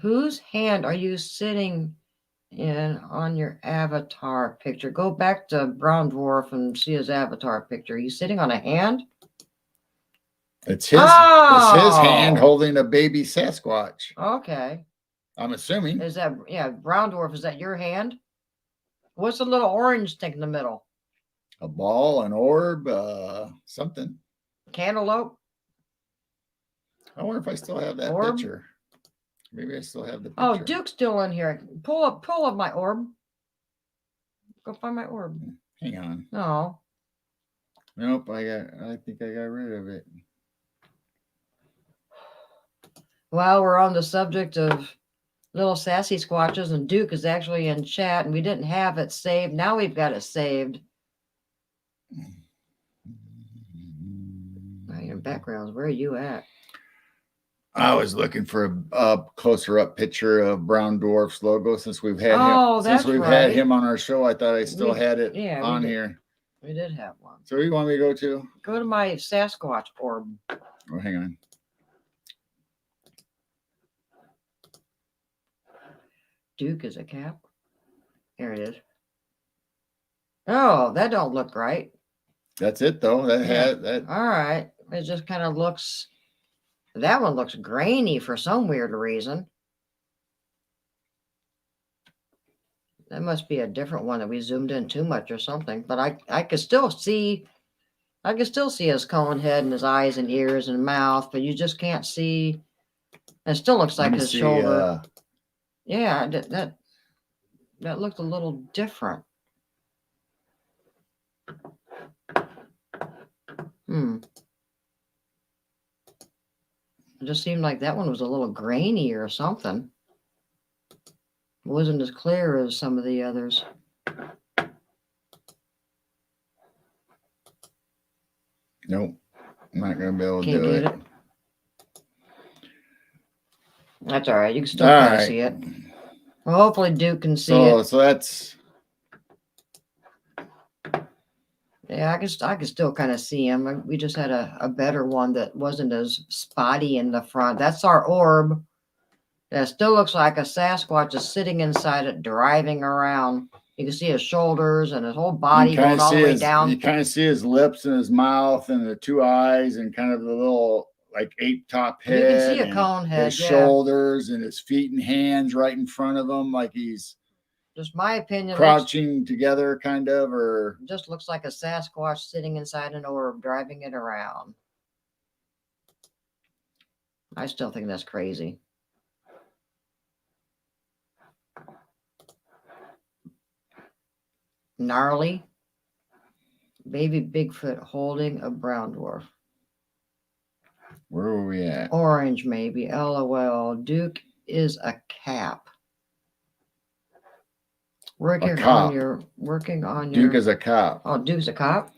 Whose hand are you sitting in on your avatar picture? Go back to Brown Dwarf and see his avatar picture. He's sitting on a hand? It's his hand holding a baby Sasquatch. Okay. I'm assuming. Is that, Brown Dwarf, is that your hand? What's the little orange thing in the middle? A ball, an orb, something. Cantaloupe? I wonder if I still have that Orb? picture. Maybe I still have the picture. Oh, Duke's still in here. Pull up my orb. Go find my orb. Hang on. No. Nope, I think I got rid of it. While we're on the subject of little sassy squatches, and Duke is actually in chat, and we didn't have it saved. Now we've got it saved. Your backgrounds, where are you at? I was looking for a closer up picture of Brown Dwarf's logo since we've had had him on our show. I thought I still had it on here. We did have one. So where do you want me to go to? Go to my Sasquatch orb. Oh, hang on. Duke is a cap. There it is. Oh, that don't look right. That's it though. That. All right. It just kind of looks. That one looks grainy for some weird reason. That must be a different one that we zoomed in too much or something. But I could still see. I can still see his cone head and his eyes and ears and mouth, but you just can't see. It still looks like his shoulder. Yeah, that looked a little different. It just seemed like that one was a little grainy or something. wasn't as clear as some of the others. Nope. I'm not gonna be able to Can't do get it. it. That's all right. You can still All kind of right. see it. Well, hopefully Duke can see So it. so that's Yeah, I can still kind of see him. We just had a better one that wasn't as spotty in the front. That's our orb. That still looks like a Sasquatch is sitting inside it, driving around. You can see his shoulders and his whole body going all the way down. You kind of see his lips and his mouth and the two eyes and kind of the little like ape top head. You can see a and cone head, his yeah. shoulders and his feet and hands right in front of him, like he's Just my opinion. crouching together, kind of, or Just looks like a Sasquatch sitting inside an orb, driving it around. I still think that's crazy. Gnarly. Baby Bigfoot holding a brown dwarf. where were we at? Orange, maybe. LOL. Duke is a cap. Working cop. on your. Duke is a cop. Oh, Duke's a cop.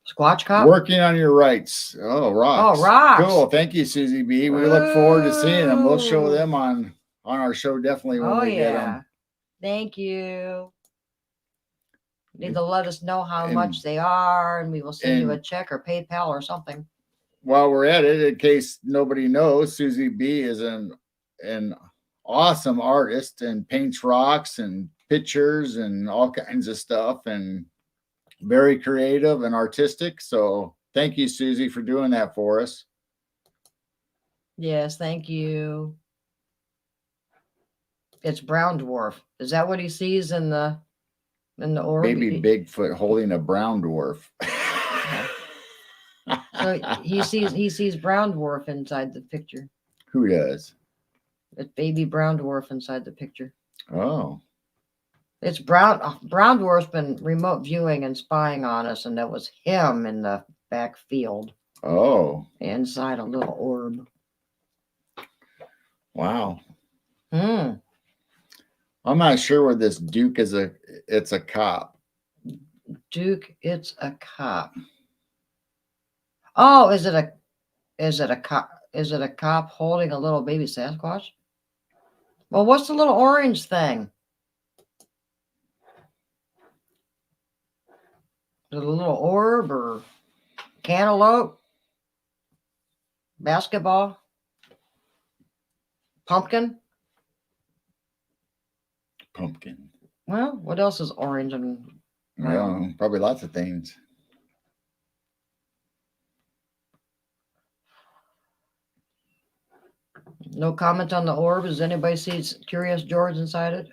Squatch cop. Working on your rights. Oh, rocks. Oh, rocks. Cool. Thank you, Susie B. We look forward to seeing them. We'll show Ooh. them on our show definitely when Oh we get yeah. them. Thank you. Need to let us know how And- much they are, and we will send you a and- check or PayPal or something. While we're at it, in case nobody knows, Susie B is an awesome artist and paints rocks and pictures and all kinds of stuff, and very creative and artistic. So thank you, Susie, for doing that for us. Yes, thank you. It's brown dwarf. Is that what he sees in the orb? Baby Bigfoot holding a brown dwarf. So he sees brown dwarf inside the picture. Who does? It's baby brown dwarf inside the picture. Oh, It's brown dwarf's been remote viewing and spying on us, and that was him in the back field oh, inside a little orb. wow. Hmm. I'm not sure where this Duke is. It's a cop. Duke, it's a cop. Oh, is it a cop? Is it a cop holding a little baby Sasquatch? Well, what's the little orange thing? Is it a little orb or cantaloupe? Basketball? Pumpkin? Pumpkin. Well, what else is orange and Well, probably lots of things. no comment on the orb? Does anybody see Curious George inside it?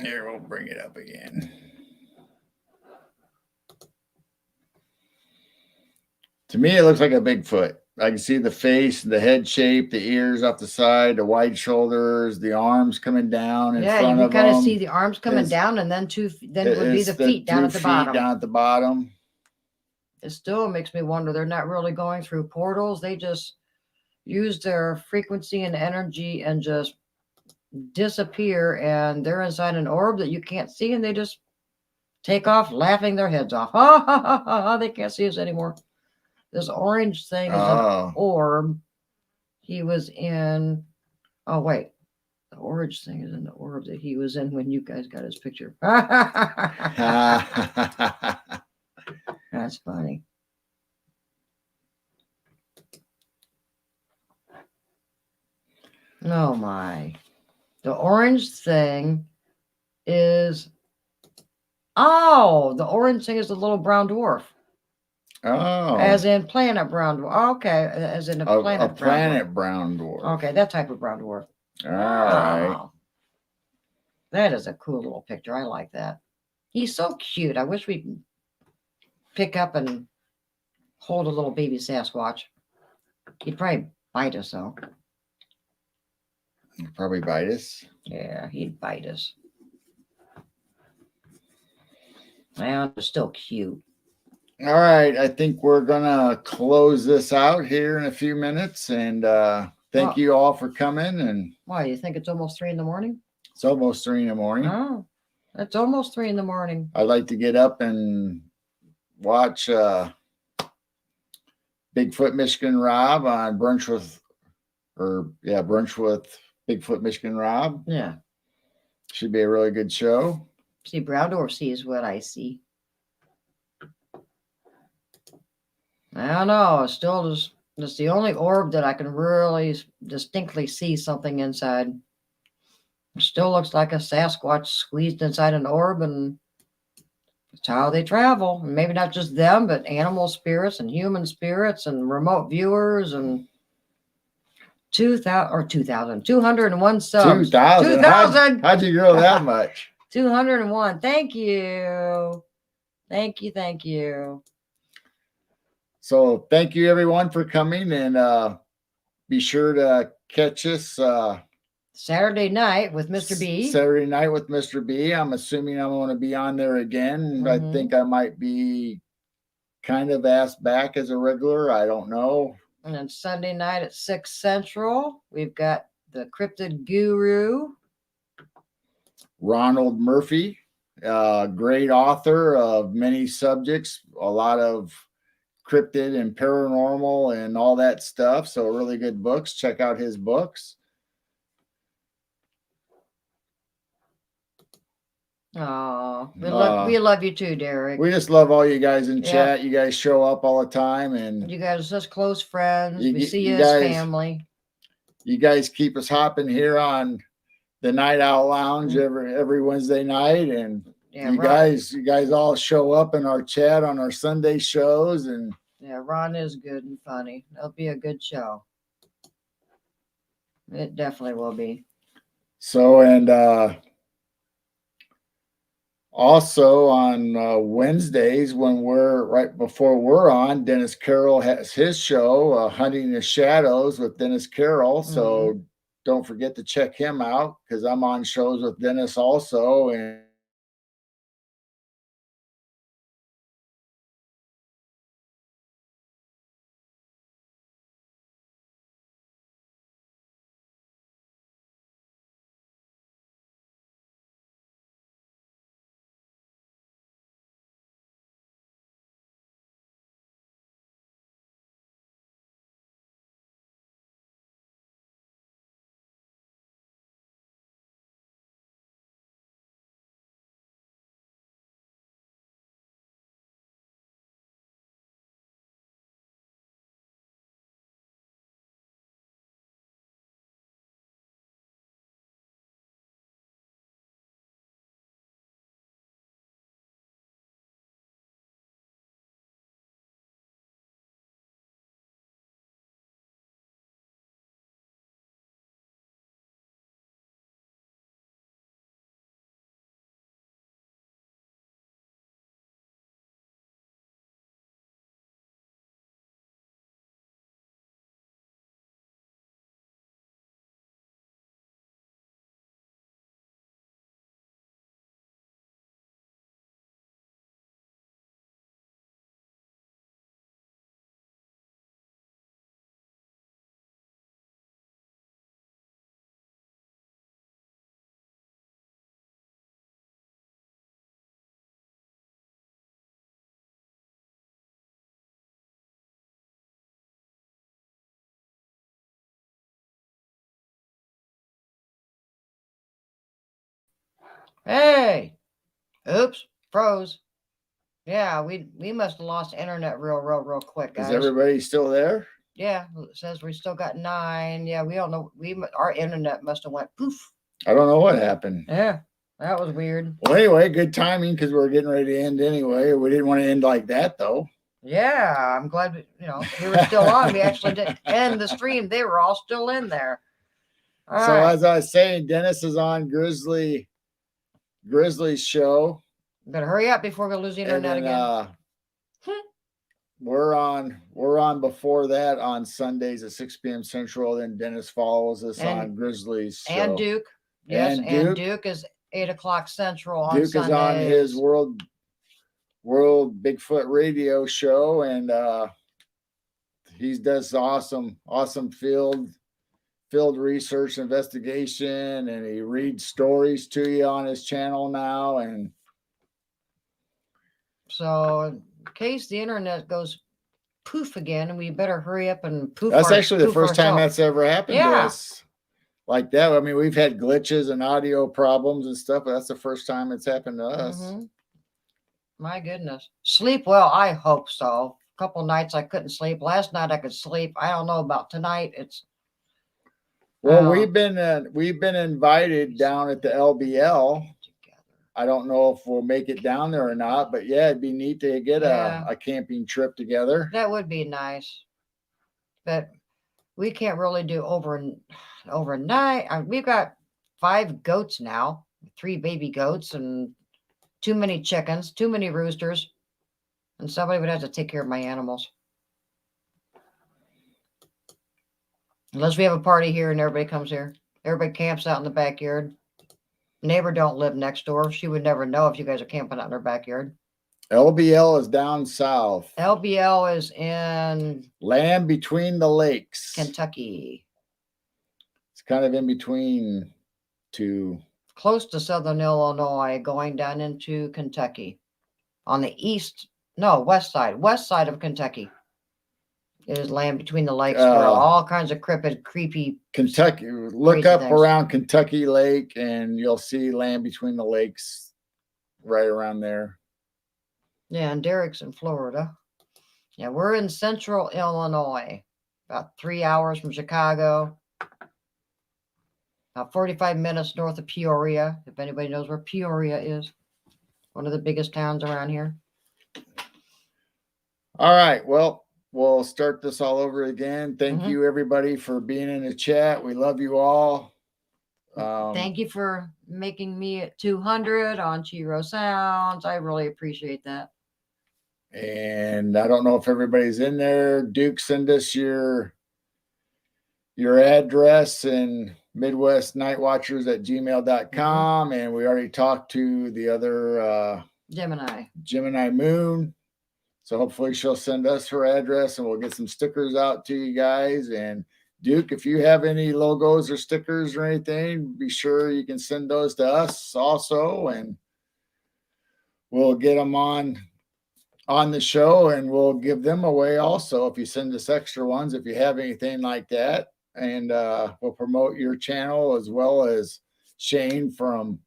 Here, we'll bring it up again. To me, it looks like a Bigfoot. I can see the face, the head shape, the ears off the side, the wide shoulders, the arms coming down in Yeah, front you of kind of them. see the arms coming It's- down, and then then would be It's the feet down two at the feet bottom. down at the bottom. It still makes me wonder they're not really going through portals. They just use their frequency and energy and just disappear, and they're inside an orb that you can't see, and they just take off laughing their heads off. Ha ha ha ha ha! They can't see us anymore. This orange thing is an Oh, orb. He was in. Oh wait, the orange thing is in the orb that he was in when you guys got his picture. That's funny. Oh my. The orange thing is. Oh, the orange thing is the little brown dwarf. oh, As in planet brown dwarf. Okay. As in a planet, a planet brown dwarf. brown dwarf. Okay, that type of brown dwarf. All right. Wow. That is a cool little picture. I like that. He's so cute. I wish we could pick up and hold a little baby Sasquatch. He'd probably bite us though. Probably bite us. Yeah, he'd bite us. Well, it's still cute. All right. I think we're going to close this out here in a few minutes. And thank Oh. you all for coming. And Why, you think it's almost 3 in the morning? it's almost 3 in the morning. Oh, it's almost 3 in the morning. I'd like to get up and watch Bigfoot Michigan Rob on Brunch with Bigfoot Michigan Rob. Yeah. Should be a really good show. See, Browdorf sees what I see. I don't know. It's still just, it's the only orb that I can really distinctly see something inside. It still looks like a Sasquatch squeezed inside an orb, and it's how they travel. And maybe not just them, but animal spirits and human spirits and remote viewers and 201 subs. 2,000. 2,000. How'd you grow that much? 201. Thank you. Thank you. Thank you. So thank you everyone for coming, and be sure to catch us Saturday night with Mr. B. Saturday night with Mr. B. I'm assuming I'm going to be on there again. Mhm. I think I might be kind of asked back as a regular. I don't know. And then Sunday night at 6 Central, we've got the Cryptid Guru. Ronald Murphy, great author of many subjects, a lot of cryptid and paranormal and all that stuff. So really good books. Check out his books. Oh, we love you too, Derek. We just love all you guys in Yeah. chat. You guys show up all the time, and You guys are such close friends. You We get- see you you as guys- family. you guys keep us hopping here on the Night Owl Lounge every Wednesday night. And Yeah, you guys all show up in our chat on our Sunday shows, and Yeah, Ron is good and funny. It'll be a good show. It definitely will be. so, and also on Wednesdays, when we're right before we're on, Dennis Carroll has his show, Hunting the Shadows with Dennis Carroll. So don't forget to check him out, because I'm on shows with Dennis also. And Hey, oops, froze. Yeah, we must have lost internet real quick, guys. is everybody still there? Yeah, it says we still got 9. Yeah, we don't know. Our internet must have went poof. I don't know what happened. Yeah, that was weird. Well, anyway, good timing, because we're getting ready to end anyway. We didn't want to end like that, though. Yeah, I'm glad we were still on. We actually didn't end the stream. They were all still in there. All So right. as I was saying, Dennis is on Grizzly's show. Better hurry up before we lose the And internet then, again. we're on before that on Sundays at 6 p.m. Central. Then Dennis follows us And- on Grizzly's show. And Duke. Yes, And and Duke. Duke is 8 o'clock Central on Duke Sundays. is on his World Bigfoot radio show, and he does awesome field field research investigation, and he reads stories to you on his channel now. And So in case the internet goes poof again, and we better hurry up and poof. that's actually the poof first time ourselves. that's ever happened to Yeah. us like that. I mean, we've had glitches and audio problems and stuff, but that's the first time it's happened to us. Mhm. My goodness. Sleep well, I hope so. A couple nights I couldn't sleep. Last night I could sleep. I don't know about tonight. It's Well, Oh. we've been invited down at the LBL. together. I don't know if we'll make it down there or not, but yeah, it'd be neat to get Yeah. a camping trip together. That would be nice. But we can't really do overnight. We've got 5 goats now, 3 baby goats, and too many chickens, too many roosters, and somebody would have to take care of my animals. Unless we have a party here and everybody comes here. Everybody camps out in the backyard. Neighbor don't live next door. She would never know if you guys are camping out in her backyard. LBL is down south. LBL is in Land Between the Lakes. Kentucky, It's kind of in between two. close to southern Illinois, going down into Kentucky. On the west side of Kentucky. It is Land Between the Lakes. There are all kinds of creepy. Kentucky. Look Crazy up things. around Kentucky Lake and you'll see Land Between the Lakes right around there. Yeah, and Derek's in Florida. Yeah, we're in central Illinois, about 3 hours from Chicago. About 45 minutes north of Peoria, if anybody knows where Peoria is. One of the biggest towns around here. All right. Well, we'll start this all over again. Thank Mhm. you, everybody, for being in the chat. We love you all. Thank you for making me at 200 on Chiro Sounds. I really appreciate that. And I don't know if everybody's in there. Duke, send us your address and midwestnightwatchers@gmail.com. And we already talked to the other Gemini Moon. So hopefully she'll send us her address and we'll get some stickers out to you guys. And Duke, if you have any logos or stickers or anything, be sure you can send those to us also. And we'll get them on the show and we'll give them away also if you send us extra ones, if you have anything like that. And we'll promote your channel as well as Shane from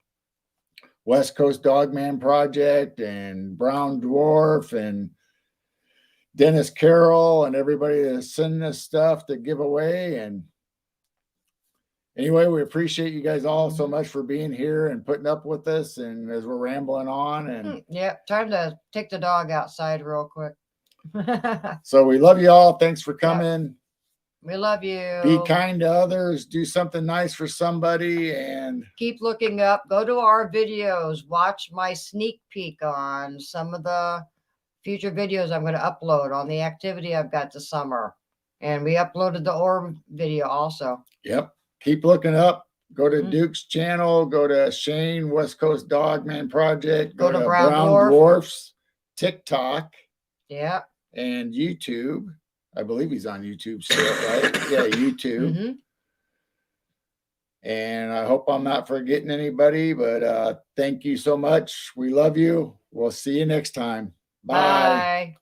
West Coast Dogman Project and Brown Dwarf and Dennis Carroll and everybody that's sending us stuff to give away. And anyway, we appreciate you guys all so much for being here and putting up with us. And as we're rambling on, and Yep, time to take the dog outside real quick. so we love you all. Thanks for coming. We love you. Be kind to others. Do something nice for somebody. And Keep looking up. Go to our videos. Watch my sneak peek on some of the future videos I'm going to upload on the activity I've got this summer. And we uploaded the orb video also. Yep. Keep looking up. Go to Mhm. Duke's channel. Go to Shane, West Coast Dogman Project. Go to Brown Brown Dwarf's TikTok Yeah. and YouTube. I believe he's on YouTube still, right? Yeah, YouTube. Mm-hmm. And I hope I'm not forgetting anybody, but thank you so much. We love you. We'll see you next time. Bye. Bye.